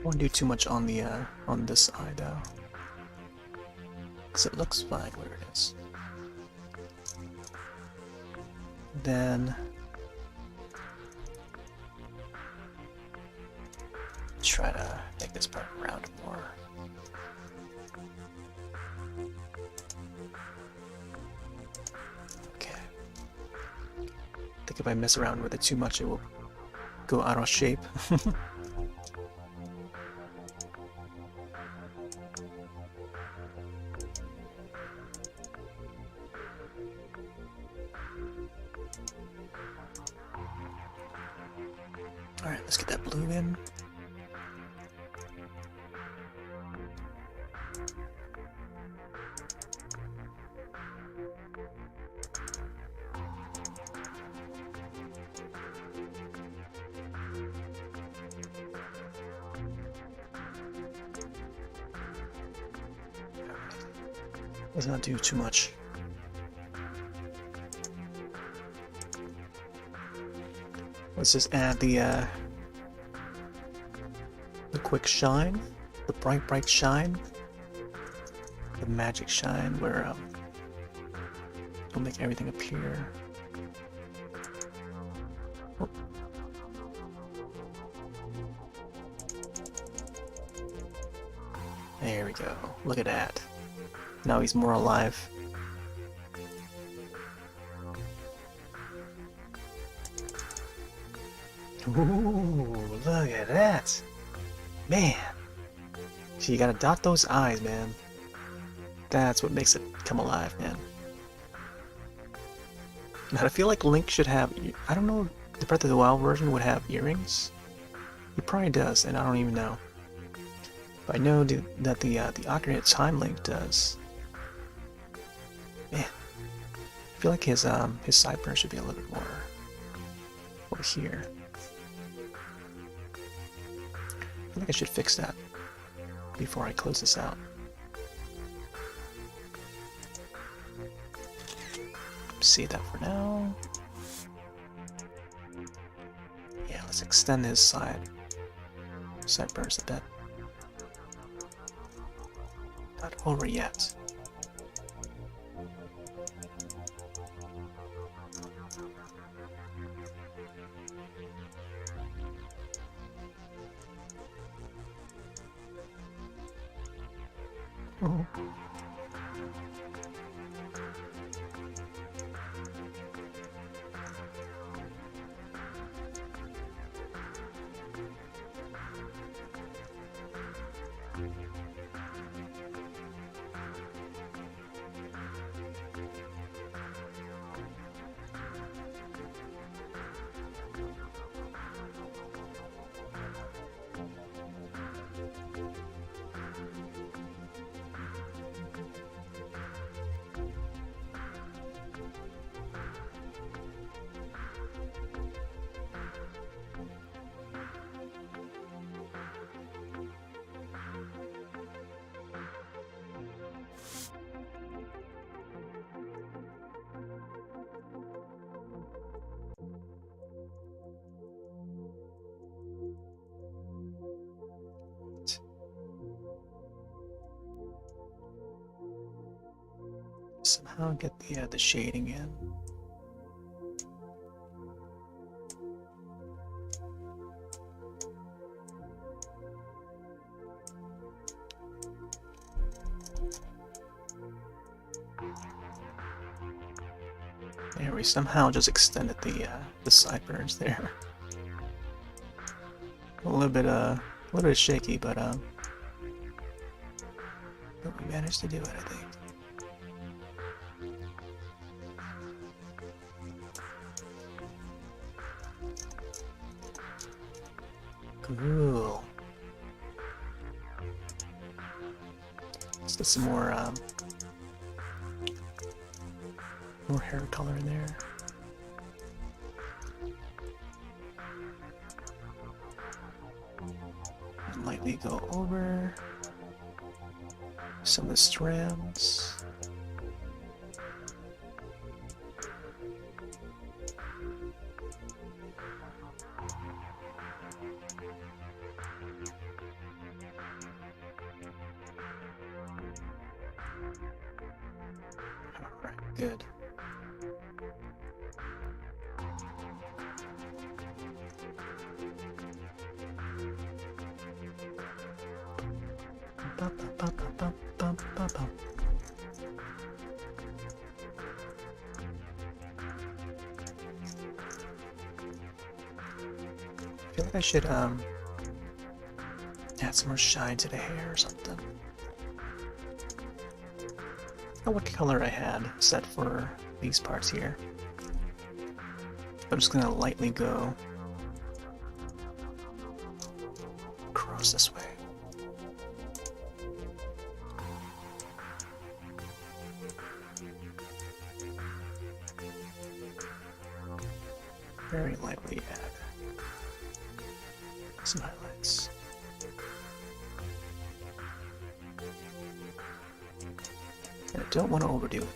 Won't do too much on the on this eye though, because it looks fine where it is. Then try to make this part round more. Okay. I think if I mess around with it too much, it will go out of shape. Alright, let's get that blue in. Let's not do too much. Let's just add the quick shine, the bright shine, the magic shine, where it'll make everything appear. Oh. There we go. Look at that. Now he's more alive. Ooh, look at that. Man. So you gotta dot those eyes, man. That's what makes it come alive, man. Now I feel like Link should have... I don't know if the Breath of the Wild version would have earrings. He probably does, and I don't even know. But I know that the Ocarina of Time Link does. Man. I feel like his sideburns should be a little bit more over here. I feel like I should fix that before I close this out. Save that for now. Yeah, let's extend his sideburns a bit. Not over yet. Oh. Somehow get the shading in. There, we somehow just extended the sideburns there. A little bit shaky, but we managed to do it, I think. Cool. Let's get some more hair color in there. And lightly go over some of the strands. Alright, good. I feel like I should add some more shine to the hair or something. I don't know what color I had set for these parts here. I'm just gonna lightly go across this way. Very lightly add some highlights. And I don't want to overdo it.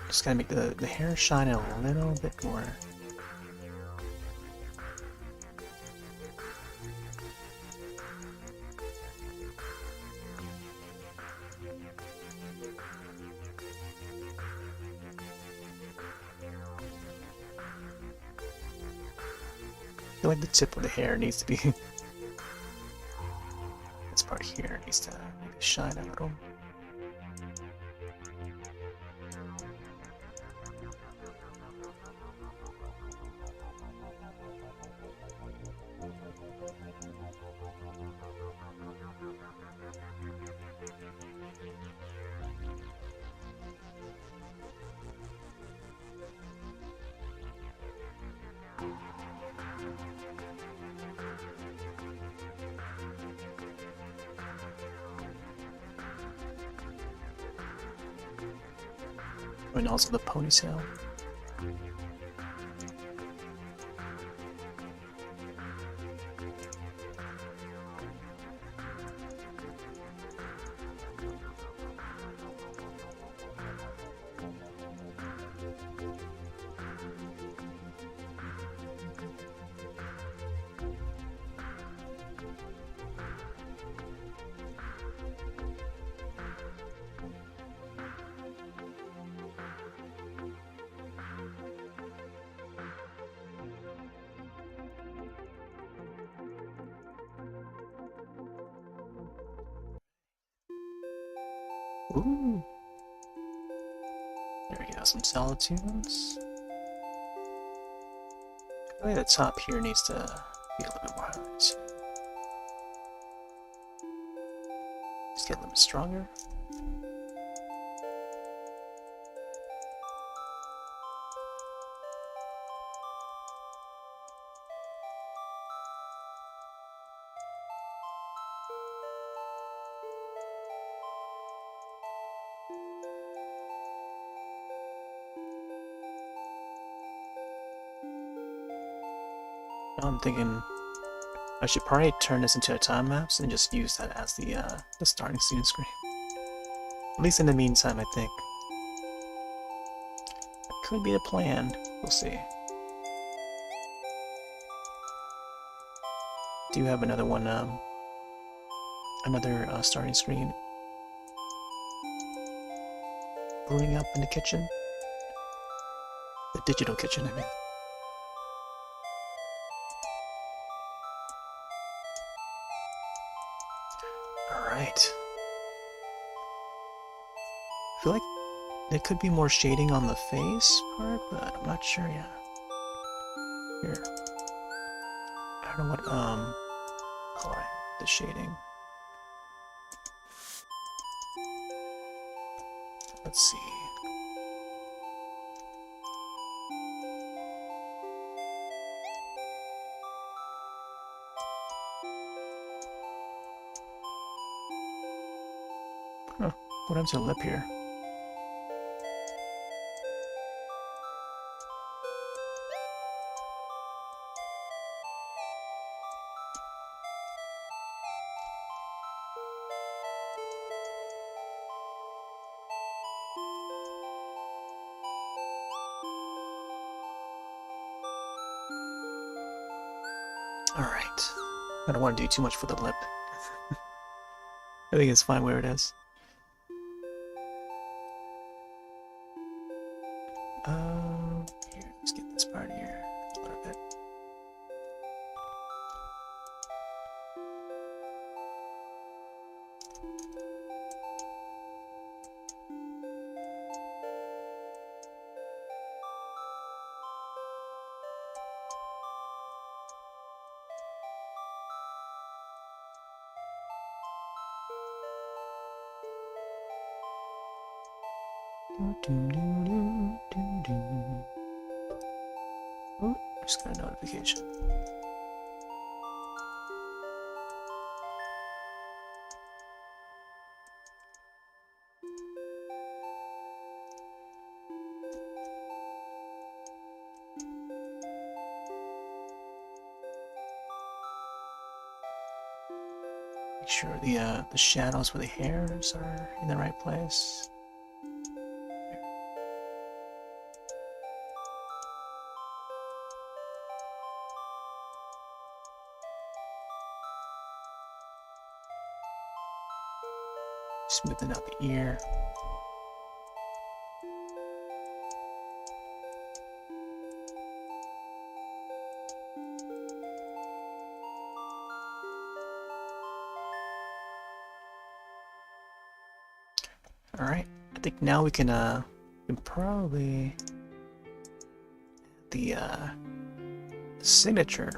Just gotta make the hair shine a little bit more. I feel like the tip of the hair needs to be this part here needs to maybe shine a little. And also the ponytail. Ooh. There we go, some solid tunes. I think the top here needs to be a little bit more highlights. Just get a little bit stronger. Now I'm thinking I should probably turn this into a time lapse and just use that as the starting scene screen. At least in the meantime, I think. That could be the plan. We'll see. do have another one, another starting screen booting up in the kitchen. The digital kitchen, I mean. Alright. I feel like there could be more shading on the face part, but I'm not sure yet. Here. I don't know what, color I have the shading. Let's see. Huh, what happens to the lip here? Alright. I don't want to do too much for the lip. I think it's fine where it is. Here, let's get this part here a little bit. Oh, just got a notification. Make sure the shadows for the hairs are in the right place. Smoothing out the ear. Alright, I think now we can probably the signature.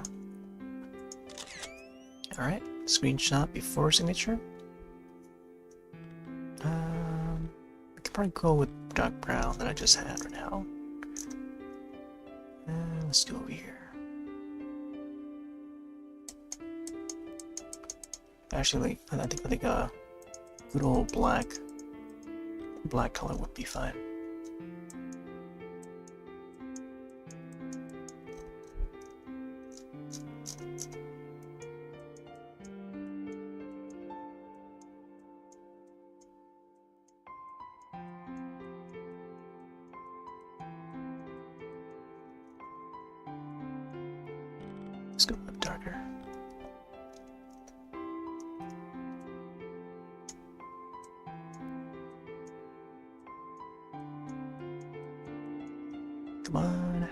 Alright, screenshot before signature. We could probably go with dark brown that I just had right now. Let's do over here. Actually, I think good old black color would be fine. Let's go a bit darker. Come on.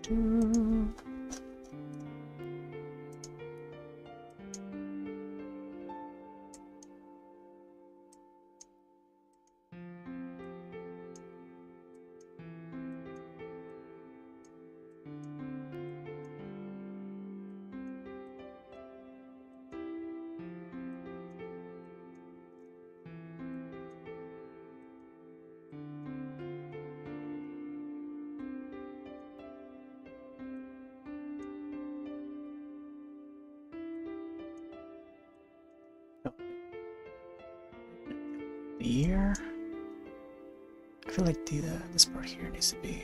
do. The year. I feel like this part here needs to be.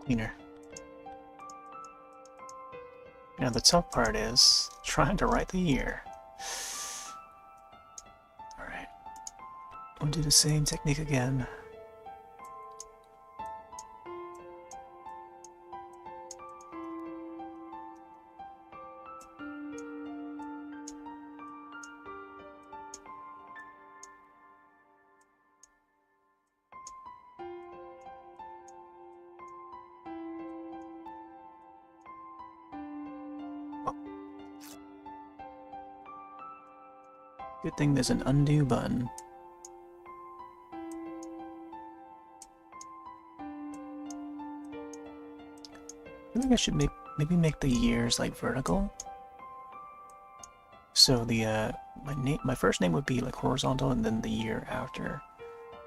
Cleaner. Now the tough part is trying to write the year. Alright. We'll do the same technique again. Good thing there's an undo button. I think I should maybe make the years like vertical. So the my first name would be like horizontal, and then the year after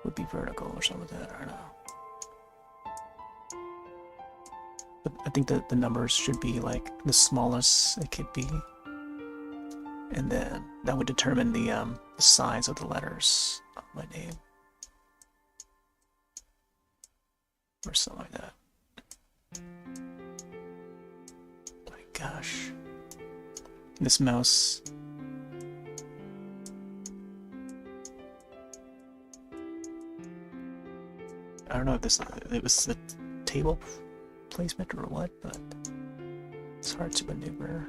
would be vertical or something like that. I don't know. But I think that the numbers should be like the smallest it could be. And then that would determine the size of the letters of my name. Or something like that. My gosh. This mouse. I don't know if it was the table placement or what, but it's hard to maneuver.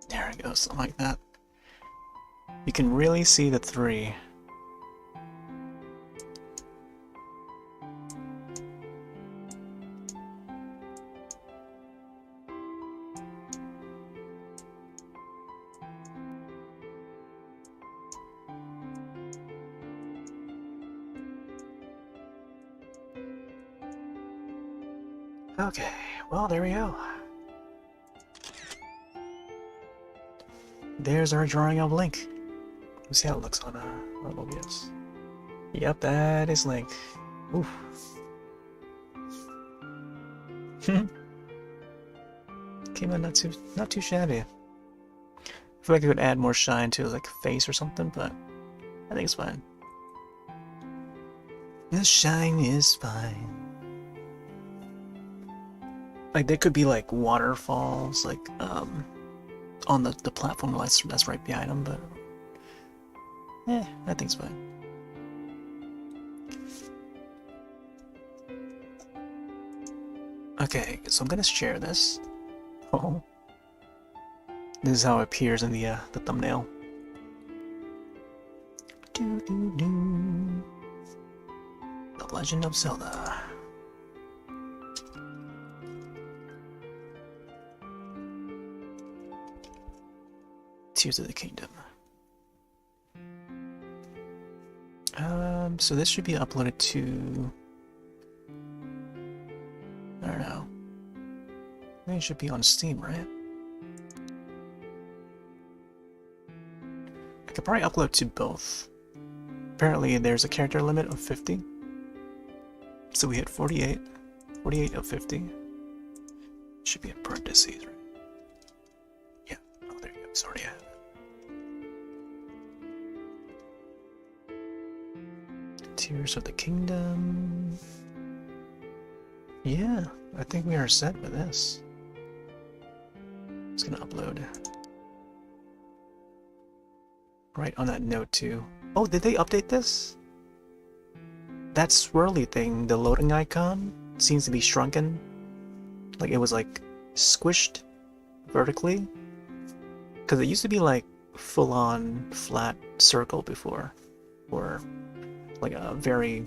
There it goes, something like that. You can really see the 3. Okay, well, there we go. There's our drawing of Link. Let's see how it looks on OBS. Yep, that is Link. Oof. Came out not too shabby. I feel like I could add more shine to like face or something, but I think it's fine. The shine is fine. Like there could be like waterfalls, like on the platform that's right behind them, but I think it's fine. Okay, so I'm gonna share this. Oh, this is how it appears in the thumbnail. The Legend of Zelda. Tears of the Kingdom. So this should be uploaded to, I don't know. I think it should be on Steam, right? I could probably upload to both. Apparently there's a character limit of 50. So we hit 48. 48 of 50. Should be in parentheses, right? Yeah. Oh, there you go. It's already have it. Tears of the Kingdom. Yeah, I think we are set with this. It's gonna upload. Right on that note too. Oh, did they update this? That swirly thing, the loading icon, seems to be shrunken. Like it was like squished vertically. Because it used to be like full-on flat circle before. Or like a very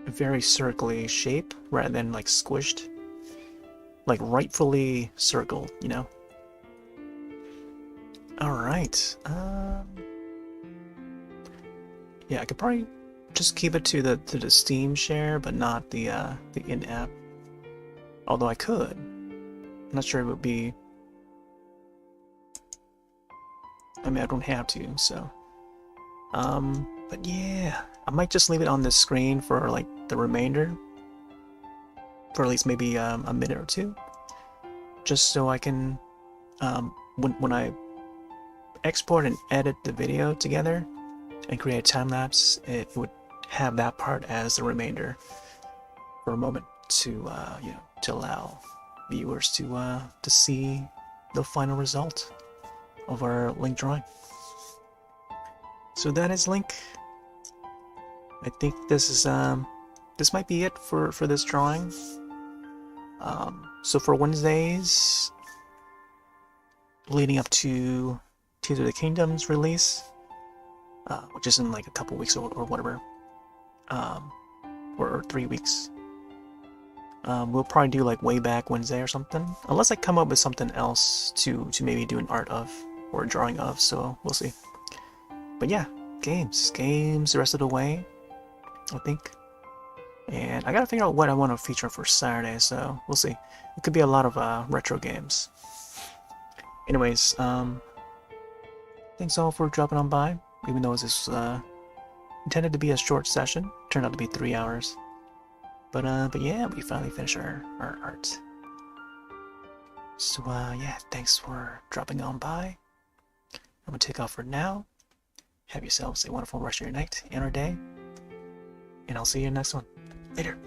circly shape rather than like squished. Like rightfully circled, you know? Alright. Yeah, I could probably just keep it to the Steam share, but not the in-app. Although I could. I'm not sure it would be. I mean, I don't have to, so. But yeah, I might just leave it on the screen for like the remainder, for at least maybe a minute or two, just so I can, when I export and edit the video together and create a time lapse, it would have that part as the remainder for a moment to you know, to allow viewers to see the final result of our Link drawing. So that is Link. I think this is this might be it for this drawing. So for Wednesdays leading up to Tears of the Kingdom's release, which is in like a couple weeks or whatever, or 3 weeks. We'll probably do like way back Wednesday or something, unless I come up with something else to maybe do an art of or a drawing of. So we'll see. But yeah, games the rest of the way, I think. And I gotta figure out what I want to feature for Saturday. So we'll see. It could be a lot of retro games. Anyways, thanks all for dropping on by. Even though this is intended to be a short session, turned out to be 3 hours. But yeah, we finally finished our art. So yeah, thanks for dropping on by. I'm gonna take off for now. Have yourselves a wonderful rest of your night and or day. And I'll see you in the next one. Later.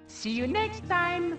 See you next time.